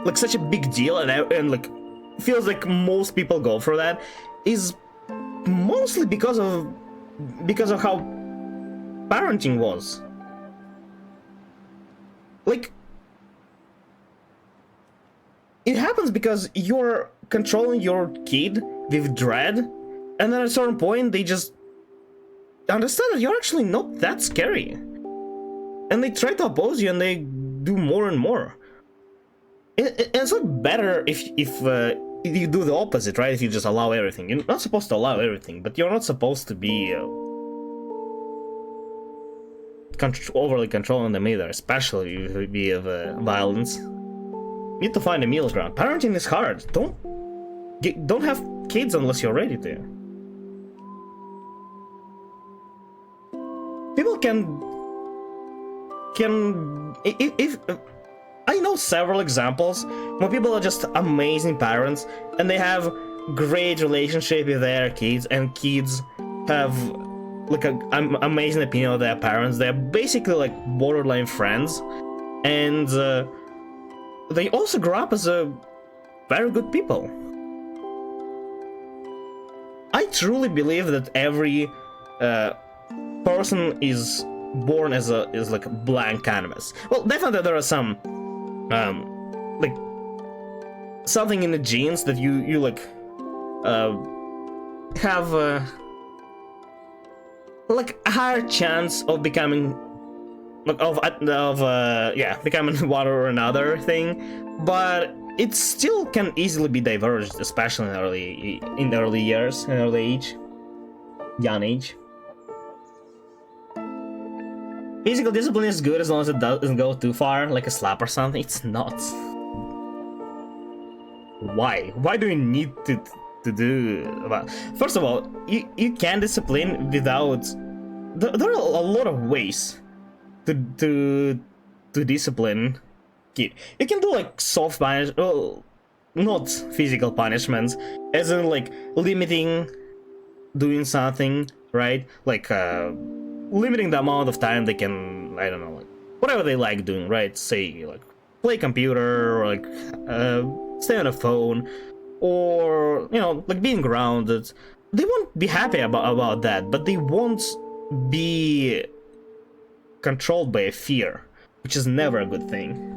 like such a big deal, and like feels like most people go through that is mostly because of how parenting was. Like, it happens because you're controlling your kid with dread, and then at a certain point they just understand that you're actually not that scary, and they try to oppose you, and they do more and more. And it's not better if you do the opposite, right? If you just allow everything. You're not supposed to allow everything, but you're not supposed to be overly controlling them either, especially if it be of violence. You need to find a middle ground. Parenting is hard. Don't have kids unless you're ready to. People can if I know several examples where people are just amazing parents and they have great relationship with their kids, and kids have like an amazing opinion of their parents. They're basically like borderline friends, and they also grow up as a very good people. I truly believe that every person is born as like a blank canvas. Well, definitely there are some like something in the genes that you like have like a higher chance of becoming like becoming one or another thing, but it still can easily be diverged, especially in the early years, in early age, young age. Physical discipline is good as long as it doesn't go too far, like a slap or something. It's not. Why? Why do you need to do? Well, first of all, you can discipline without. There are a lot of ways to discipline kid. You can do like soft punishment, well, not physical punishments, as in like limiting doing something, right? Like limiting the amount of time they can, I don't know, like whatever they like doing, right? Say like play computer, or like stay on a phone, or you know, like being grounded. They won't be happy about that, but they won't be controlled by a fear. which is never a good thing.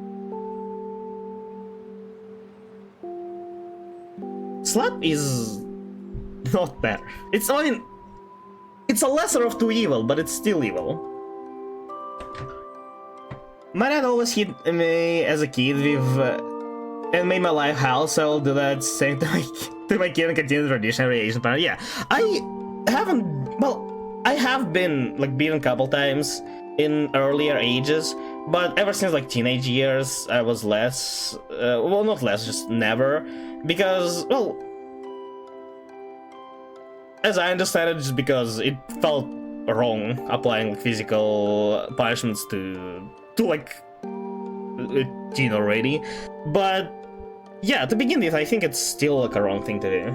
Slap is not better. It's, I mean, it's a lesser of two evil, but it's still evil. My dad always hit me as a kid with, and made my life hell, so I'll do that same to my kid and continue the tradition every Asian parent. Yeah, I haven't, well, I have been, like, beaten a couple times in earlier ages, but ever since, like, teenage years, I was less, well, not less, just never, because, well, as I understand it, just because it felt wrong applying, like, physical punishments to like, a teen already, but, yeah, to begin with, I think it's still, like, a wrong thing to do.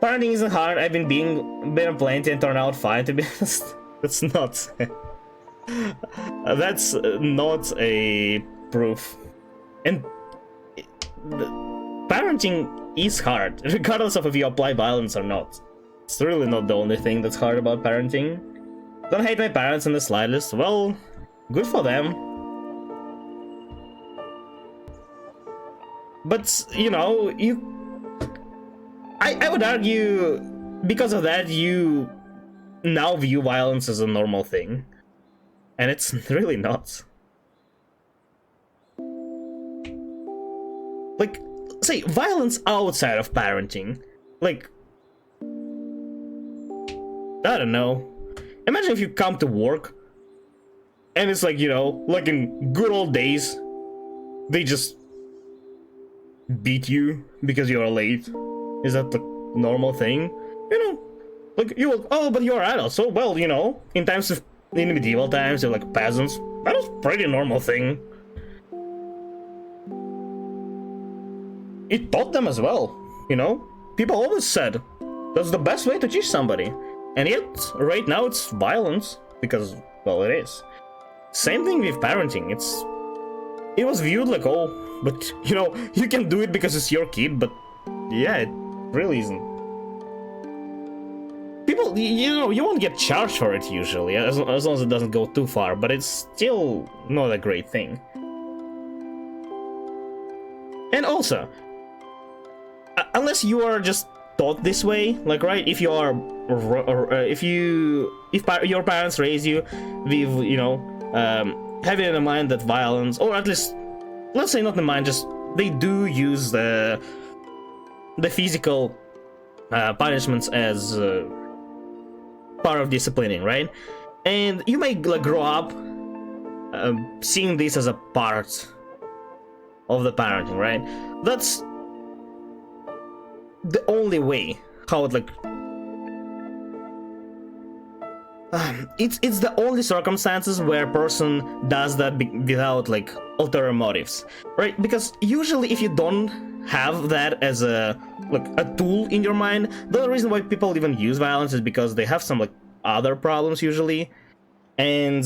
Parenting isn't hard. I've been beaten plenty and turned out fine, to be honest. That's not... that's not a proof. And... parenting is hard, regardless of if you apply violence or not. It's really not the only thing that's hard about parenting. Don't hate my parents in the slightest. Well, good for them. But, you know, I would argue, because of that, you now view violence as a normal thing. And it's really not. Like, say, violence outside of parenting. Like, I don't know. Imagine if you come to work, and it's like, you know, like in good old days, they just beat you because you're late. Is that the normal thing? You know, like, you will, oh, but you're adult, so, well, you know, in medieval times, they're like peasants. That was a pretty normal thing. It taught them as well, you know? People always said, that's the best way to teach somebody. And yet, right now, it's violence, because, well, it is. Same thing with parenting. It was viewed like, oh, but, you know, you can do it because it's your kid, but, yeah, it really isn't. People, you know, you won't get charged for it usually, as long as it doesn't go too far, but it's still not a great thing. And also, unless you are just taught this way, like, right, if you are, if your parents raise you with, you know, having in mind that violence, or at least, let's say not in mind, just they do use the physical punishments as part of disciplining, right? And you may, like, grow up seeing this as a part of the parenting, right? That's the only way how it, like, it's the only circumstances where a person does that without, like, ulterior motives, right? Because usually if you don't have that as a, like, a tool in your mind, the only reason why people even use violence is because they have some, like, other problems usually, and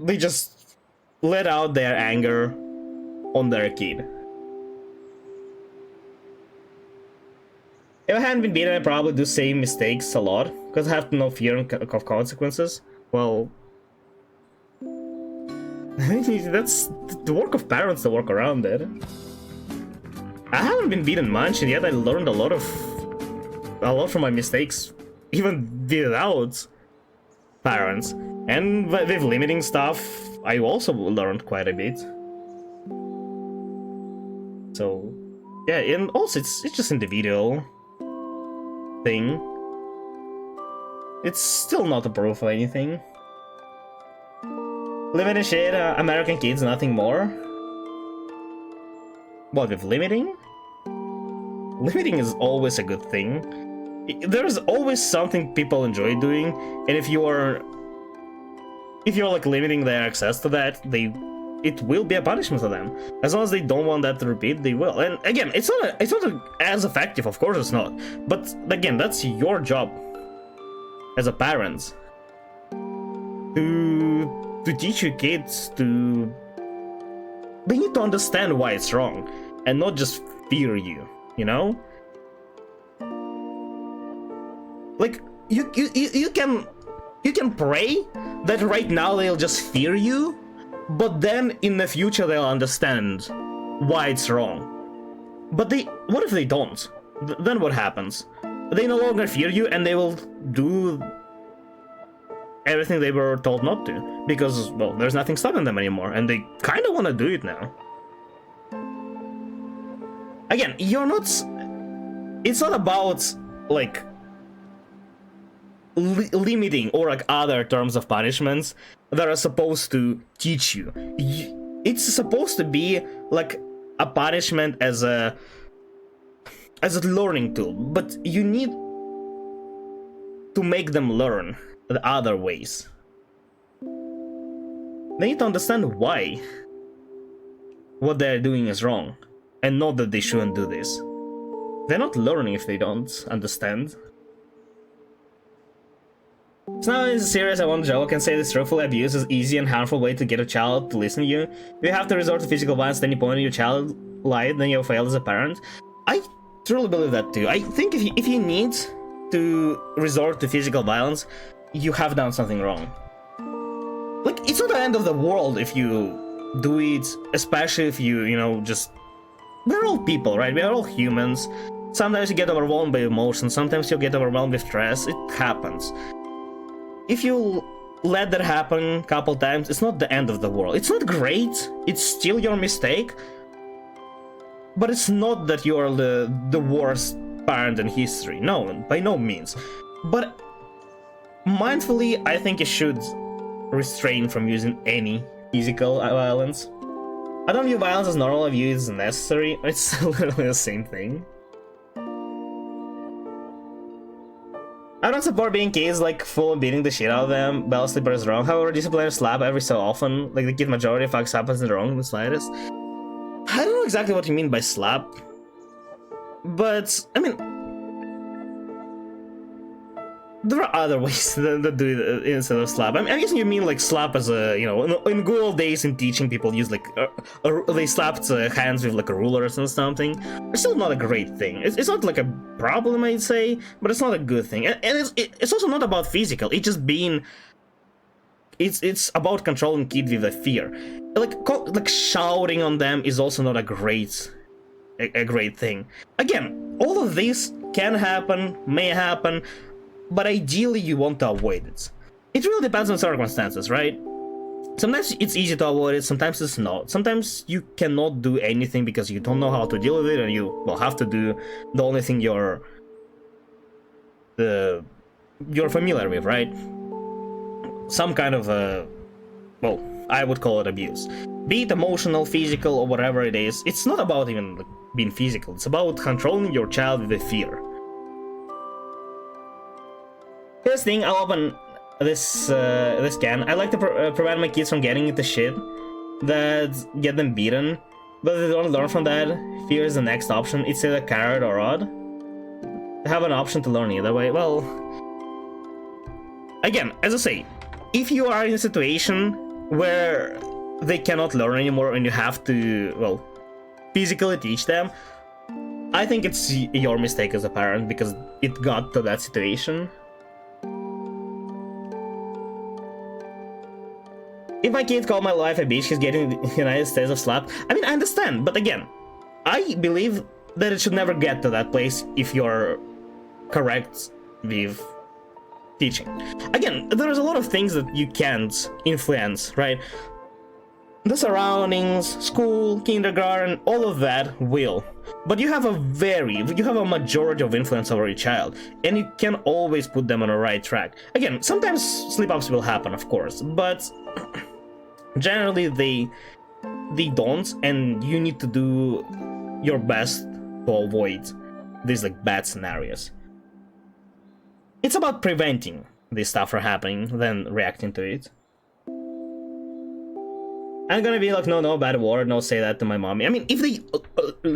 they just let out their anger on their kid. If I hadn't been beaten, I'd probably do same mistakes a lot, because I have no fear of consequences. Well, that's the work of parents to work around it. I haven't been beaten much, and yet I learned a lot from my mistakes, even without parents. And with limiting stuff, I also learned quite a bit. So, yeah, and also it's just individual thing. It's still not a proof of anything. Living in shit, American kids, nothing more. What, with limiting? Limiting is always a good thing. There's always something people enjoy doing, and if you're like limiting their access to that, it will be a punishment for them. As long as they don't want that to repeat, they will. And again, it's not as effective, of course it's not. But again, that's your job as a parent to teach your kids to. They need to understand why it's wrong, and not just fear you. You know, like you can pray that right now they'll just fear you, but then in the future they'll understand why it's wrong. But what if they don't? Then what happens? They no longer fear you and they will do everything they were told not to, because, well, there's nothing stopping them anymore, and they kind of want to do it now. Again, it's not about, like, limiting or, like, other terms of punishments that are supposed to teach you. It's supposed to be, like, a punishment as a learning tool, but you need to make them learn the other ways. They need to understand why what they're doing is wrong, and not that they shouldn't do this. They're not learning if they don't understand. So now in serious, I want to joke and say this truthfully: abuse is easy and harmful way to get a child to listen to you. If you have to resort to physical violence at any point in your child life, then you failed as a parent. I truly believe that too. I think if you need to resort to physical violence, you have done something wrong. Like, it's not the end of the world if you do it, especially if you know, just... We're all people, right? We're all humans. Sometimes you get overwhelmed by emotions, sometimes you get overwhelmed with stress. It happens. If you let that happen a couple times, it's not the end of the world. It's not great, it's still your mistake, but it's not that you are the worst parent in history. No, by no means. But mindfully, I think you should restrain from using any physical violence. I don't view violence as normal, I view it as necessary. It's literally the same thing. I don't support being kids like full beating the shit out of them. Bell sleeper is wrong. However, disciplinary slap every so often, like the kid majority fucks up isn't wrong in the slightest. I don't know exactly what you mean by slap, but I mean, there are other ways that do it instead of slap. I'm guessing you mean like slap as a, you know, in good old days in teaching, people use like they slapped hands with like a ruler or something. It's still not a great thing. It's not like a problem, I'd say, but it's not a good thing. And it's also not about physical. It's just being. It's about controlling kids with a fear. Like shouting on them is also not a great thing. Again, all of this can happen, may happen, but ideally you want to avoid it. It really depends on circumstances, right? Sometimes it's easy to avoid it, sometimes it's not. Sometimes you cannot do anything because you don't know how to deal with it, and you will have to do the only thing you're familiar with, right? Some kind of well, I would call it abuse. Be it emotional, physical, or whatever it is, it's not about even like, being physical, it's about controlling your child with a fear. First thing, I'll open this can. I like to prevent my kids from getting into shit that get them beaten, but if they don't learn from that, fear is the next option. It's either carrot or rod. They have an option to learn either way. Well, again, as I say, if you are in a situation where they cannot learn anymore and you have to, well, physically teach them, I think it's your mistake as a parent because it got to that situation. If my kid called my wife a bitch, he's getting the United States of slap. I mean, I understand, but again, I believe that it should never get to that place if you're correct with teaching. Again, there's a lot of things that you can't influence, right? The surroundings, school, kindergarten, all of that will. But you have a majority of influence over your child, and you can always put them on the right track. Again, sometimes slip-ups will happen, of course, but generally they don't, and you need to do your best to avoid these like bad scenarios. It's about preventing this stuff from happening than reacting to it. I'm gonna be like, no, bad word, no, say that to my mommy. I mean, if they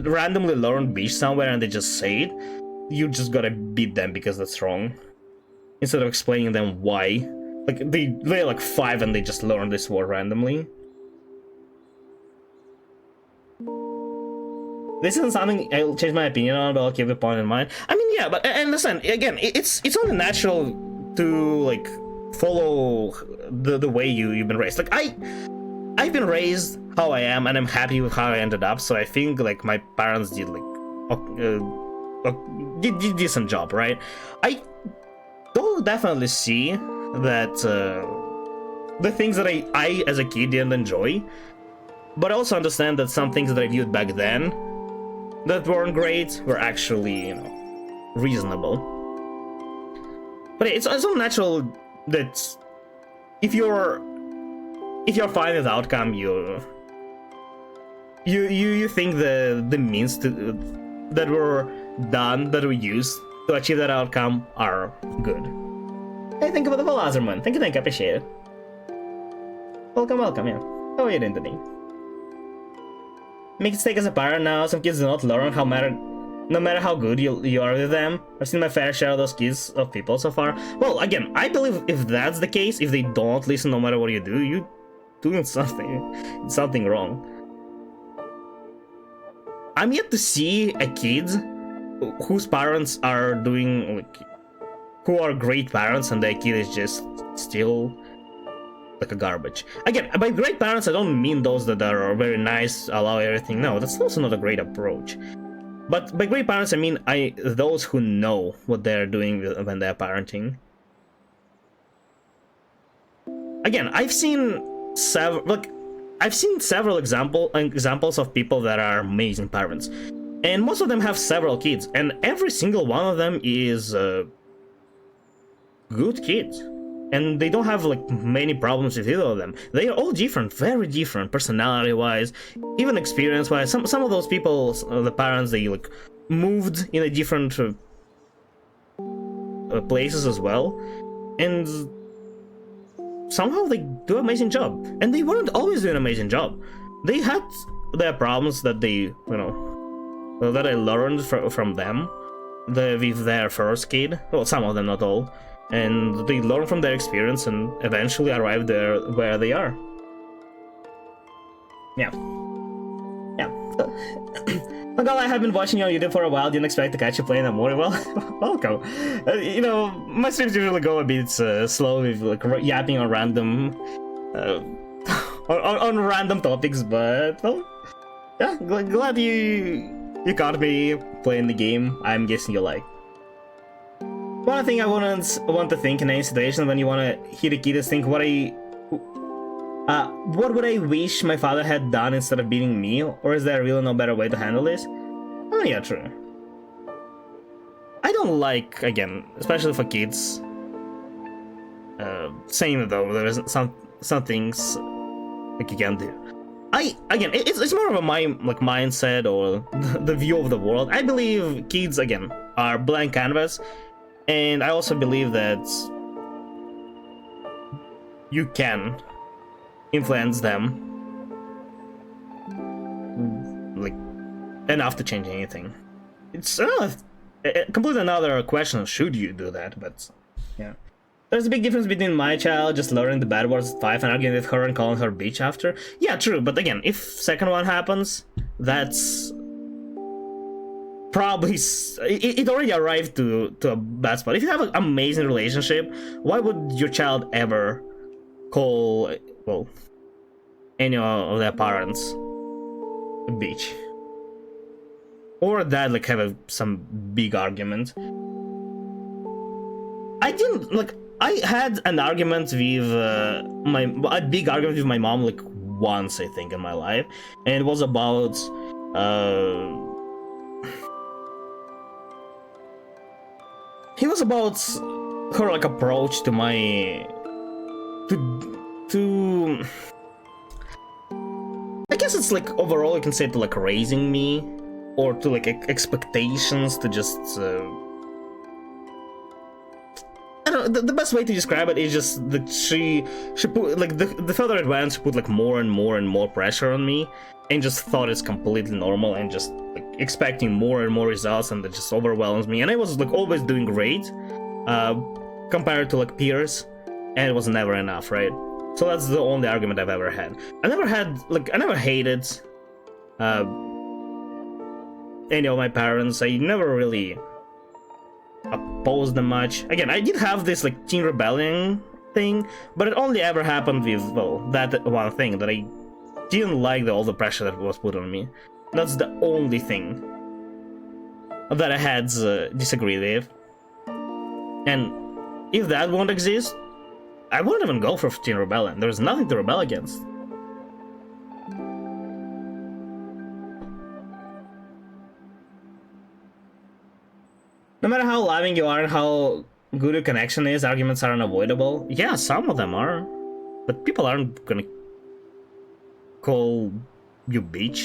randomly learn bitch somewhere and they just say it, you just gotta beat them because that's wrong. Instead of explaining them why. Like, they're like 5 and they just learn this word randomly. This isn't something I'll change my opinion on, but I'll keep the point in mind. I mean, yeah, but I understand. Again, it's only natural to, like, follow the way you've been raised. Like I've been raised how I am, and I'm happy with how I ended up. So I think like my parents did like did decent job, right? I do definitely see that the things that I as a kid didn't enjoy, but I also understand that some things that I viewed back then that weren't great were actually, you know, reasonable. But it's also natural that if you're fine with the outcome, you think the means that were done, that we used to achieve that outcome are good. Hey, think about the Velazerman. Thank you, appreciate it. Welcome, yeah. How are you doing today? Make mistake as a parent now. Some kids do not learn no matter how good you are with them. I've seen my fair share of those kids of people so far. Well, again, I believe if that's the case, if they don't listen no matter what you do, you're doing something wrong. I'm yet to see a kid whose parents are doing like, who are great parents, and their kid is just still like a garbage. Again, by great parents, I don't mean those that are very nice, allow everything. No, that's also not a great approach. But by great parents, I mean those who know what they're doing when they're parenting. Again, I've seen several examples of people that are amazing parents, and most of them have several kids, and every single one of them is good kids. And they don't have like many problems with either of them. They are all different, very different, personality-wise, even experience-wise. Some of those people, the parents, they like moved in a different places as well, and somehow they do an amazing job. And they weren't always doing an amazing job. They had their problems that they, that I learned from them, with their first kid. Well, some of them, not all. And they learn from their experience and eventually arrive there where they are. Yeah. Well, I have been watching you on YouTube for a while. Didn't expect to catch you playing Naomore. Well, welcome. My streams usually go a bit slow with like yapping on random, on random topics. But well, yeah, glad you caught me playing the game. I'm guessing you like. One thing I want to think in any situation when you want to hit a kid is think what would I wish my father had done instead of beating me, or is there really no better way to handle this? Oh yeah, true. I don't like, again, especially for kids, saying though there is some things like you can do. It's more of a mindset or the view of the world. I believe kids, again, are blank canvas. And I also believe that you can influence them like enough to change anything. It's completely another question of should you do that, but yeah. There's a big difference between my child just learning the bad words at 5 and arguing with her and calling her bitch after. Yeah, true, but again, if second one happens, that's probably it already arrived to a bad spot. If you have an amazing relationship, why would your child ever call, well, any of their parents a bitch? Or that like have some big argument. I had an argument with a big argument with my mom like once, I think, in my life, and it was about her like approach to my to I guess it's like overall you can say to like raising me, or to like expectations to just I don't know, the best way to describe it is just that she put like the further it went, she put like more and more pressure on me, and just thought it's completely normal, and just like expecting more and more results, and that just overwhelms me. And I was like always doing great compared to like peers, and it was never enough, right? So that's the only argument I've ever had. I never hated any of my parents. I never really opposed them much. Again, I did have this like teen rebellion thing, but it only ever happened with, well, that one thing, that I didn't like all the pressure that was put on me. That's the only thing that I had disagreed with. And if that won't exist, I won't even go for Teen Rebellion. There's nothing to rebel against. No matter how loving you are and how good your connection is, arguments are unavoidable. Yeah, some of them are. But people aren't gonna call you bitch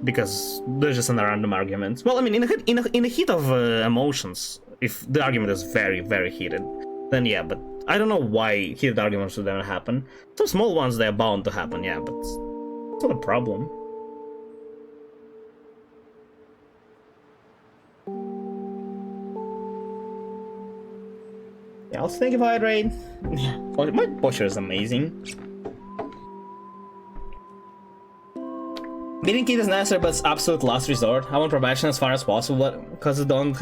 because they're just an random argument. Well, I mean, in a heat of emotions, if the argument is very, very heated, then yeah, but I don't know why heated arguments would ever happen. Some small ones, they're bound to happen, yeah, but it's not a problem. Yeah, I'll think if I hydrate. My posture is amazing. Beating Kid is necessary, but it's absolute last resort. I want probation as far as possible, because I don't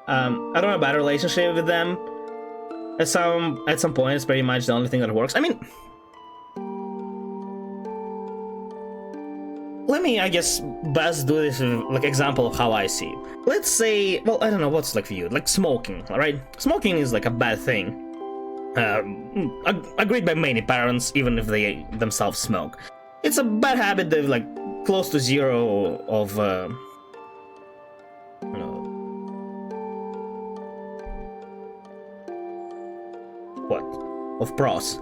have a bad relationship with them. At some point, it's pretty much the only thing that works. I mean, let me, I guess, best do this with, like, example of how I see it. Let's say, well, I don't know what's like for you, like smoking, alright? Smoking is like a bad thing. Agreed by many parents, even if they themselves smoke. It's a bad habit that, like, close to zero of, of pros.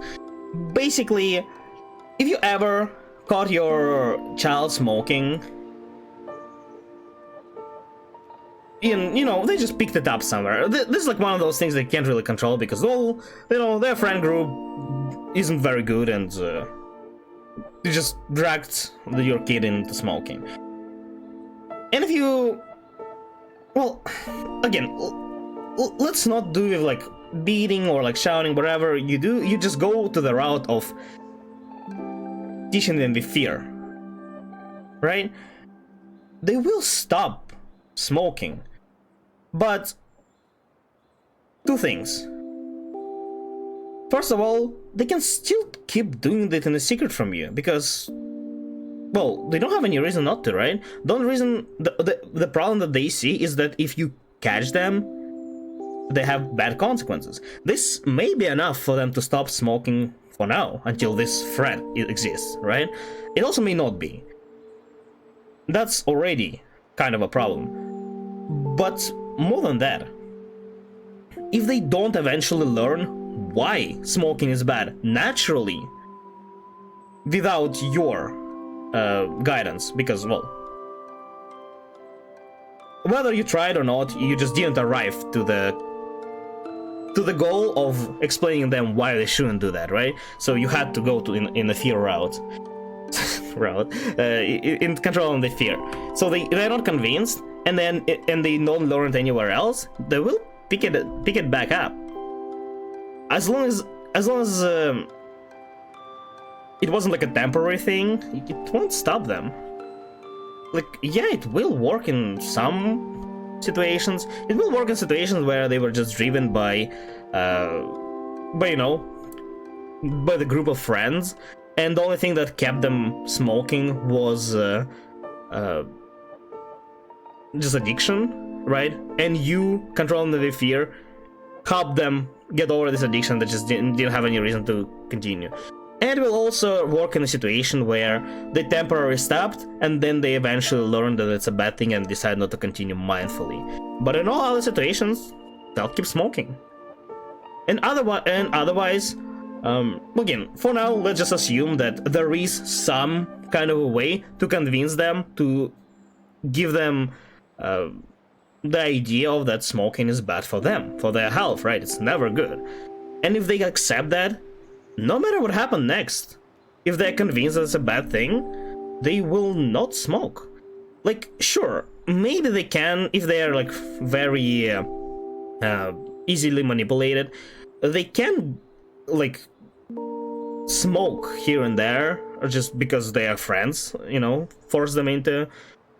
Basically, if you ever caught your child smoking, and, you know, they just picked it up somewhere. This is like one of those things they can't really control because, well, you know, their friend group isn't very good and they just dragged your kid into smoking. And if you, well, again, let's not do with like beating or like shouting, whatever you do, you just go to the route of teaching them with fear, right? They will stop smoking, but two things. First of all, they can still keep doing it in a secret from you because, well, they don't have any reason not to, right? The only reason, the problem that they see is that if you catch them, they have bad consequences. This may be enough for them to stop smoking for now, until this threat exists, right? It also may not be. That's already kind of a problem. But more than that, if they don't eventually learn why smoking is bad naturally, without your guidance, because, well, whether you tried or not, you just didn't arrive to the goal of explaining them why they shouldn't do that, right? So you had to go to in the fear route, in controlling the fear. So they're not convinced, and they don't learn it anywhere else. They will pick it back up. As long as it wasn't like a temporary thing, it won't stop them. Like, yeah, it will work in some situations. It will work in situations where they were just driven by you know, by the group of friends, and the only thing that kept them smoking was just addiction, right? And you, controlling the fear, helped them get over this addiction that just didn't have any reason to continue. And it will also work in a situation where they temporarily stopped, and then they eventually learn that it's a bad thing and decide not to continue mindfully. But in all other situations, they'll keep smoking. And otherwise, again, for now, let's just assume that there is some kind of a way to convince them, to give them the idea of that smoking is bad for them, for their health, right? It's never good. And if they accept that, no matter what happens next, if they're convinced that it's a bad thing, they will not smoke. Like, sure, maybe they can, if they are like very easily manipulated, they can like smoke here and there, or just because they are friends, you know, force them into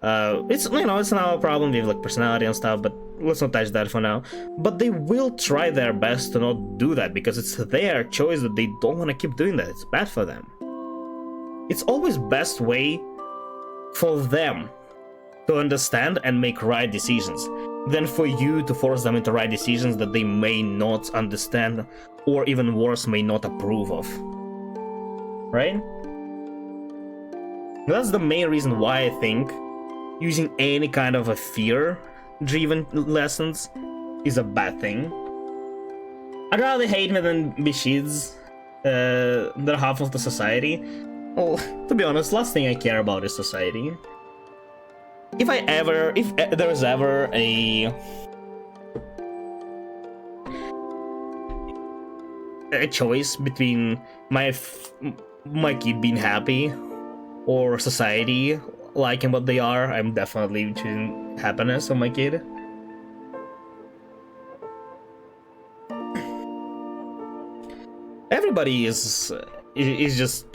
It's, you know, it's now a problem with like personality and stuff, but let's not touch that for now. But they will try their best to not do that because it's their choice that they don't want to keep doing that. It's bad for them. It's always best way for them to understand and make right decisions than for you to force them into right decisions that they may not understand or even worse, may not approve of. Right? That's the main reason why I think using any kind of a fear-driven lessons is a bad thing. I'd rather hate me than be shiz. They're half of the society. Well, to be honest, last thing I care about is society. If there's ever a choice between my kid being happy or society liking what they are, I'm definitely choosing happiness of my kid. Everybody is just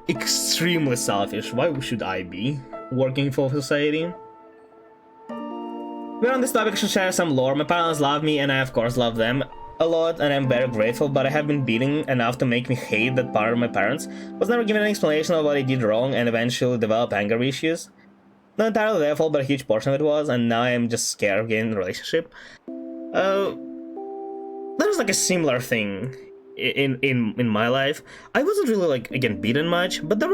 extremely selfish. Why should I be working for society? We're on this topic, I should share some lore. My parents love me and I of course love them a lot and I'm very grateful, but I have been beaten enough to make me hate that part of my parents. Was never given an explanation of what I did wrong and eventually developed anger issues. Not entirely their fault, but a huge portion of it was, and now I'm just scared of getting in a relationship. There's like a similar thing in my life. I wasn't really like, again, beaten much, but there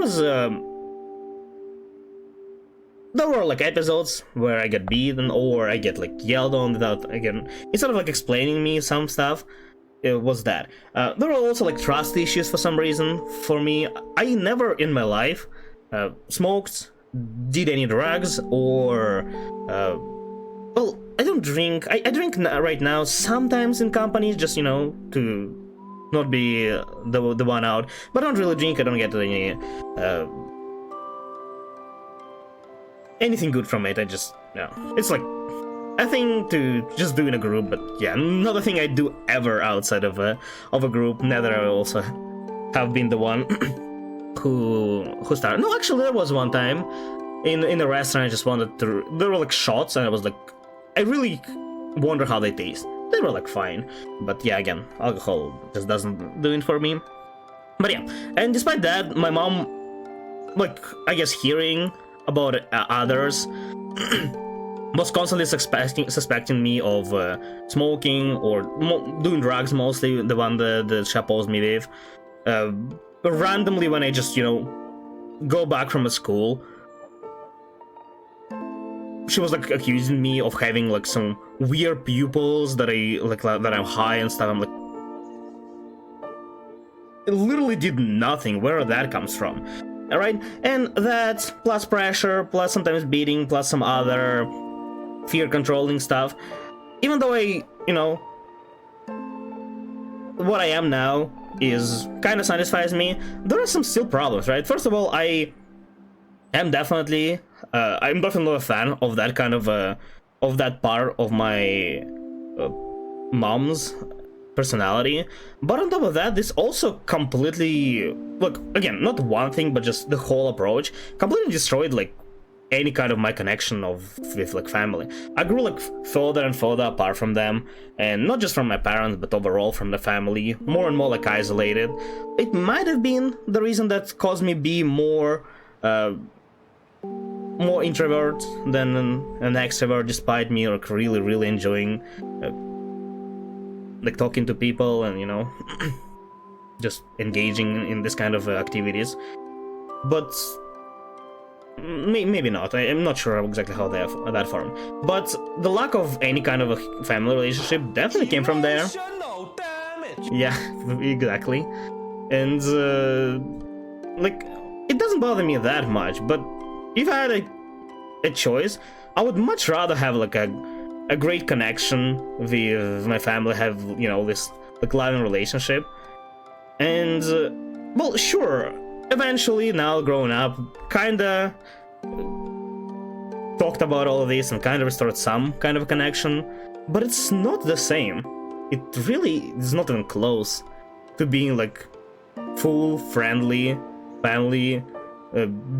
were like episodes where I get beaten or I get like yelled on without, again, instead of like explaining me some stuff, it was that. There were also like trust issues for some reason for me. I never in my life smoked, did any drugs, or well, I don't drink. I drink right now sometimes in companies, just, you know, to not be the one out, but I don't really drink. I don't get any anything good from it. I just, no, it's like a thing to just do in a group, but yeah, not a thing I do ever outside of a group. Neither I also have been the one who started. No, actually, there was one time in a restaurant. I just wanted to. There were like shots, and I was like, I really wonder how they taste. They were like fine, but yeah, again, alcohol just doesn't do it for me. But yeah, and despite that, my mom, like, I guess hearing about others, was constantly suspecting me of smoking or doing drugs, mostly the one that she opposed me with. Randomly, when I just, you know, go back from school, she was like accusing me of having like some weird pupils, that that I'm high and stuff. I'm like, it literally did nothing. Where that comes from? All right, and that plus pressure, plus sometimes beating, plus some other fear controlling stuff. Even though I, you know, what I am now is kind of satisfies me, there are some still problems, right? First of all, I'm definitely not a fan of that kind of that part of my mom's personality. But on top of that, this also completely, look, again, not one thing, but just the whole approach completely destroyed like any kind of my connection with like family. I grew like further and further apart from them, and not just from my parents, but overall from the family, more and more like isolated. It might have been the reason that caused me be more introvert than an extrovert, despite me like really enjoying like talking to people and, you know, just engaging in this kind of activities. But maybe not. I'm not sure exactly how that formed. But the lack of any kind of a family relationship definitely came from there. Yeah, exactly. And like, it doesn't bother me that much. But if I had a choice, I would much rather have like a great connection with my family, have, you know, this like loving relationship. And well, sure, eventually, now growing up, kinda talked about all of this and kind of restored some kind of connection, but it's not the same. It really is not even close to being like full friendly family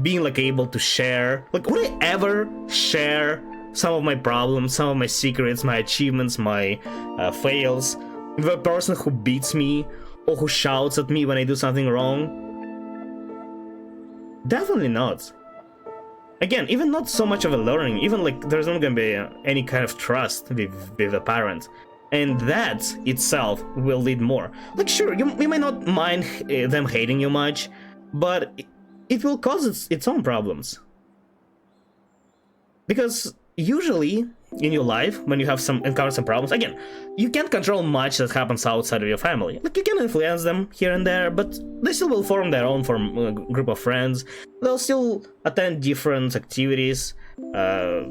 being like able to share, like, would I ever share some of my problems, some of my secrets, my achievements, my fails with a person who beats me or who shouts at me when I do something wrong? Definitely not. Again, even not so much of a learning, even like there's not gonna be any kind of trust with a parent. And that itself will lead more. Like, sure, you may not mind them hating you much, but it will cause its own problems. Because usually in your life, when you have encounter some problems, again, you can't control much that happens outside of your family. Like, you can influence them here and there, but they still will form their own group of friends. They'll still attend different activities, and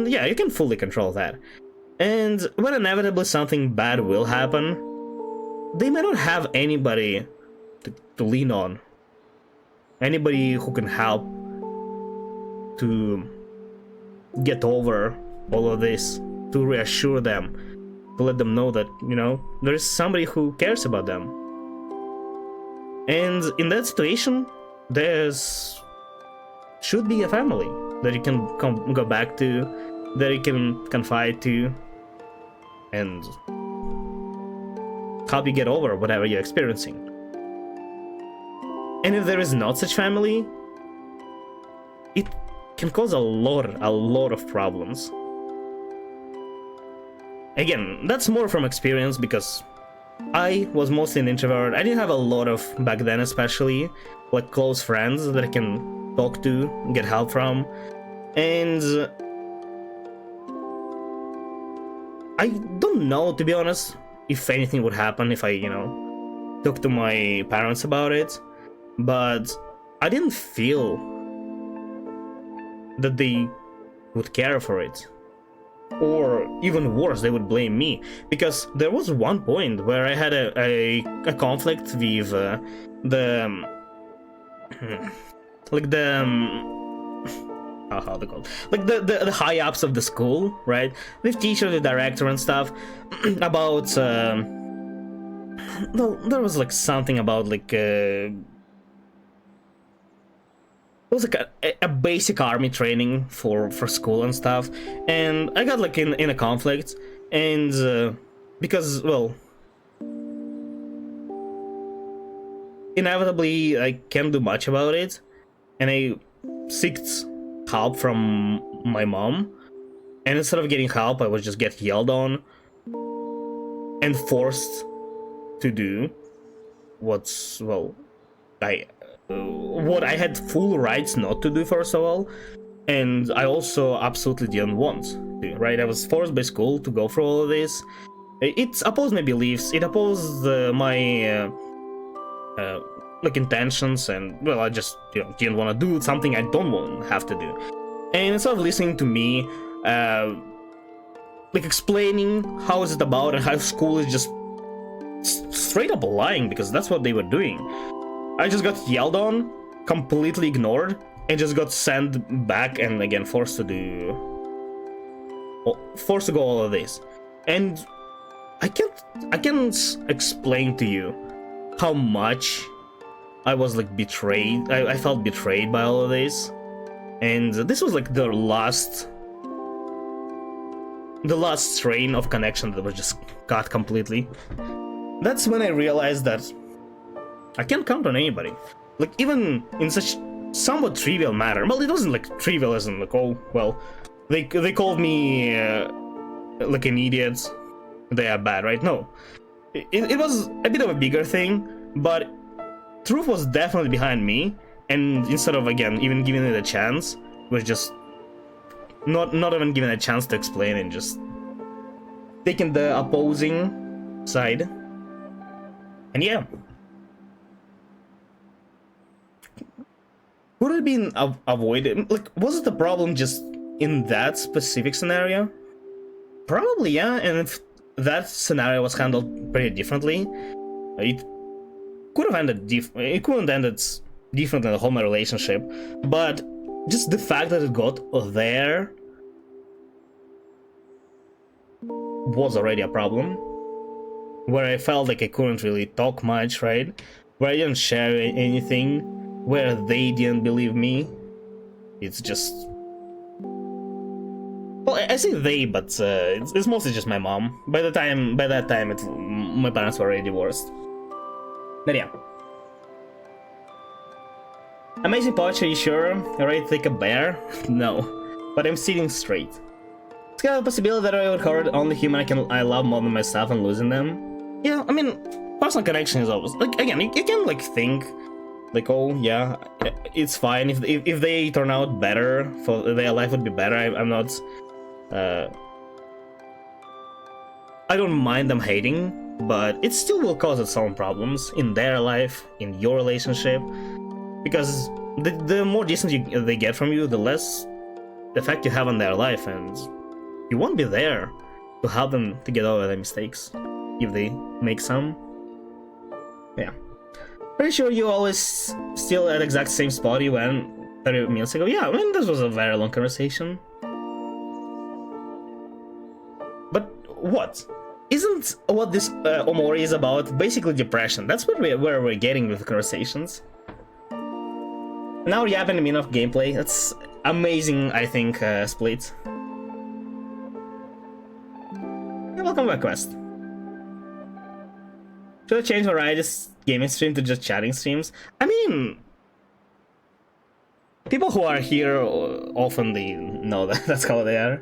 yeah, you can fully control that. And when inevitably something bad will happen, they may not have anybody to lean on, anybody who can help to get over all of this, to reassure them, to let them know that, you know, there is somebody who cares about them. And in that situation, should be a family that you can go back to, that you can confide to, and help you get over whatever you're experiencing. And if there is not such family, it can cause a lot of problems. Again, that's more from experience, because I was mostly an introvert. I didn't have a lot of, back then especially, like close friends that I can talk to, get help from. And I don't know, to be honest, if anything would happen if I, you know, talked to my parents about it. But I didn't feel that they would care for it. Or even worse, they would blame me. Because there was one point where I had a conflict with how they call it? Like the high ups of the school, right? With teacher, the director and stuff, about well, there was like something about like it was like a basic army training for school and stuff, and I got like in a conflict, and because, well, inevitably I can't do much about it, and I sought help from my mom, and instead of getting help, I would just get yelled on and forced to do what's, well, what I had full rights not to do, first of all, and I also absolutely didn't want to, right? I was forced by school to go through all of this. It opposed my beliefs, it opposed my like intentions, and, well, I just, you know, didn't want to do something I don't want to have to do. And instead of listening to me, like explaining how is it about and how school is just straight up lying, because that's what they were doing, I just got yelled on, completely ignored, and just got sent back, and again forced to go all of this. And I can't explain to you how much I was like betrayed. I felt betrayed by all of this, and this was like the last strain of connection that was just cut completely. That's when I realized that I can't count on anybody. Like, even in such somewhat trivial matter. Well, it wasn't like trivial as in like, oh, well, they called me like an idiot, they are bad, right? No. It was a bit of a bigger thing, but truth was definitely behind me, and instead of, again, even giving it a chance, was just not even given a chance to explain, and just taking the opposing side. And yeah. Could it have been avoided? Like, was it the problem just in that specific scenario? Probably, yeah, and if that scenario was handled pretty differently, it could have ended it couldn't have ended different in the whole my relationship, but just the fact that it got there was already a problem, where I felt like I couldn't really talk much, right? Where I didn't share anything, where they didn't believe me. It's just... Well, I say they, but it's mostly just my mom. By that time, my parents were already divorced. But yeah. Amazing poetry, sure. Ready to take a bear? No. But I'm sitting straight. It's kind of a possibility that I would hurt only human I love more than myself and losing them. Yeah, I mean, personal connection is always... Like, again, you can, like, think... Like, oh, yeah, it's fine. If they turn out better, for their life would be better. I'm not... I don't mind them hating, but it still will cause its own problems in their life, in your relationship. Because the more distance they get from you, the less effect you have on their life, and you won't be there to help them to get over their mistakes, if they make some. Yeah. Pretty sure you always still at the exact same spot you went 30 minutes ago. Yeah, I mean, this was a very long conversation. But what? Isn't what this Omori is about basically depression? That's what where we're getting with conversations. Now yapping a minute of gameplay. That's amazing, I think, split. Yeah, welcome back, Quest. Should I change Variety's gaming stream to just chatting streams? I mean... People who are here often they know that that's how they are.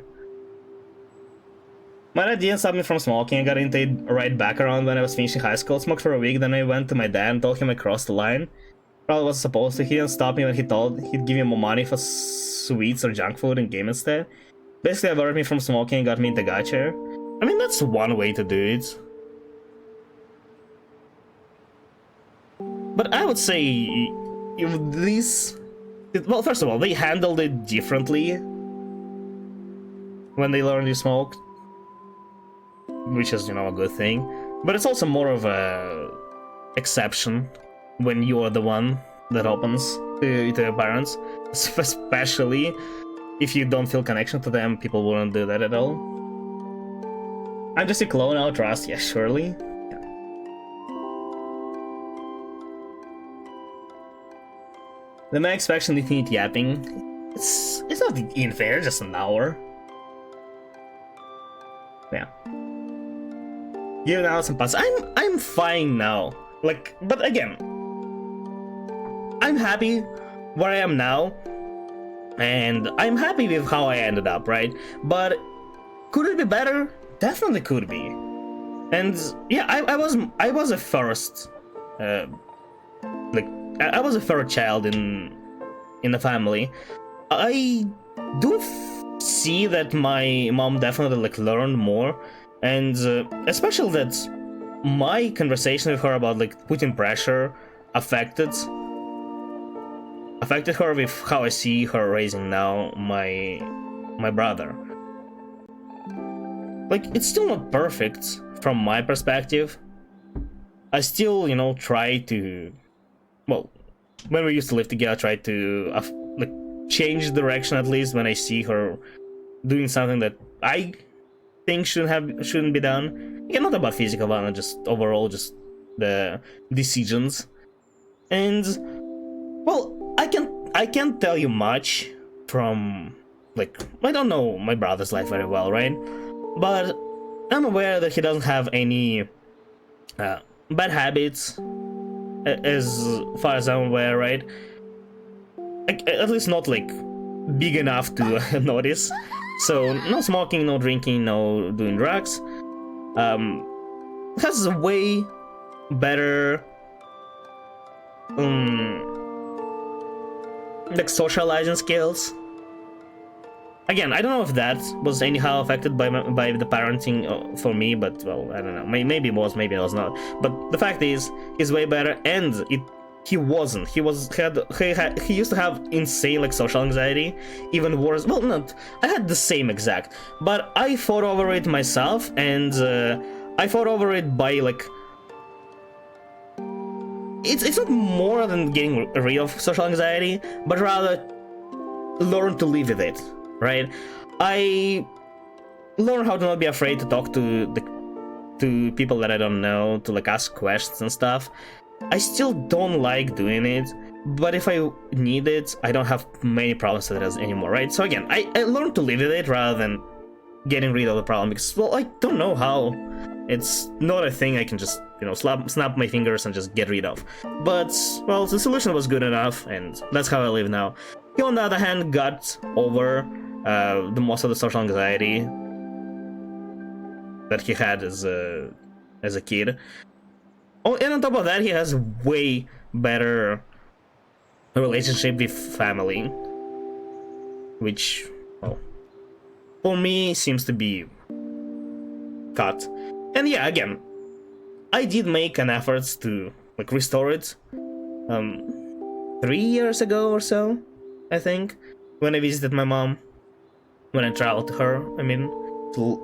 My dad didn't stop me from smoking. I got into it right back around when I was finishing high school. Smoked for a week, then I went to my dad and told him I crossed the line. Probably wasn't supposed to. He didn't stop me when he told he'd give me more money for sweets or junk food and game instead. Basically, averted me from smoking and got me into gacha. I mean, that's one way to do it. But I would say if this... Well, first of all, they handled it differently when they learned you smoked. Which is, you know, a good thing. But it's also more of a exception when you are the one that opens to your parents. Especially if you don't feel connection to them, people wouldn't do that at all. I'm just a clone, I'll trust, yeah, surely. Yeah. The main expectation infinite yapping. It's not unfair, just an hour. Yeah. Give now some pass. I'm fine now. Like, but again, I'm happy where I am now, and I'm happy with how I ended up, right? But could it be better? Definitely could be. And yeah, I was a first, like I was a first child in the family. I do see that my mom definitely like learned more. And especially that my conversation with her about like putting pressure affected her with how I see her raising now my brother. Like, it's still not perfect from my perspective. I still, you know, try to, well, when we used to live together, I try to like change direction at least when I see her doing something that I think shouldn't be done. Yeah, not about physical violence, just overall, just the decisions. And well, I can't tell you much from, like, I don't know my brother's life very well, right? But I'm aware that he doesn't have any bad habits, as far as I'm aware, right? At least not like big enough to notice. So no smoking, no drinking, no doing drugs. Has a way better like socializing skills. Again, I don't know if that was anyhow affected by the parenting for me, but well, I don't know. Maybe it was, maybe it was not. But the fact is, he's way better, and he wasn't. He used to have insane like social anxiety, even worse. Well, not. I had the same exact, but I fought over it myself, and I fought over it by like. It's not more than getting rid of social anxiety, but rather learn to live with it. Right? I learn how to not be afraid to talk to people that I don't know, to like ask questions and stuff. I still don't like doing it, but if I need it, I don't have many problems with it anymore, right? So again, I learned to live with it rather than getting rid of the problem, because, well, I don't know how. It's not a thing I can just, you know, snap my fingers and just get rid of. But, well, the solution was good enough, and that's how I live now. He, on the other hand, got over the most of the social anxiety that he had as a kid. Oh, and on top of that, he has way better relationship with family, which, well, for me seems to be cut. And yeah, again, I did make an effort to like restore it 3 years ago or so, I think, when I visited my mom, when I traveled to her. I mean,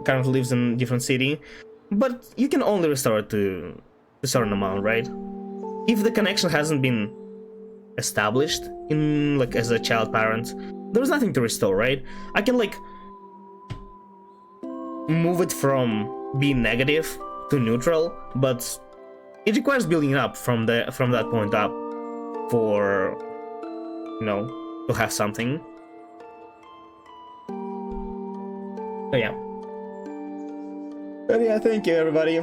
currently lives in a different city, but you can only restore it to a certain amount, right? If the connection hasn't been established in like as a child parent, there's nothing to restore, right? I can like move it from being negative to neutral, but it requires building up from that point up for, you know, to have something. So yeah. But yeah, thank you everybody.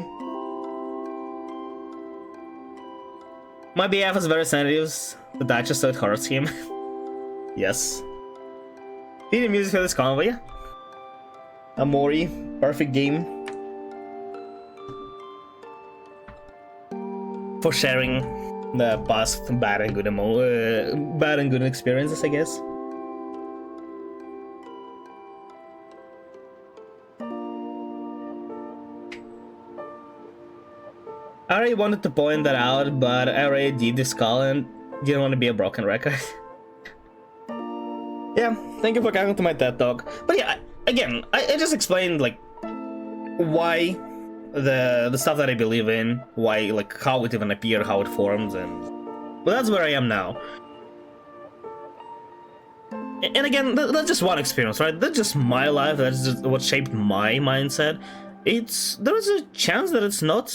My BF is very sensitive to touches, so it hurts him. Yes. Need music for this convo, yeah. Omori, perfect game. For sharing the past bad and good experiences, I guess. I already wanted to point that out, but I already did this call and didn't want to be a broken record. Yeah, thank you for coming to my TED Talk. But yeah, again, I just explained like why the stuff that I believe in, why, like, how it even appeared, how it formed, and well, that's where I am now. And again, that's just one experience, right? That's just my life. That's just what shaped my mindset. There's a chance that it's not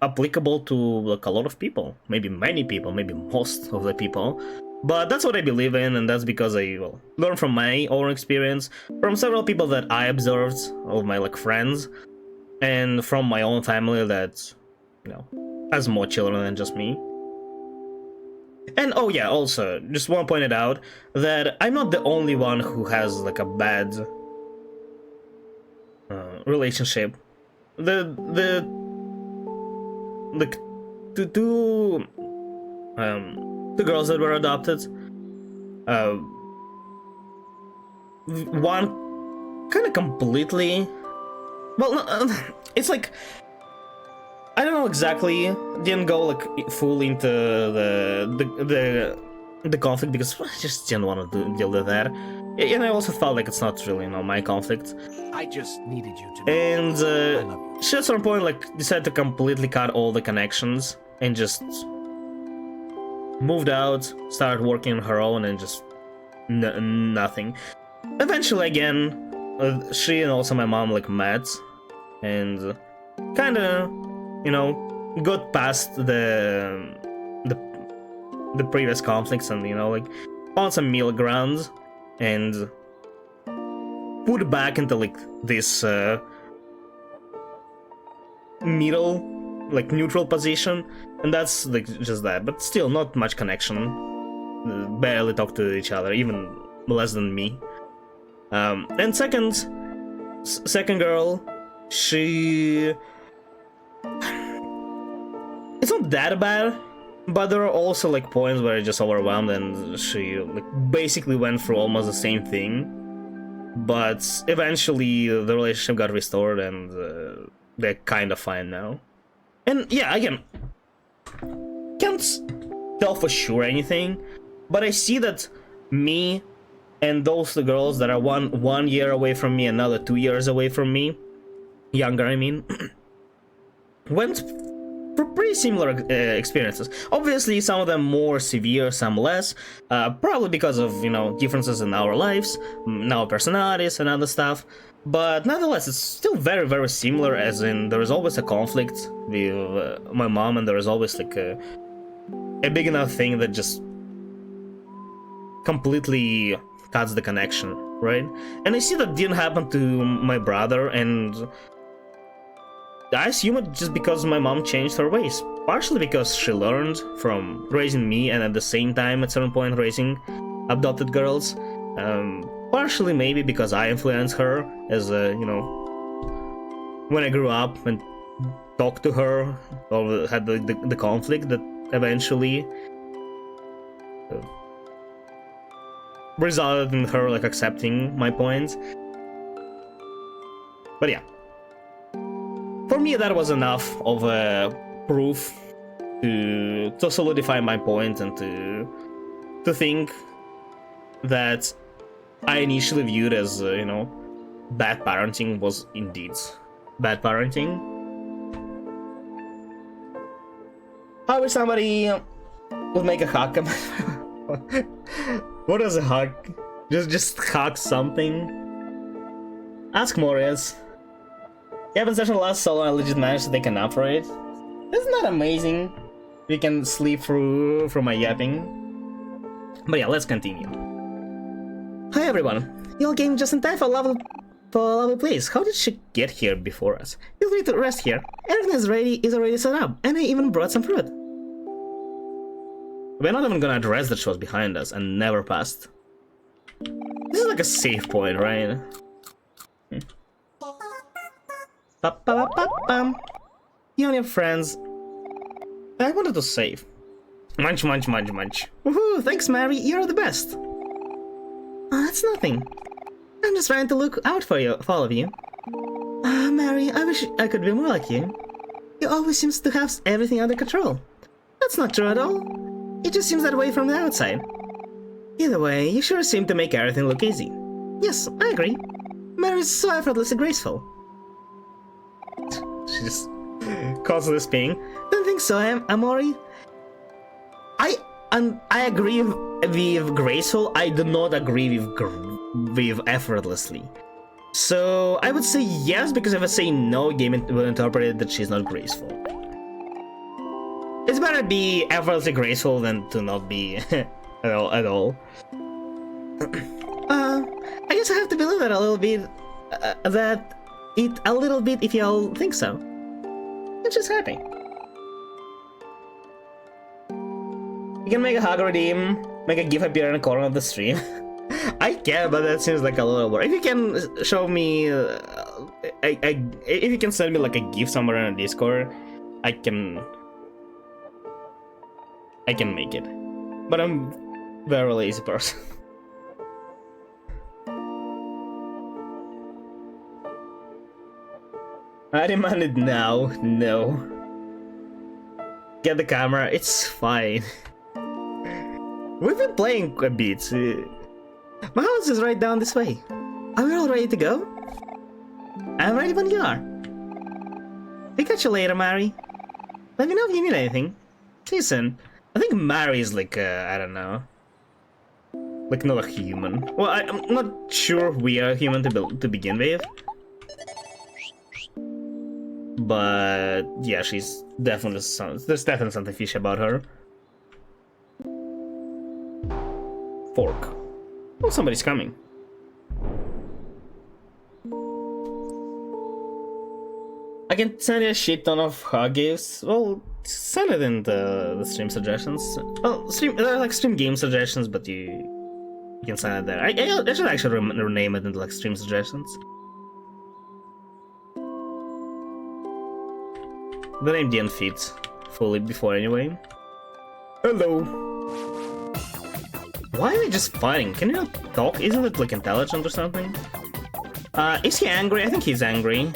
applicable to like a lot of people, maybe many people, maybe most of the people. But that's what I believe in, and that's because I learned from my own experience, from several people that I observed, all my like friends, and from my own family that, you know, has more children than just me. And oh yeah, also, just want to point it out that I'm not the only one who has like a bad relationship. The two girls that were adopted, one kind of completely, well, it's like, I don't know exactly, didn't go like full into the conflict because I just didn't want to deal with that, and I also felt like it's not really, you know, my conflict. I just needed you to know. And she at some point like decided to completely cut all the connections and just moved out, started working on her own, and just nothing. Eventually, again, she and also my mom like met, and kind of, you know, got past the previous conflicts, and, you know, like found some middle ground and put back into like this middle, like neutral position, and that's like just that, but still not much connection. Barely talk to each other, even less than me. And second girl, she, it's not that bad, but there are also like points where I just overwhelmed, and she like basically went through almost the same thing. But eventually the relationship got restored, and they're kind of fine now. And yeah, again, can't tell for sure anything, but I see that me and those two girls that are one year away from me, another 2 years away from me, younger I mean, went for pretty similar experiences. Obviously, some of them more severe, some less, probably because of, you know, differences in our lives, in our personalities and other stuff. But nonetheless, it's still very, very similar, as in there is always a conflict with my mom, and there is always like a big enough thing that just completely cuts the connection, right? And I see that didn't happen to my brother, and I assume it just because my mom changed her ways. Partially because she learned from raising me and at the same time at some point raising adopted girls. Partially maybe because I influenced her as a, you know, when I grew up and talked to her or had the conflict that eventually resulted in her like accepting my points. But yeah, for me that was enough of a proof to solidify my point and to think that I initially viewed as you know, bad parenting was indeed bad parenting. I wish somebody would make a hack. What is a hack? Just hack something. Ask Morius. Yeah, but session last solo I legit managed to take a nap for it. Isn't that amazing? We can sleep through my yapping. But yeah, let's continue. Hi everyone. You all came just in time for a lovely place. How did she get here before us? Feel free to rest here. Everything is already set up, and I even brought some fruit. We're not even gonna address that she was behind us and never passed. This is like a safe point, right? You and your friends. I wanted to save. Munch, munch, munch, munch. Woohoo! Thanks, Mary. You're the best. That's nothing. I'm just trying to look out for all of you. Mary, I wish I could be more like you. You always seem to have everything under control. That's not true at all. It just seems that way from the outside. Either way, you sure seem to make everything look easy. Yes, I agree. Mary's so effortlessly graceful. She just constantly spinning. Don't think so, Omori. I agree with graceful. I do not agree with effortlessly. So I would say yes, because if I say no, game will interpret it that she's not graceful. It's better to be effortlessly graceful than to not be at all. I guess I have to believe it a little bit. If y'all think so. I'm just happy. You can make a hug redeem, make a GIF appear in the corner of the stream. I can, but that seems like a little work. If you can show me, if you can send me like a GIF somewhere in Discord, I can make it. But I'm a very lazy person. I demand it now. No. Get the camera. It's fine. We've been playing a bit. My house is right down this way. Are we all ready to go? I'm ready when you are. We'll catch you later, Mary. Let me know if you need anything. See you soon. I think Mary is like, I don't know. Like not a human. Well, I'm not sure we are human to begin with. But yeah, she's definitely there's definitely something fishy about her. Fork. Oh, somebody's coming. I can send you a shit ton of hug gifts. Well, send it in the stream suggestions. Well, there are like stream game suggestions, but you can send it there. I should actually rename it into like stream suggestions. The name didn't fit fully before anyway. Hello. Why are we just fighting? Can you not talk? Isn't it like intelligent or something? Is he angry? I think he's angry.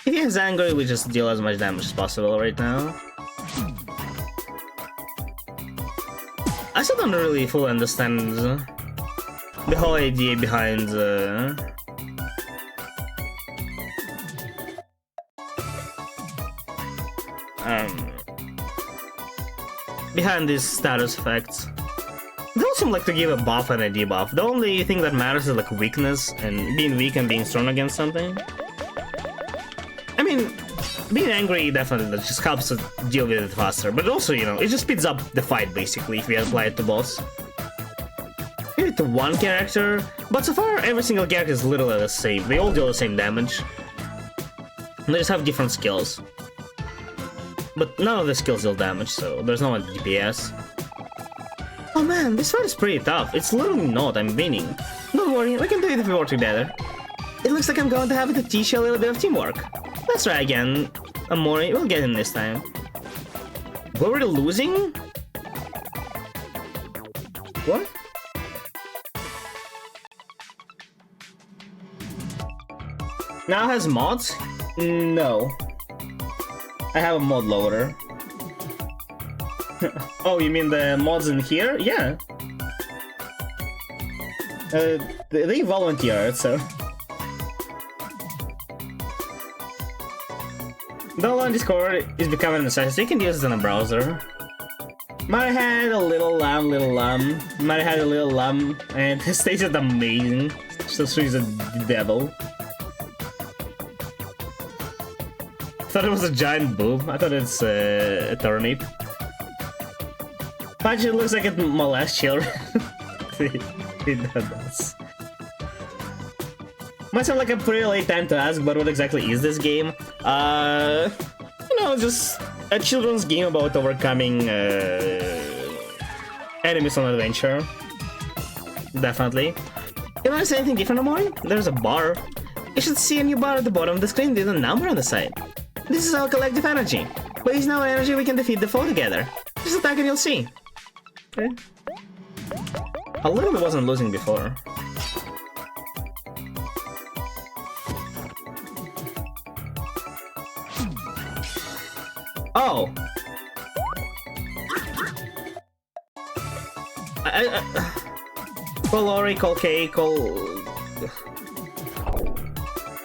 If he's angry, we just deal as much damage as possible right now. I still don't really fully understand the whole idea behind behind these status effects. They don't seem like to give a buff and a debuff. The only thing that matters is like weakness and being weak and being strong against something. I mean, being angry definitely just helps to deal with it faster, but also, you know, it just speeds up the fight basically if we apply it to boss. Maybe to one character, but so far every single character is literally the same. They all deal the same damage. They just have different skills. But none of the skills deal damage, so there's no DPS. Oh man, this fight is pretty tough. It's literally not, I'm winning. Don't worry, we can do it if we work together. It looks like I'm going to have to teach you a little bit of teamwork. Let's try again. Omori, we'll get him this time. Were we losing? What? Now has mods? No. I have a mod loader. Oh, you mean the mods in here? Yeah. They volunteer, so... Download Discord is becoming a necessity, so you can use it in a browser. Might had a little lamb, Might had a little lamb, and his stage is amazing. So she's a devil. I thought it was a giant boob. I thought it's a turnip. Actually, it looks like it molests children. It does. Might sound like a pretty late time to ask, but what exactly is this game? You know, just a children's game about overcoming enemies on adventure. Definitely. You notice anything different, Omori? There's a bar. You should see a new bar at the bottom of the screen with a number on the side. This is our collective energy. By using our energy, we can defeat the foe together. Just attack and you'll see. Okay. I literally wasn't losing before. Oh! Call Lori, call Kay, call...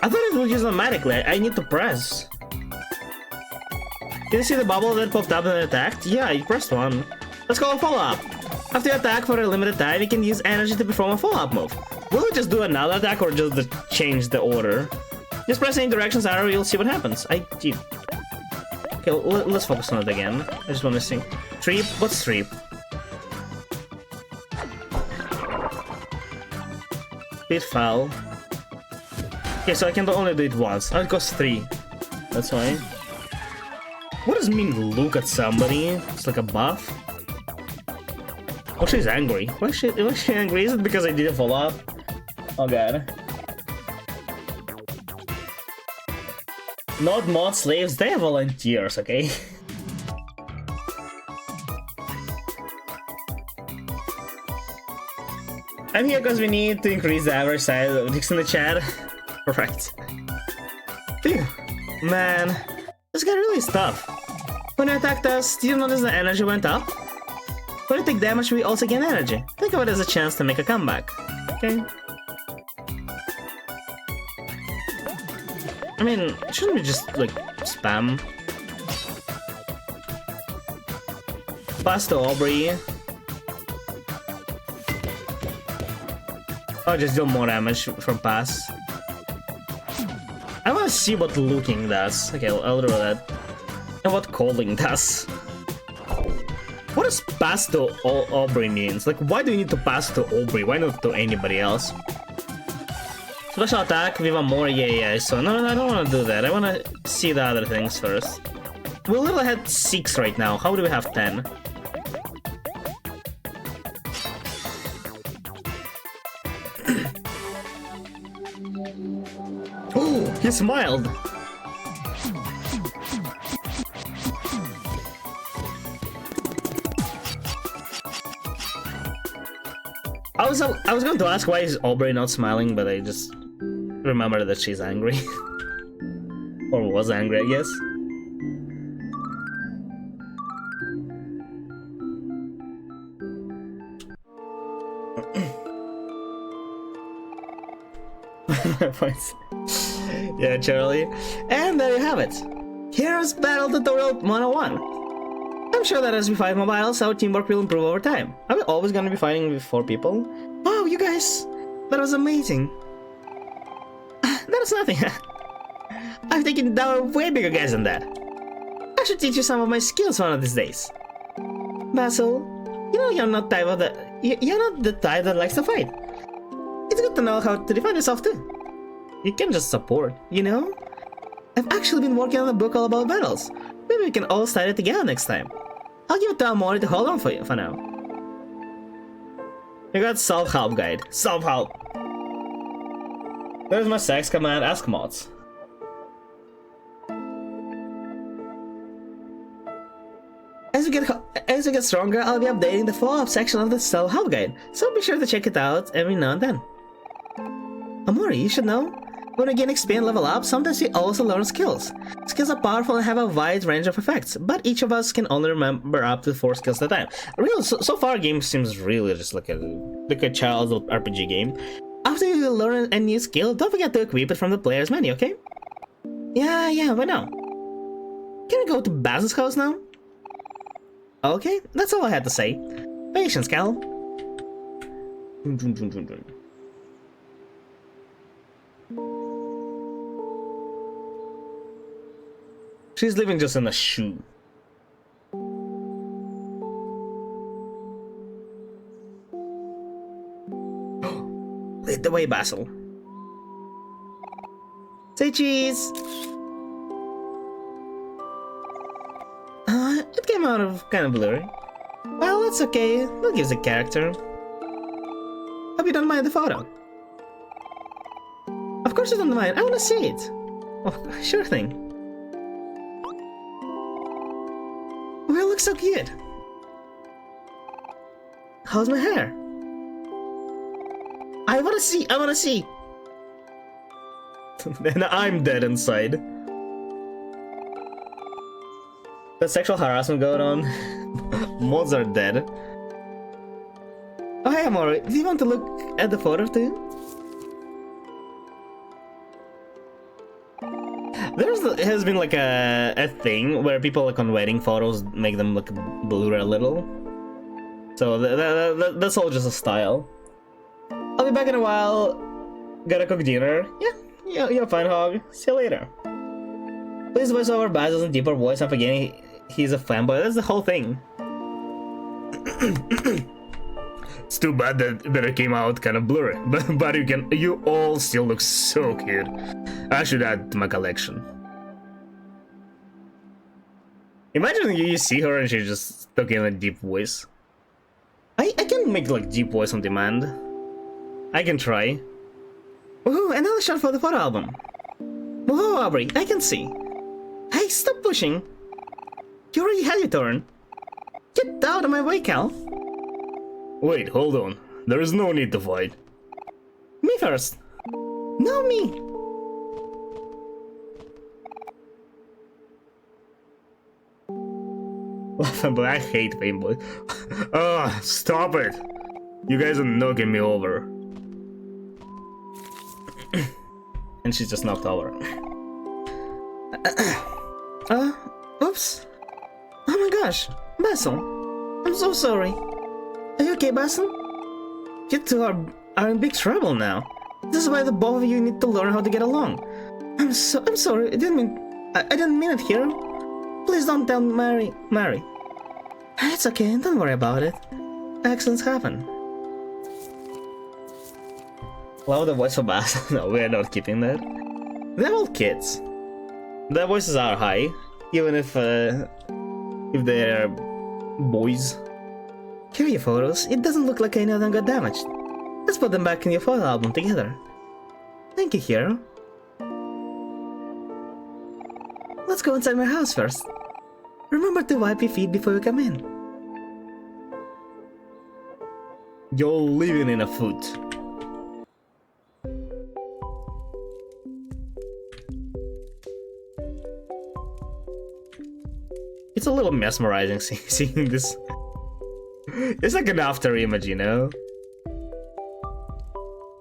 I thought it would use automatically. I need to press. Did you see the bubble that popped up and attacked? Yeah, you pressed one. Let's call a follow-up. After you attack for a limited time, you can use energy to perform a follow-up move. Will it just do another attack or just change the order? Just press any directions arrow, you'll see what happens. Okay, let's focus on it again. I just want to see. Treep? What's treep? Bit foul. Okay, so I can only do it once. Oh, it costs 3. That's why. What does it mean look at somebody? It's like a buff? Oh, she's angry. Why is she angry? Is it because I did a follow-up? Oh god. Not mod slaves, they are volunteers, okay? I'm here because we need to increase the average size of dicks in the chat. Perfect. Phew. Man, this got really tough. When you attacked us, did you notice the energy went up? When you take damage, we also gain energy. Think of it as a chance to make a comeback. Okay? I mean, shouldn't we just, like, spam? Pass to Aubrey. Oh, just deal more damage from pass. I wanna see what looking does. Okay, I'll draw that. And what calling does. What does pass to Aubrey means? Like, why do you need to pass to Aubrey? Why not to anybody else? Special attack, we want more, yeah, so no, I don't want to do that. I want to see the other things first. We literally had 6 right now, how do we have 10? Oh, he smiled! I was going to ask why is Aubrey not smiling, but I just remembered that she's angry. Or was angry, I guess. Points. Yeah, Charlie. And there you have it. Here's Battle Tutorial 101. I'm sure that as we fight mobiles, our teamwork will improve over time. Are we always gonna be fighting with 4 people? Wow, you guys! That was amazing! That was nothing. I've taken down way bigger guys than that. I should teach you some of my skills one of these days. Basil, you know you're not you're not the type that likes to fight. It's good to know how to defend yourself too. You can just support, you know? I've actually been working on a book all about battles. Maybe we can all study it together next time. I'll give it to Omori to hold on for you for now. You got self-help guide. Self-help. There's my sex command, ask mods. As we get stronger, I'll be updating the follow-up section of the self-help guide, so be sure to check it out every now and then. Omori, you should know, when you gain XP and level up, sometimes you also learn skills. Skills are powerful and have a wide range of effects, but each of us can only remember up to 4 skills at a time. Really, so far, game seems really just like a child's RPG game. After you learn a new skill, don't forget to equip it from the player's menu, okay? Yeah, why now? Can we go to Basil's house now? Okay, that's all I had to say. Patience, Cal. She's living just in a shoe. Lead the way, Basil. Say cheese! It came out of kind of blurry. Well, that's okay. That gives it character. Hope you don't mind the photo. Of course you don't mind. I want to see it. Oh, sure thing. We all look so cute. How's my hair? I wanna see! And I'm dead inside. The sexual harassment going on. Mods are dead. Oh hey Omori, do you want to look at the photo too? Has been like a thing where people like on wedding photos make them look blur a little. So that's all just a style. I'll be back in a while. Gotta cook dinner. Yeah, you're fine, Hog. See you later. Please voice over Basil's in deeper voice. I'm forgetting he's a fanboy. That's the whole thing. It's too bad that it came out kind of blurry, but you all still look so cute. I should add to my collection. Imagine you see her and she's just talking in a deep voice. I can make like deep voice on demand. I can try. Woohoo, another shot for the photo album. Whoa, Aubrey, I can see. Hey, stop pushing. You already had your turn. Get out of my way, Cal. Wait, hold on. There is no need to fight. Me first. No, me. But I hate Paintboy. Stop it! You guys are knocking me over. And she's just knocked over. Oops. Oh my gosh, Basil. I'm so sorry. Are you okay, Basil? You two are in big trouble now. This is why the both of you need to learn how to get along. I'm sorry. I didn't mean it here. Please don't tell Mary. It's okay. Don't worry about it. Accidents happen. Love the voice for Basil. No, we're not keeping that. They're all kids. Their voices are high, even if they're boys. Here are your photos. It doesn't look like any of them got damaged. Let's put them back in your photo album together. Thank you, hero. Let's go inside my house first. Remember to wipe your feet before you come in. You're living in a foot. It's a little mesmerizing seeing this. It's like an after image, you know?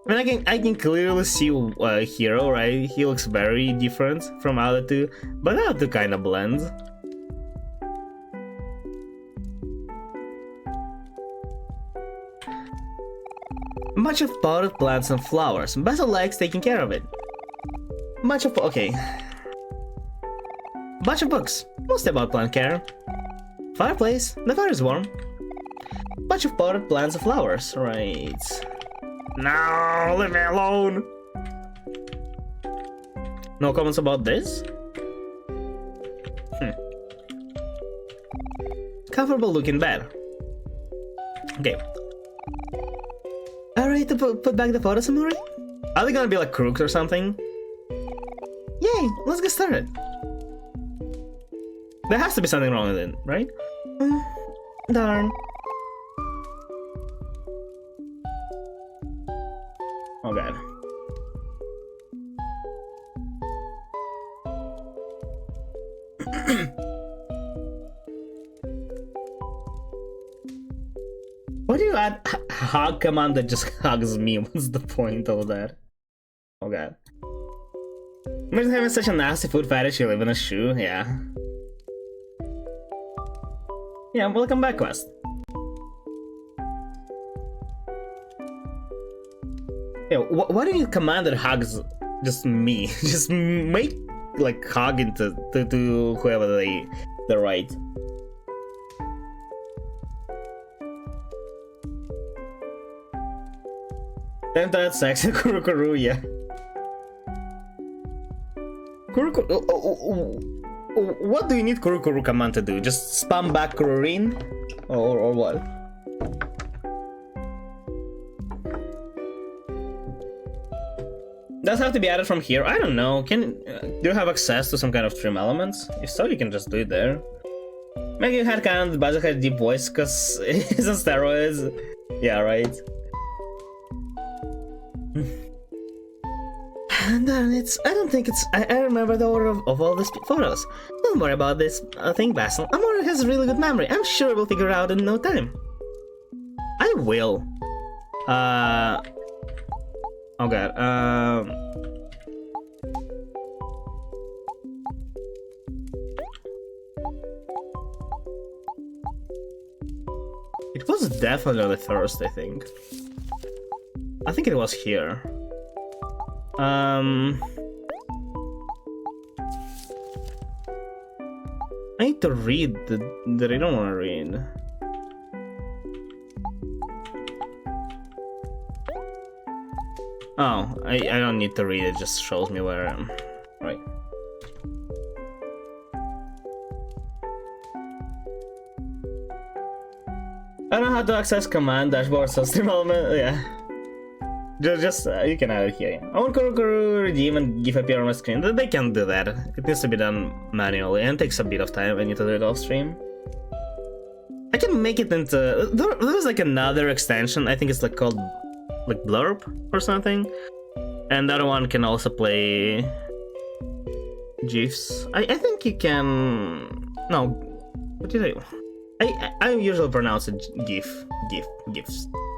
I mean, I can clearly see Hero, right? He looks very different from other two, but the other two kind of blend. A bunch of potted plants and flowers. Basil likes taking care of it. Okay. Bunch of books, mostly about plant care. Fireplace, the fire is warm. Bunch of potted plants and flowers, right. No, leave me alone. No comments about this? Comfortable looking bed. Okay. Alright, to put back the photos, Omori? Are they gonna be like crooked or something? Yay, let's get started. There has to be something wrong with it, right? Darn. Oh god. Why do you add hug command that just hugs me? What's the point of that? Oh god. Imagine having such a nasty food fetish you live in a shoe, yeah. Yeah, welcome back, Quest. Yeah, why do you command that hugs just me? Just make like hug into to whoever they're right. Then that's sexy Kurukuru, yeah. What do you need Kurukuru command to do? Just spam back Kururin? Or what? Does it have to be added from here? I don't know. Do you have access to some kind of trim elements? If so, you can just do it there. Maybe you had kind of the Buzzer had deep voice because he's on steroids. Yeah, right. Darn it, I don't think it's... I remember the order of all these photos. Don't worry about this thing, Basil. Omori has a really good memory. I'm sure we'll figure it out in no time. I will. Oh god, It was definitely first, I think. I think it was here. I need to read that I don't want to read. Oh, I don't need to read it, just shows me where I am. Right. I don't know how to access command dashboard, so stream element, yeah. Just you can add it here. I want Kurukuru redeem and GIF appear on my screen. They can't do that. It needs to be done manually and takes a bit of time. I need to do it off stream. I can make it into... There's like another extension. I think it's like called like Blurb or something. And the other one can also play GIFs. I think you can... No. What did I usually pronounce it GIFs.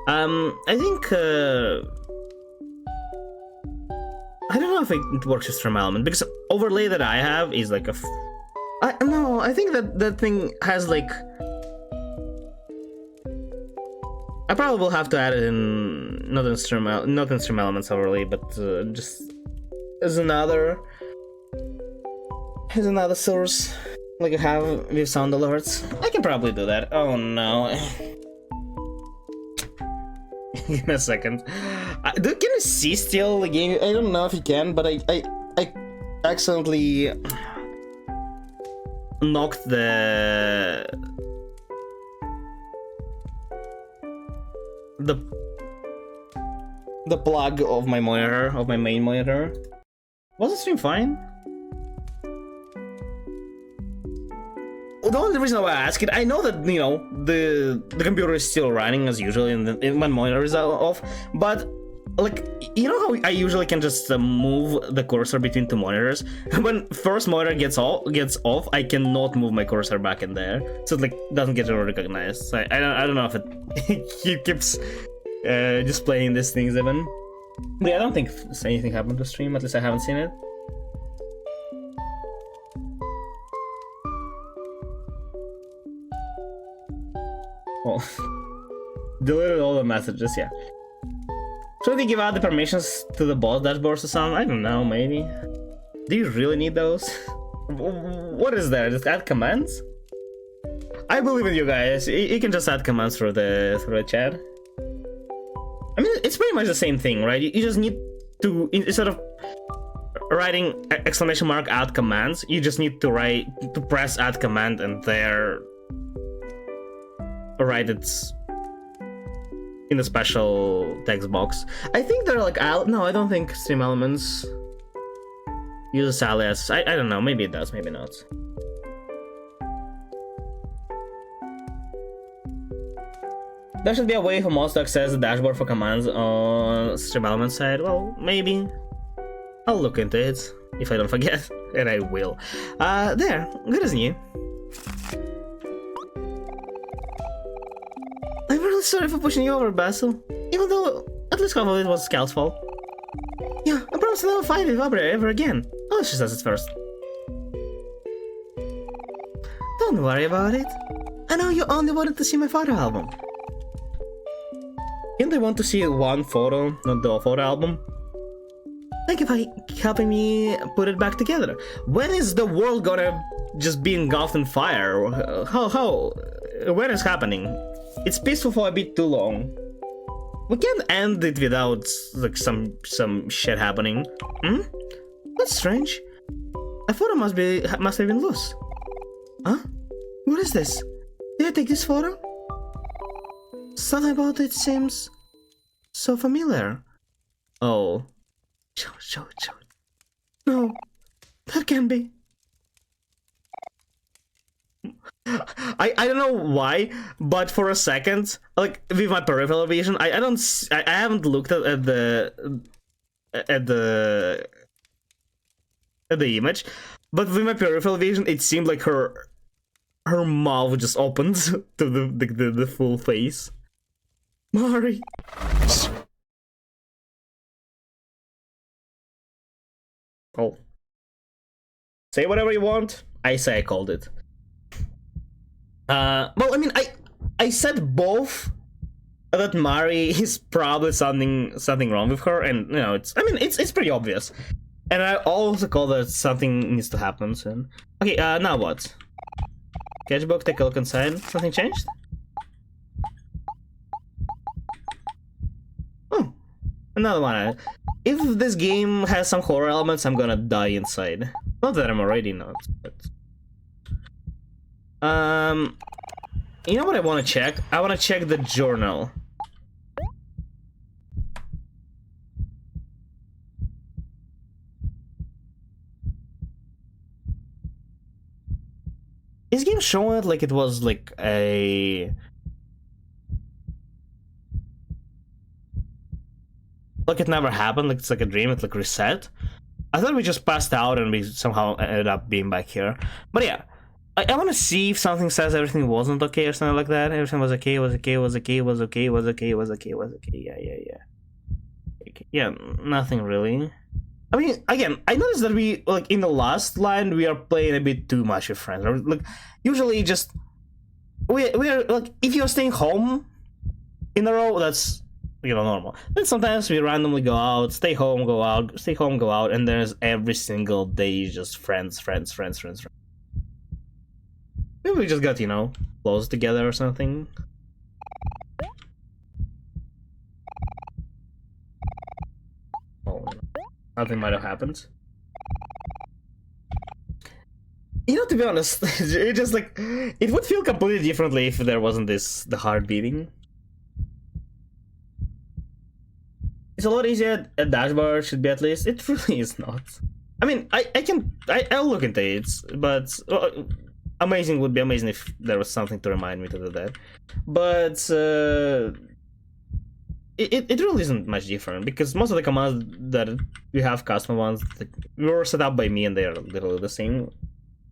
I think... I don't know if it works with trim element because overlay that I have is like a. No, I think that thing has like. I probably will have to add it in not in stream elements overlay, but just as another source like I have with sound alerts. I can probably do that. Oh no. Give me a second. Can you see still the game? I don't know if you can, but I accidentally knocked the plug of my monitor, of my main monitor. Was the stream fine? The only reason why I ask it, I know that, you know, the computer is still running as usual and my monitor is off, but like, you know how I usually can just move the cursor between two monitors? When first monitor gets off, I cannot move my cursor back in there, so it like doesn't get recognized. So I don't know if it keeps displaying these things even. But yeah, I don't think anything happened to stream. At least I haven't seen it. Oh, deleted all the messages. Yeah. Should we give out the permissions to the boss dashboards or something? I don't know, maybe. Do you really need those? What is there? Just add commands? I believe in you guys. You can just add commands through the chat. I mean, it's pretty much the same thing, right? You just need to, instead of writing exclamation mark add commands, you just need to press add command and there write it in the special text box. I think they're like no, I don't think stream elements uses alias. I don't know, maybe it does, maybe not. There should be a way for mods to access the dashboard for commands on stream element side. Well, maybe. I'll look into it if I don't forget, and I will. There, good as new. I'm really sorry for pushing you over, Basil. Even though at least half of it was Scal's fault. Yeah, I promise to never fight with Aubrey ever again. Oh, she says it first. Don't worry about it. I know you only wanted to see my photo album. Didn't I want to see one photo, not the photo album? Thank you for helping me put it back together. When is the world gonna just be engulfed in fire? How? When is happening? It's peaceful for a bit too long. We can't end it without like some shit happening. Hmm? That's strange. A photo must have been loose. Huh? What is this? Did I take this photo? Something about it seems so familiar. Oh. Show it. No, that can't be. I don't know why, but for a second, like with my peripheral vision, I haven't looked at the image, but with my peripheral vision, it seemed like her mouth just opened to the full face. Mari. Oh. Say whatever you want. I say I called it. Well, I mean, I said both that Mari is probably something wrong with her, and you know, it's pretty obvious. And I also call that something needs to happen soon. Okay, now what? Sketchbook, take a look inside. Something changed? Oh, another one. If this game has some horror elements, I'm gonna die inside. Not that I'm already not, but... You know what I want to check? I want to check the journal. Is game showing it like it was like a... like it never happened, like it's like a dream, it's like reset? I thought we just passed out and we somehow ended up being back here. But yeah, I want to see if something says everything wasn't okay or something like that. Everything was okay, was okay, was okay, was okay, was okay, was okay, was okay, yeah. Okay. Yeah, nothing really. I mean, again, I noticed that we, like, in the last line, we are playing a bit too much with friends. Like, usually just... we are, like, if you're staying home in a row, that's, you know, normal. Then sometimes we randomly go out, stay home, go out, stay home, go out, and there's every single day just friends. Maybe we just got, you know, close together or something. Oh, nothing might have happened. You know, to be honest, it just like, it would feel completely differently if there wasn't the heart beating. It's a lot easier. A dashboard should be, at least. It really is not. I mean, I'll look into it, but amazing would be amazing if there was something to remind me to do that. But it really isn't much different, because most of the commands that we have custom ones were set up by me, and they are literally the same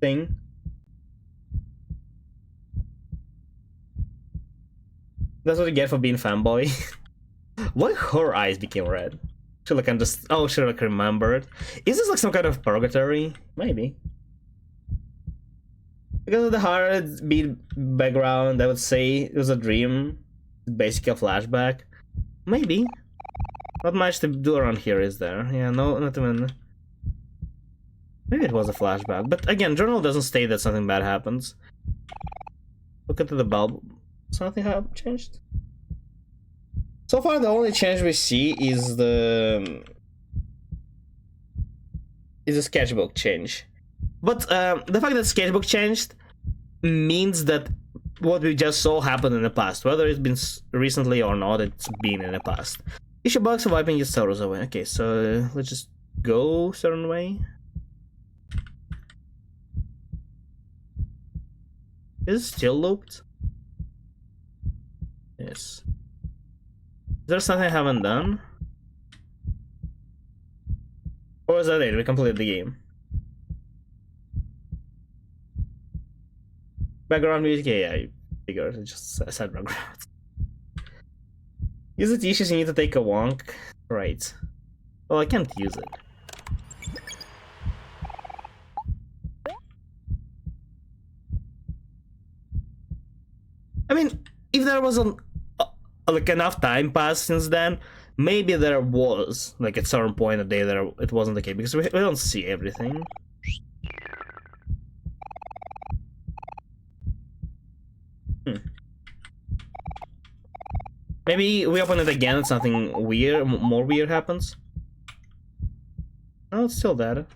thing. That's what you get for being fanboy. Why her eyes became red? Should like just should like remember it? Is this like some kind of purgatory? Maybe. Because of the hard beat background, I would say it was a dream, basically a flashback. Maybe. Not much to do around here, is there? Yeah, no, not even. Maybe it was a flashback, but again, journal doesn't state that something bad happens. Look at the bulb. Something have changed. So far, the only change we see is the sketchbook change. But the fact that sketchbook changed means that what we just saw happened in the past. Whether it's been recently or not, it's been in the past. Issue box of wiping your sorrows away. Okay, so let's just go certain way. Is it still looped? Yes. Is there something I haven't done? Or is that it? We completed the game. Background music? Yeah, I figured. I just said background. Use the tissues, you need to take a wonk. Right. Well, I can't use it. I mean, if there was like enough time passed since then, maybe there was, like at certain point in the day, there it wasn't the case, because we don't see everything. Maybe we open it again and something weird, more weird happens. Oh, it's still there.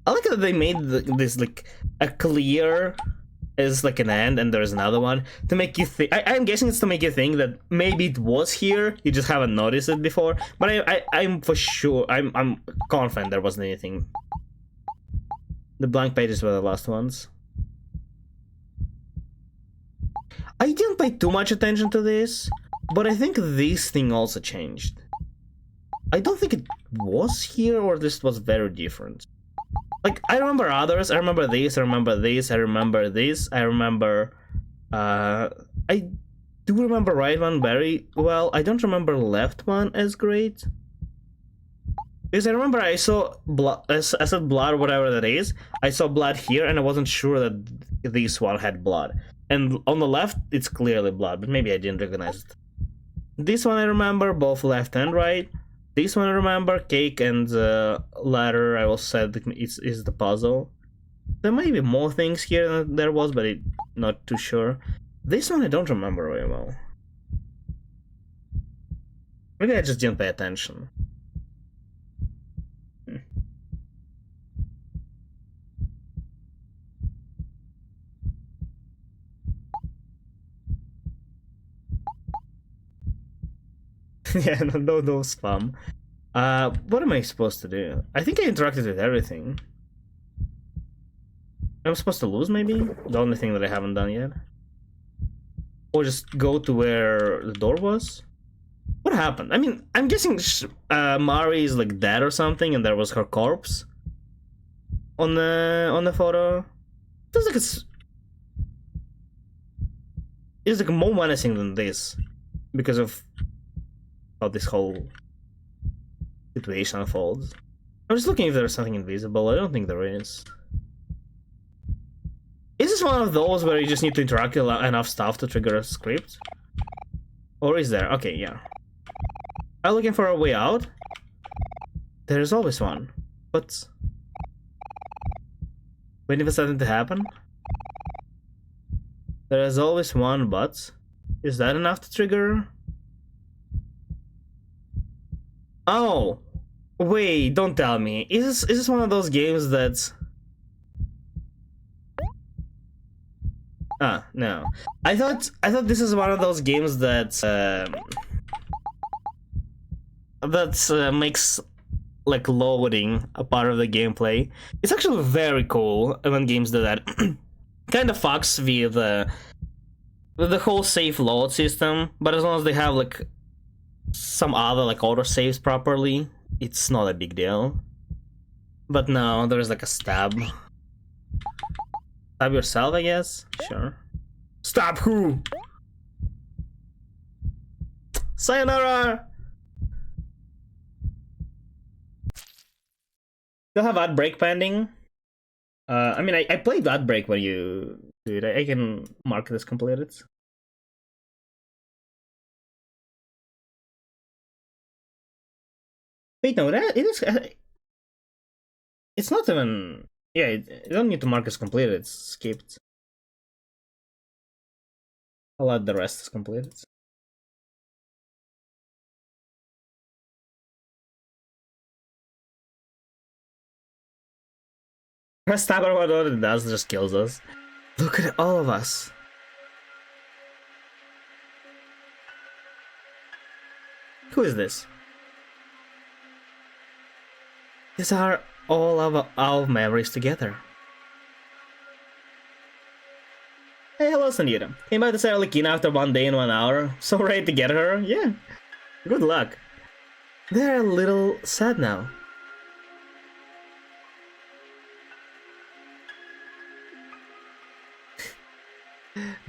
I like that they made this like a clear is like an end and there's another one to make you think. I'm guessing it's to make you think that maybe it was here, you just haven't noticed it before. But I'm for sure, I'm confident there wasn't anything. The blank pages were the last ones. I didn't pay too much attention to this, but I think this thing also changed. I don't think it was here, or this was very different. Like, I remember others, I remember this, I remember this, I remember this, I remember... I do remember right one very well, I don't remember left one as great. Because I remember I saw blood, I said blood, whatever that is, I saw blood here and I wasn't sure that this one had blood. And on the left, it's clearly blood, but maybe I didn't recognize it. This one I remember, both left and right. This one I remember, cake and ladder, I will say is the puzzle. There may be more things here than there was, but I'm not too sure. This one I don't remember very well. Maybe I just didn't pay attention. Yeah, no spam. What am I supposed to do? I think I interacted with everything. I'm supposed to lose, maybe? The only thing that I haven't done yet. Or just go to where the door was? What happened? I mean, I'm guessing Mari is like dead or something, and there was her corpse on the photo. Feels like it's like more menacing than this because of how this whole situation unfolds. I'm just looking if there's something invisible. I don't think there is. Is this one of those where you just need to interact with enough stuff to trigger a script? Or is there? Okay, yeah. I'm looking for a way out. There's always one. But waiting for something to happen? There is always one, but is that enough to trigger? Oh, wait! Don't tell me. Is this one of those games that's... Ah, no. I thought this is one of those games that makes like loading a part of the gameplay. It's actually very cool when games do that. Kind of fucks with the whole safe load system, but as long as they have like some other like auto saves properly, it's not a big deal. But no, there's like a stab. Stab yourself, I guess? Sure. Stab who? Sayonara! You'll have ad break pending. I mean, I played ad break when you do it. I can mark this completed. Wait, no, that it is. It's not even. Yeah, you don't need to mark as completed. It's skipped. I'll let the rest is completed. Press tab or what it does just kills us. Look at all of us. Who is this? These are all of our memories together. Hey, hello, Sanita. Came by to say Kina after 1 day and 1 hour. So ready to get her? Yeah. Good luck. They're a little sad now.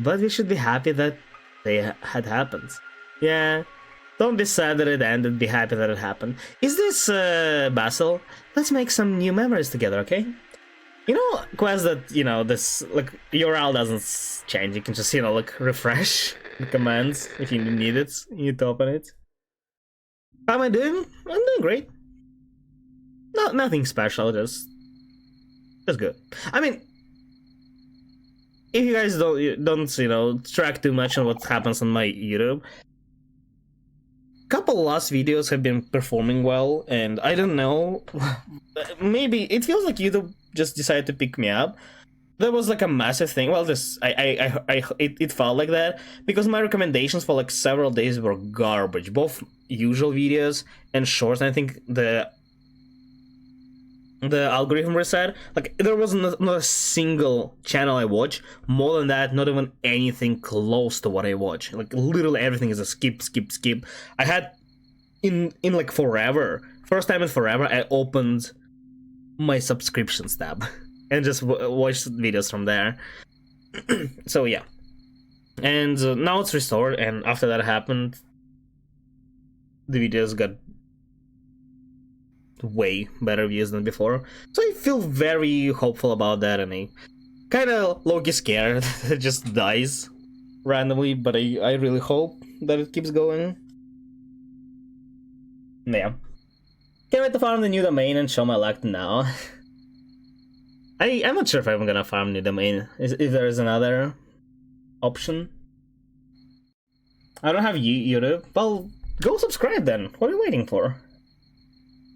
But we should be happy that they had happened. Yeah. Don't be sad that it ended, be happy that it happened. Is this, Basil? Let's make some new memories together, okay? You know, quest that, you know, this, like, URL doesn't change. You can just, you know, like, refresh the commands if you need it. You need to open it. How am I doing? I'm doing great. Nothing special, just good. I mean, if you guys don't, you know, track too much on what happens on my YouTube, couple last videos have been performing well, and I don't know, maybe it feels like YouTube just decided to pick me up. There was like a massive thing. Well, it felt like that because my recommendations for like several days were garbage, both usual videos and shorts. And I think the algorithm reset. Like there was not a single channel I watch. More than that, not even anything close to what I watch. Like literally everything is a skip. I had in like forever, first time in forever, I opened my subscriptions tab and just watched videos from there. So yeah, and now it's restored. And after that happened, the videos got way better views than before. So I feel very hopeful about that, and I kind of low-key scared that it just dies randomly, but I really hope that it keeps going. Yeah. Can't wait to farm the new domain and show my luck now. I'm not sure if I'm gonna farm new domain, if there is another option. I don't have YouTube. Well, go subscribe then. What are you waiting for?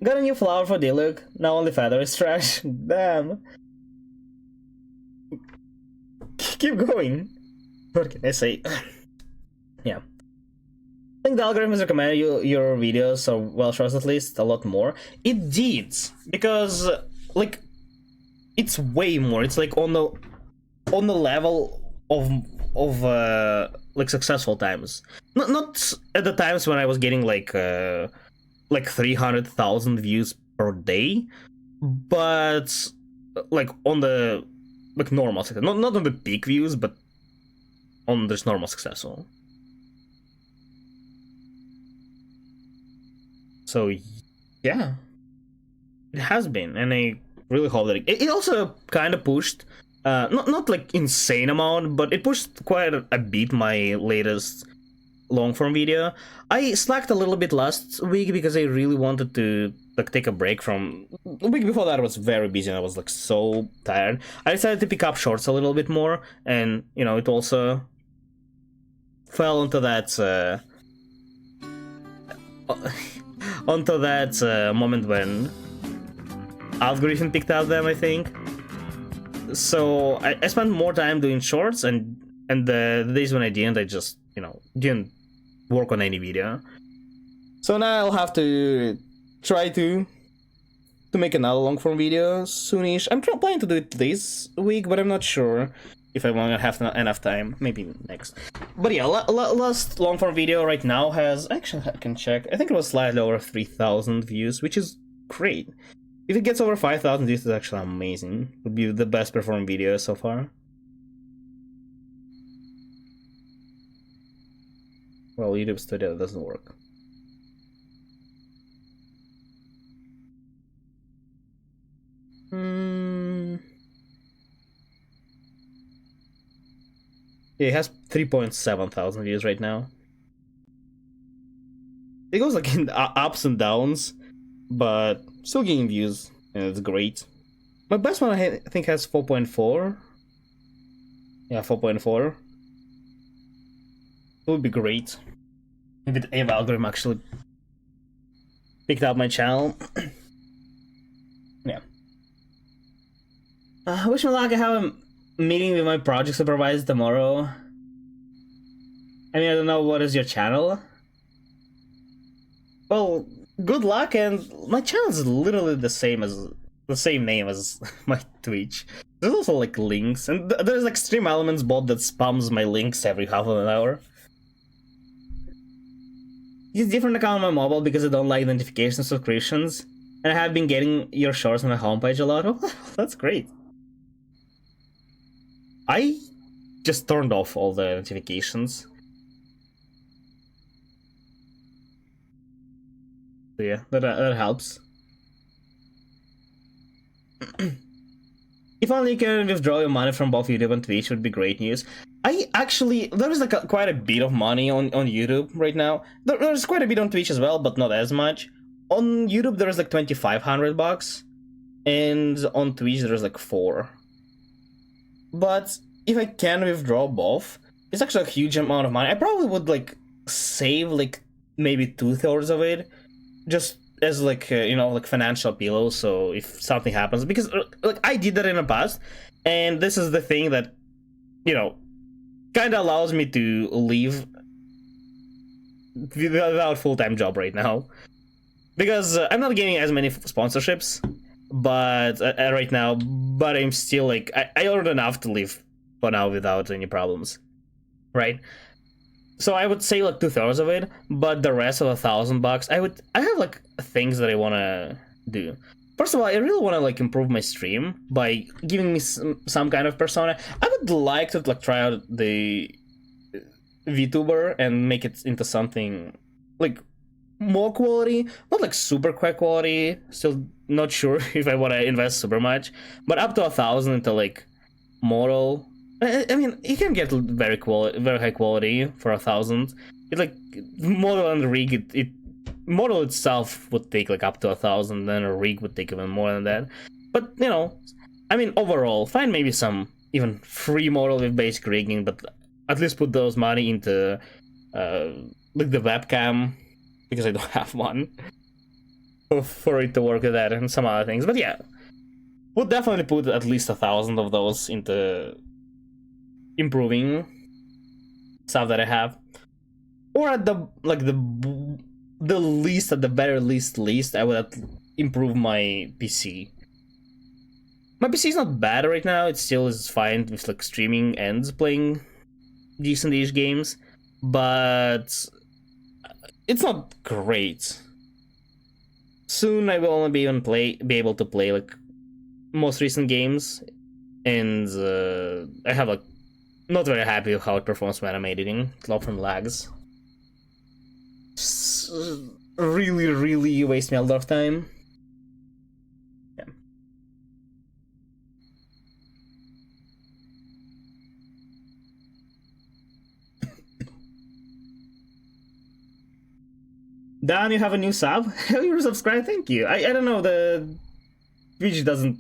Got a new flower for Diluc. Now only feather is trash. Damn. Keep going. What can I say? Yeah. I think the algorithms recommend your videos, or well, shorts at least, a lot more. It did, because like it's way more. It's like on the level of like successful times. Not at the times when I was getting like 300,000 views per day, but like on the like normal success. Not on the peak views, but on this normal successful. So yeah, it has been, and I really hope that it also kind of pushed, not like insane amount, but it pushed quite a bit my latest long form video. I slacked a little bit last week because I really wanted to like take a break from the week before that. I was very busy and I was like so tired. I decided to pick up shorts a little bit more, and you know, it also fell into that onto that moment when algorithm picked out them, I think. So I spent more time doing shorts, and the days when I didn't, I just, you know, didn't work on any video. So now I'll have to try to make another long form video soonish. I'm planning to do it this week, but I'm not sure if I'm gonna have enough time. Maybe next. But yeah, last long form video right now has, actually I can check, I think it was slightly over 3,000 views, which is great. If it gets over 5,000 views, it's actually amazing. It would be the best performing video so far. Well, YouTube Studio doesn't work. Yeah, it has 3.7 thousand views right now. It goes like in ups and downs. but still getting views, and it's great. My best one I think has 4.4. Yeah, 4.4. It would be great if the algorithm actually picked up my channel. Yeah. Wish me luck. I have a meeting with my project supervisor tomorrow. I mean, I don't know, what is your channel? Well, good luck, and my channel is literally the same name as my Twitch. There's also like links, and there's like Stream Elements bot that spams my links every half of an hour. Use different account on my mobile because I don't like notification subscriptions, and I have been getting your shorts on my homepage a lot. Oh, that's great. I just turned off all the notifications. So yeah, that helps. If only you can withdraw your money from both YouTube and Twitch, would be great news. There is like quite a bit of money on YouTube right now. There's quite a bit on Twitch as well, but not as much. On YouTube there's like $2,500, and on Twitch there's like 4. But if I can withdraw both, it's actually a huge amount of money. I probably would like save like maybe 2/3 of it, just as like like financial pillow. So if something happens, because like I did that in the past, and this is the thing that kind of allows me to live without full-time job right now, because I'm not getting as many sponsorships, but right now, but I'm still like I earn enough to live for now without any problems, right? So I would say like 2/3 of it, but the rest of $1,000, I have like things that I want to do. First of all, I really want to like improve my stream by giving me some kind of persona. I would like to like try out the VTuber and make it into something like more quality, not like super high quality. Still not sure if I want to invest super much, but up to 1,000 into like model. I mean, you can get very high quality for 1,000. It like model and rig. It model itself would take like up to 1,000, then a rig would take even more than that. But I mean, overall, find maybe some even free model with basic rigging, but at least put those money into like the webcam, because I don't have one for it to work with that, and some other things. But yeah, we'll definitely put at least 1,000 of those into improving stuff that I have, or at the least, at the very least, I would improve my PC. My PC is not bad right now. It still is fine with like streaming and playing decent-ish games, but it's not great. Soon I will only be able to play like most recent games, and I have like not very happy with how it performs when I'm editing. A lot from lags. Really waste me a lot of time. Yeah. Dan, you have a new sub? You're subscribed, thank you. I don't know, the Twitch doesn't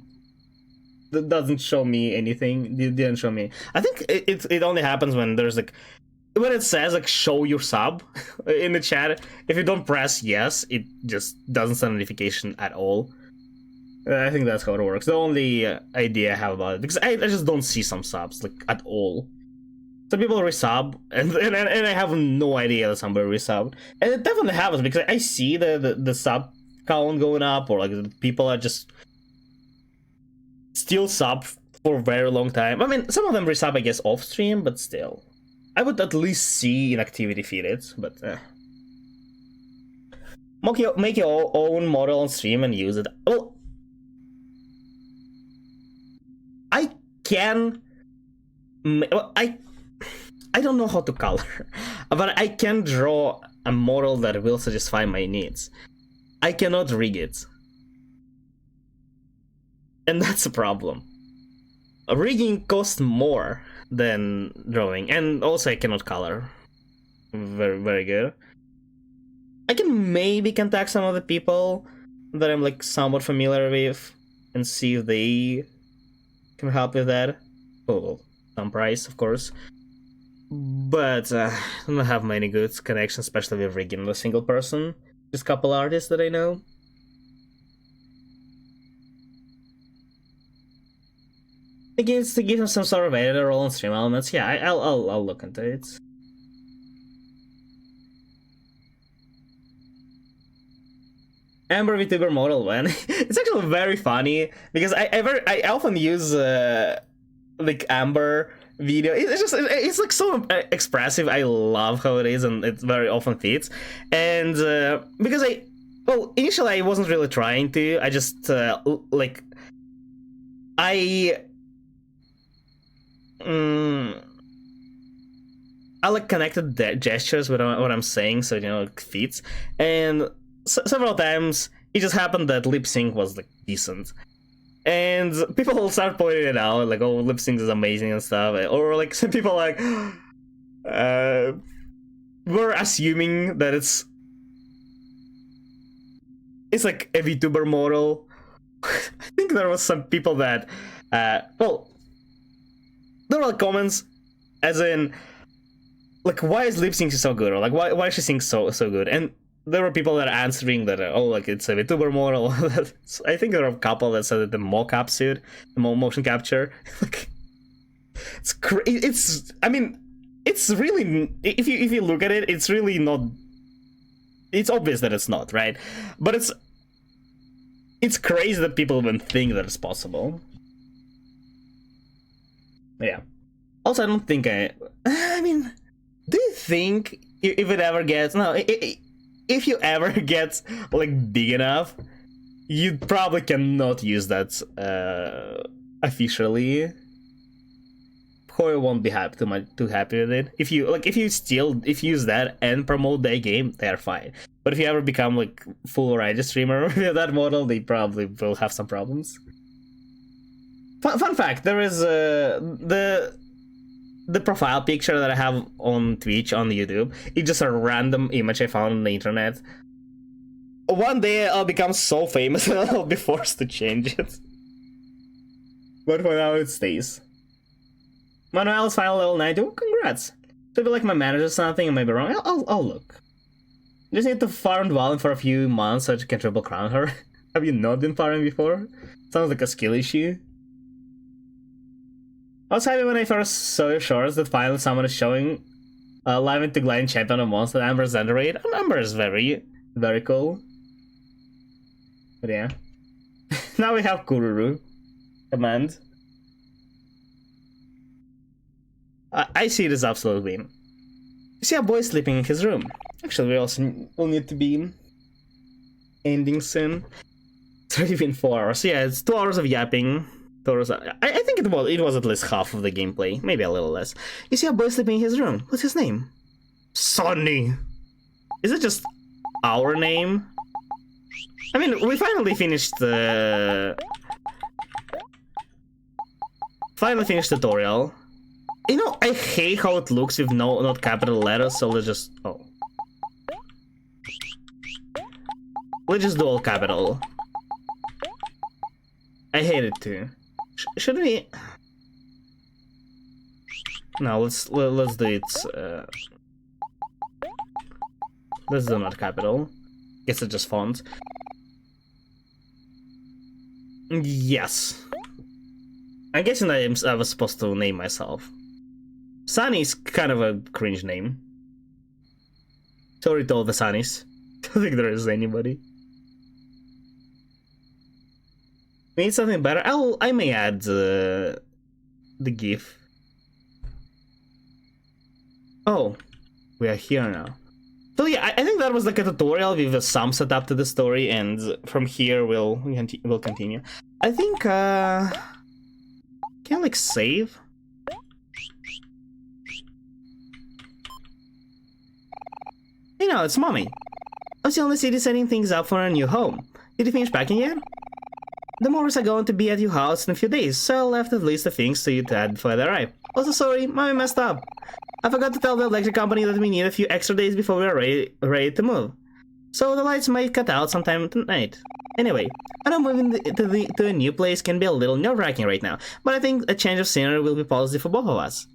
show me anything. It didn't show me. I think it only happens when there's like, when it says like show your sub in the chat. If you don't press yes, it just doesn't send a notification at all. I think that's how it works. The only idea I have about it, because I just don't see some subs like at all. Some people resub, and I have no idea that somebody resubbed. And it definitely happens because I see the sub count going up, or like people are just still sub for a very long time. I mean, some of them resub, I guess, off stream, but still. I would at least see inactivity feed but make your own model on stream and use it. Well, I can. Well, I don't know how to color, but I can draw a model that will satisfy my needs. I cannot rig it, and that's a problem. Rigging costs more than drawing, and also I cannot color very good. I can maybe contact some of the people that I'm like somewhat familiar with and see if they can help with that. Oh, well, some price, of course. But I don't have many good connections, especially with rigging the single person. Just a couple artists that I know. Again, it's to give him some sort of editor role and stream elements. Yeah, I'll look into it. Amber VTuber model when it's actually very funny because I often use like Amber video. It's like so expressive. I love how it is, and it very often fits. And because initially I wasn't really trying to. I just like I like connected the gestures with what I'm saying, so it fits. And several times it just happened that lip sync was like decent, and people will start pointing it out, like, oh, lip sync is amazing and stuff, or like some people like were assuming that it's like a VTuber model. I think there was some people that well, there were like comments as in like, why is lip syncing so good, or like why she sings so good, and there were people that are answering that, oh, like it's a VTuber model. I think there are a couple that said that the mocap suit, the motion capture, like it's I mean, it's really, if you look at it, it's really not. It's obvious that it's not, right? But it's crazy that people even think that it's possible. Yeah. Also, I don't think I mean, do you think if it ever gets if you ever get like big enough, you probably cannot use that officially. Koei won't be too happy with it. If you use that and promote their game, they're fine. But if you ever become like full Raid streamer with that model, they probably will have some problems. Fun fact: there is the profile picture that I have on Twitch, on YouTube, it's just a random image I found on the internet. One day I'll become so famous that I'll be forced to change it. But for now it stays. Manuel's final level 90. Oh, congrats. Maybe like my manager or something, I might be wrong. I'll look. Just need to farm Valen for a few months so I can triple crown her. Have you not been farming before? Sounds like a skill issue. I was happy when I first saw your shorts that finally someone is showing live into Gliding Champion of Monster Amber's underrated. Amber is very, very cool. But yeah. Now we have Kururu. Command. I see it as absolute win. You see a boy sleeping in his room. Actually, we also will need to be ending soon. It's already been 4 hours. Yeah, it's 2 hours of yapping. I think it was at least half of the gameplay, maybe a little less. You see a boy sleeping in his room. What's his name? Sonny. Is it just our name? I mean, we finally finished the tutorial. You know, I hate how it looks with not capital letters, so let's just let's just do all capital. I hate it too. Should we? No, let's do it. Let's do not capital. Guess it's just font. Yes. I'm guessing I was supposed to name myself. Sunny is kind of a cringe name. Sorry to all the Sunnies. I don't think there is anybody. We need something better. I may add the GIF. Oh, we are here now. So yeah, I think that was like a tutorial with some setup to the story, and from here we'll continue. I think can I like save? Hey, no, it's Mommy. I was in the city setting things up for a new home. Did you finish packing yet? The Morris are going to be at your house in a few days, so I left a list of things to you to add before they arrive. Also sorry, Mommy messed up. I forgot to tell the electric company that we need a few extra days before we are ready to move. So the lights might cut out sometime tonight. Anyway, I know moving to a new place can be a little nerve-wracking right now, but I think a change of scenery will be positive for both of us.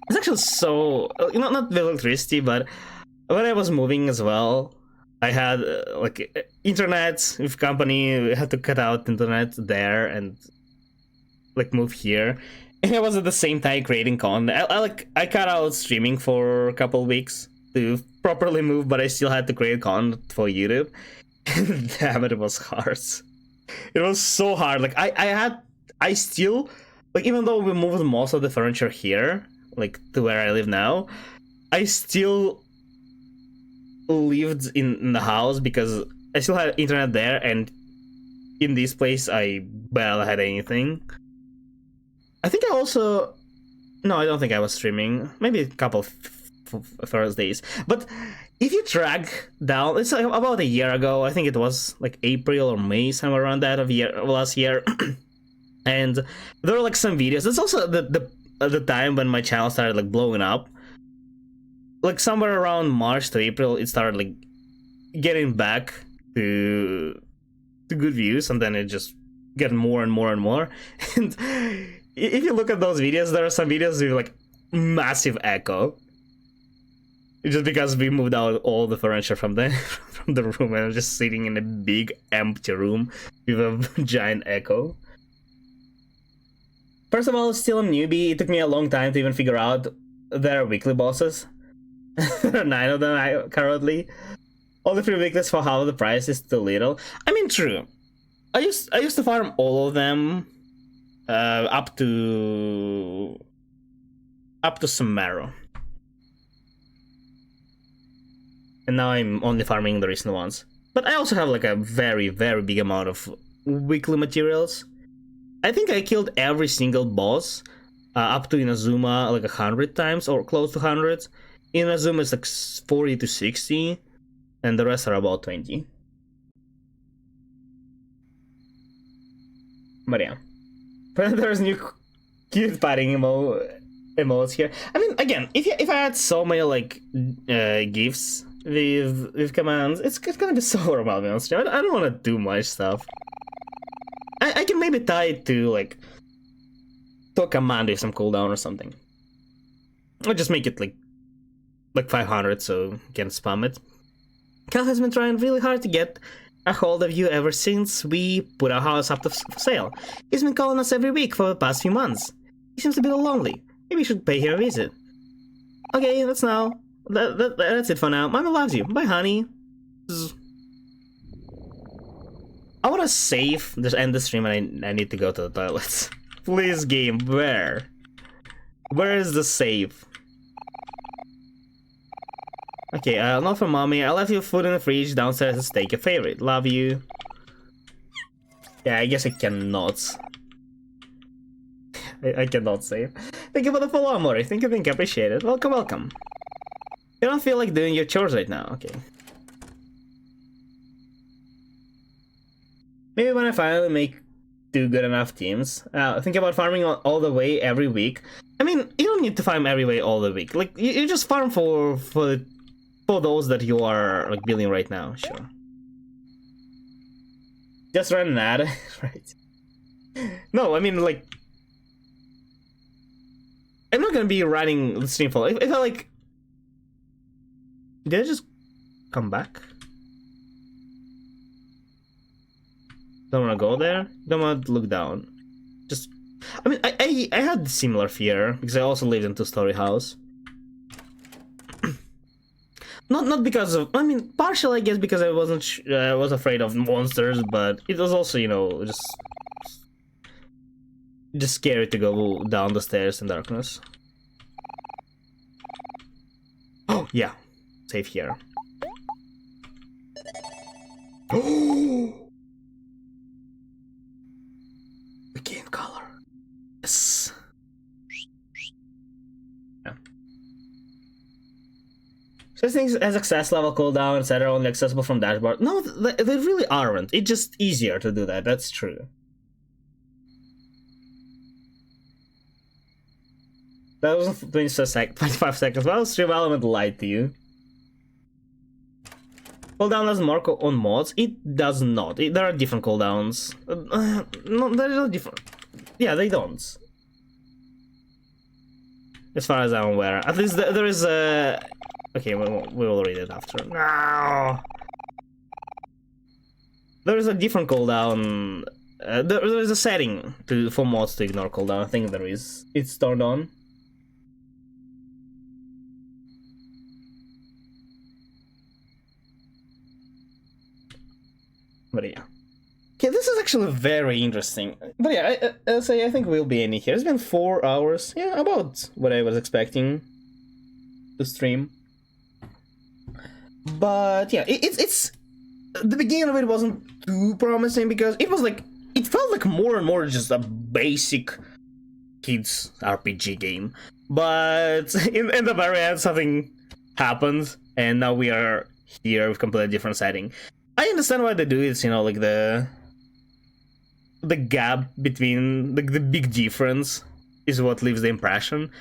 It's actually so, you know, not the electricity, but when I was moving as well, I had like internet with company. We had to cut out internet there and like move here, and I was at the same time creating content. I cut out streaming for a couple weeks to properly move, but I still had to create content for YouTube. Damn it was hard. It was so hard. Like I still, like, even though we moved most of the furniture here, like to where I live now, I still lived in the house because I still had internet there, and in this place I barely had anything. I think I also, no, I don't think I was streaming. Maybe a couple Thursdays. But if you track down, it's like about a year ago. I think it was like April or May, somewhere around that of last year. And there were like some videos. It's also the time when my channel started like blowing up. Like somewhere around March to April, it started like getting back to good views, and then it just get more and more and more. And if you look at those videos, there are some videos with like massive echo. Just because we moved out all the furniture from the room, and I'm just sitting in a big empty room with a giant echo. First of all, still a newbie. It took me a long time to even figure out there are weekly bosses. There are 9 of them currently. All the free weeklies for half the price is too little. I mean, true. I used to farm all of them up to Samaro. And now I'm only farming the recent ones. But I also have like a very, very big amount of weekly materials. I think I killed every single boss up to Inazuma like 100 times or close to 100. Inazuma is like 40 to 60, and the rest are about 20. But yeah. But there's new cute padding emotes here. I mean, again, if I had so many like gifts with commands, it's gonna be so overwhelming on stream. I don't want to do much stuff. I can maybe tie it to like to a command with some cooldown or something. Or just make it like 500 so you can spam it. Cal has been trying really hard to get a hold of you ever since we put our house up for sale. He's been calling us every week for the past few months. He seems a bit lonely. Maybe you should pay him a visit. Okay, that's it for now. Mama loves you. Bye, honey. I want to save, just end the stream, and I need to go to the toilets. Please, game, where? Where is the save? Okay, not for mommy. I left your food in the fridge downstairs to take your favorite. Love you. Yeah, I guess I cannot. I cannot save. Thank you for the follow, Omori. Thank you, appreciate it. Welcome, welcome. You don't feel like doing your chores right now, okay. Maybe when I finally make 2 good enough teams. Think about farming all the way every week. I mean, you don't need to farm every way all the week. Like, you just farm for those that you are like building right now, sure. Just run an ad, right? No, I mean, like, I'm not gonna be running the stream full. If I like, did I just come back? Don't wanna go there. Don't wanna look down. Just, I mean, I had similar fear because I also lived in a 2-story house. Not because of, I mean, partially I guess because I was afraid of monsters, but it was also, you know, just scary to go down the stairs in darkness. Oh yeah, safe here. Oh, again color. Yes. Yeah. So things as success level cooldown, etc., only accessible from dashboard. No, they really aren't. It's just easier to do that. That's true. That wasn't 25 seconds. Well, stream element lied to you. Cooldown doesn't mark on mods. It does not. There are different cooldowns. No, there is no different. Yeah, they don't. As far as I'm aware. At least there is a... Okay, we will read it after. No! There is a different cooldown. There is a setting for mods to ignore cooldown. I think there is. It's turned on. But yeah. Okay, this is actually very interesting. But yeah, I think we'll be ending here. It's been 4 hours. Yeah, about what I was expecting to stream. But yeah, it's the beginning of it wasn't too promising because it was like it felt like more and more just a basic kids RPG game. But in the very end, something happened, and now we are here with a completely different setting. I understand why they do it. You know, like the gap between the big difference is what leaves the impression.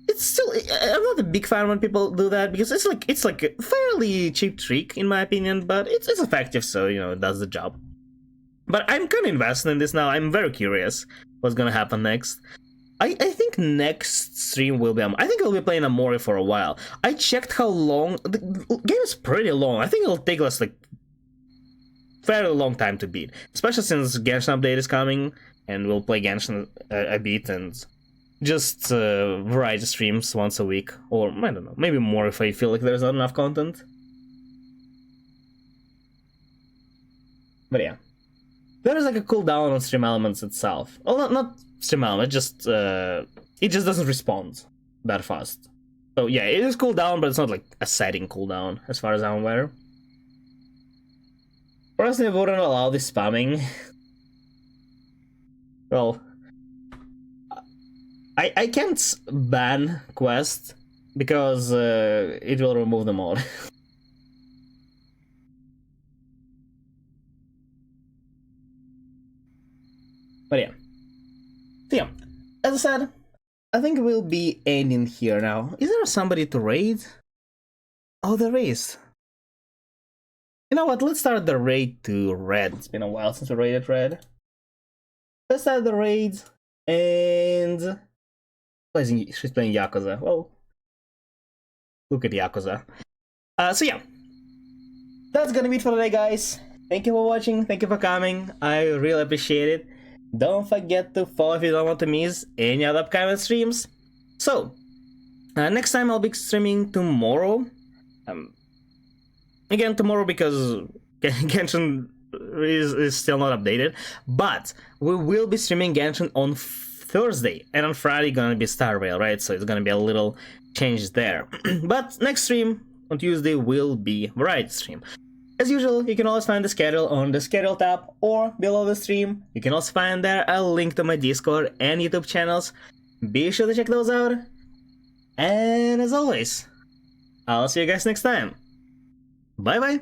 It's still, I'm not a big fan when people do that because it's like a fairly cheap trick in my opinion, but it's effective, so you know it does the job. But I'm kind of invested in this now. I'm very curious what's gonna happen next. I think next stream will be I think I'll be playing Omori for a while. I checked how long the game is. Pretty long. I think it'll take us like fairly long time to beat, especially since Genshin update is coming, and we'll play Genshin a bit and just variety streams once a week, or I don't know, maybe more if I feel like there's not enough content. But yeah, there is like a cooldown on stream elements itself. Well, not stream element, just it just doesn't respond that fast. So yeah, it is cooldown, but it's not like a setting cooldown as far as I'm aware. Personally, I wouldn't allow this spamming. Well, I can't ban quest because it will remove the mod. But yeah. So yeah, as I said, I think we'll be ending here now. Is there somebody to raid? Oh, there is. You know what, let's start the raid to Red. It's been a while since we raided Red. Let's start the raid, and... she's playing Yakuza. Well, look at Yakuza. So yeah, that's gonna be it for today, guys. Thank you for watching, thank you for coming. I really appreciate it. Don't forget to follow if you don't want to miss any other upcoming streams. So, next time I'll be streaming tomorrow. Again, tomorrow because Genshin is still not updated. But we will be streaming Genshin on Thursday, and on Friday gonna be Star Rail, right? So it's gonna be a little change there. But next stream on Tuesday will be variety stream. As usual, you can always find the schedule on the schedule tab or below the stream. You can also find there a link to my Discord and YouTube channels. Be sure to check those out. And as always, I'll see you guys next time. Bye bye.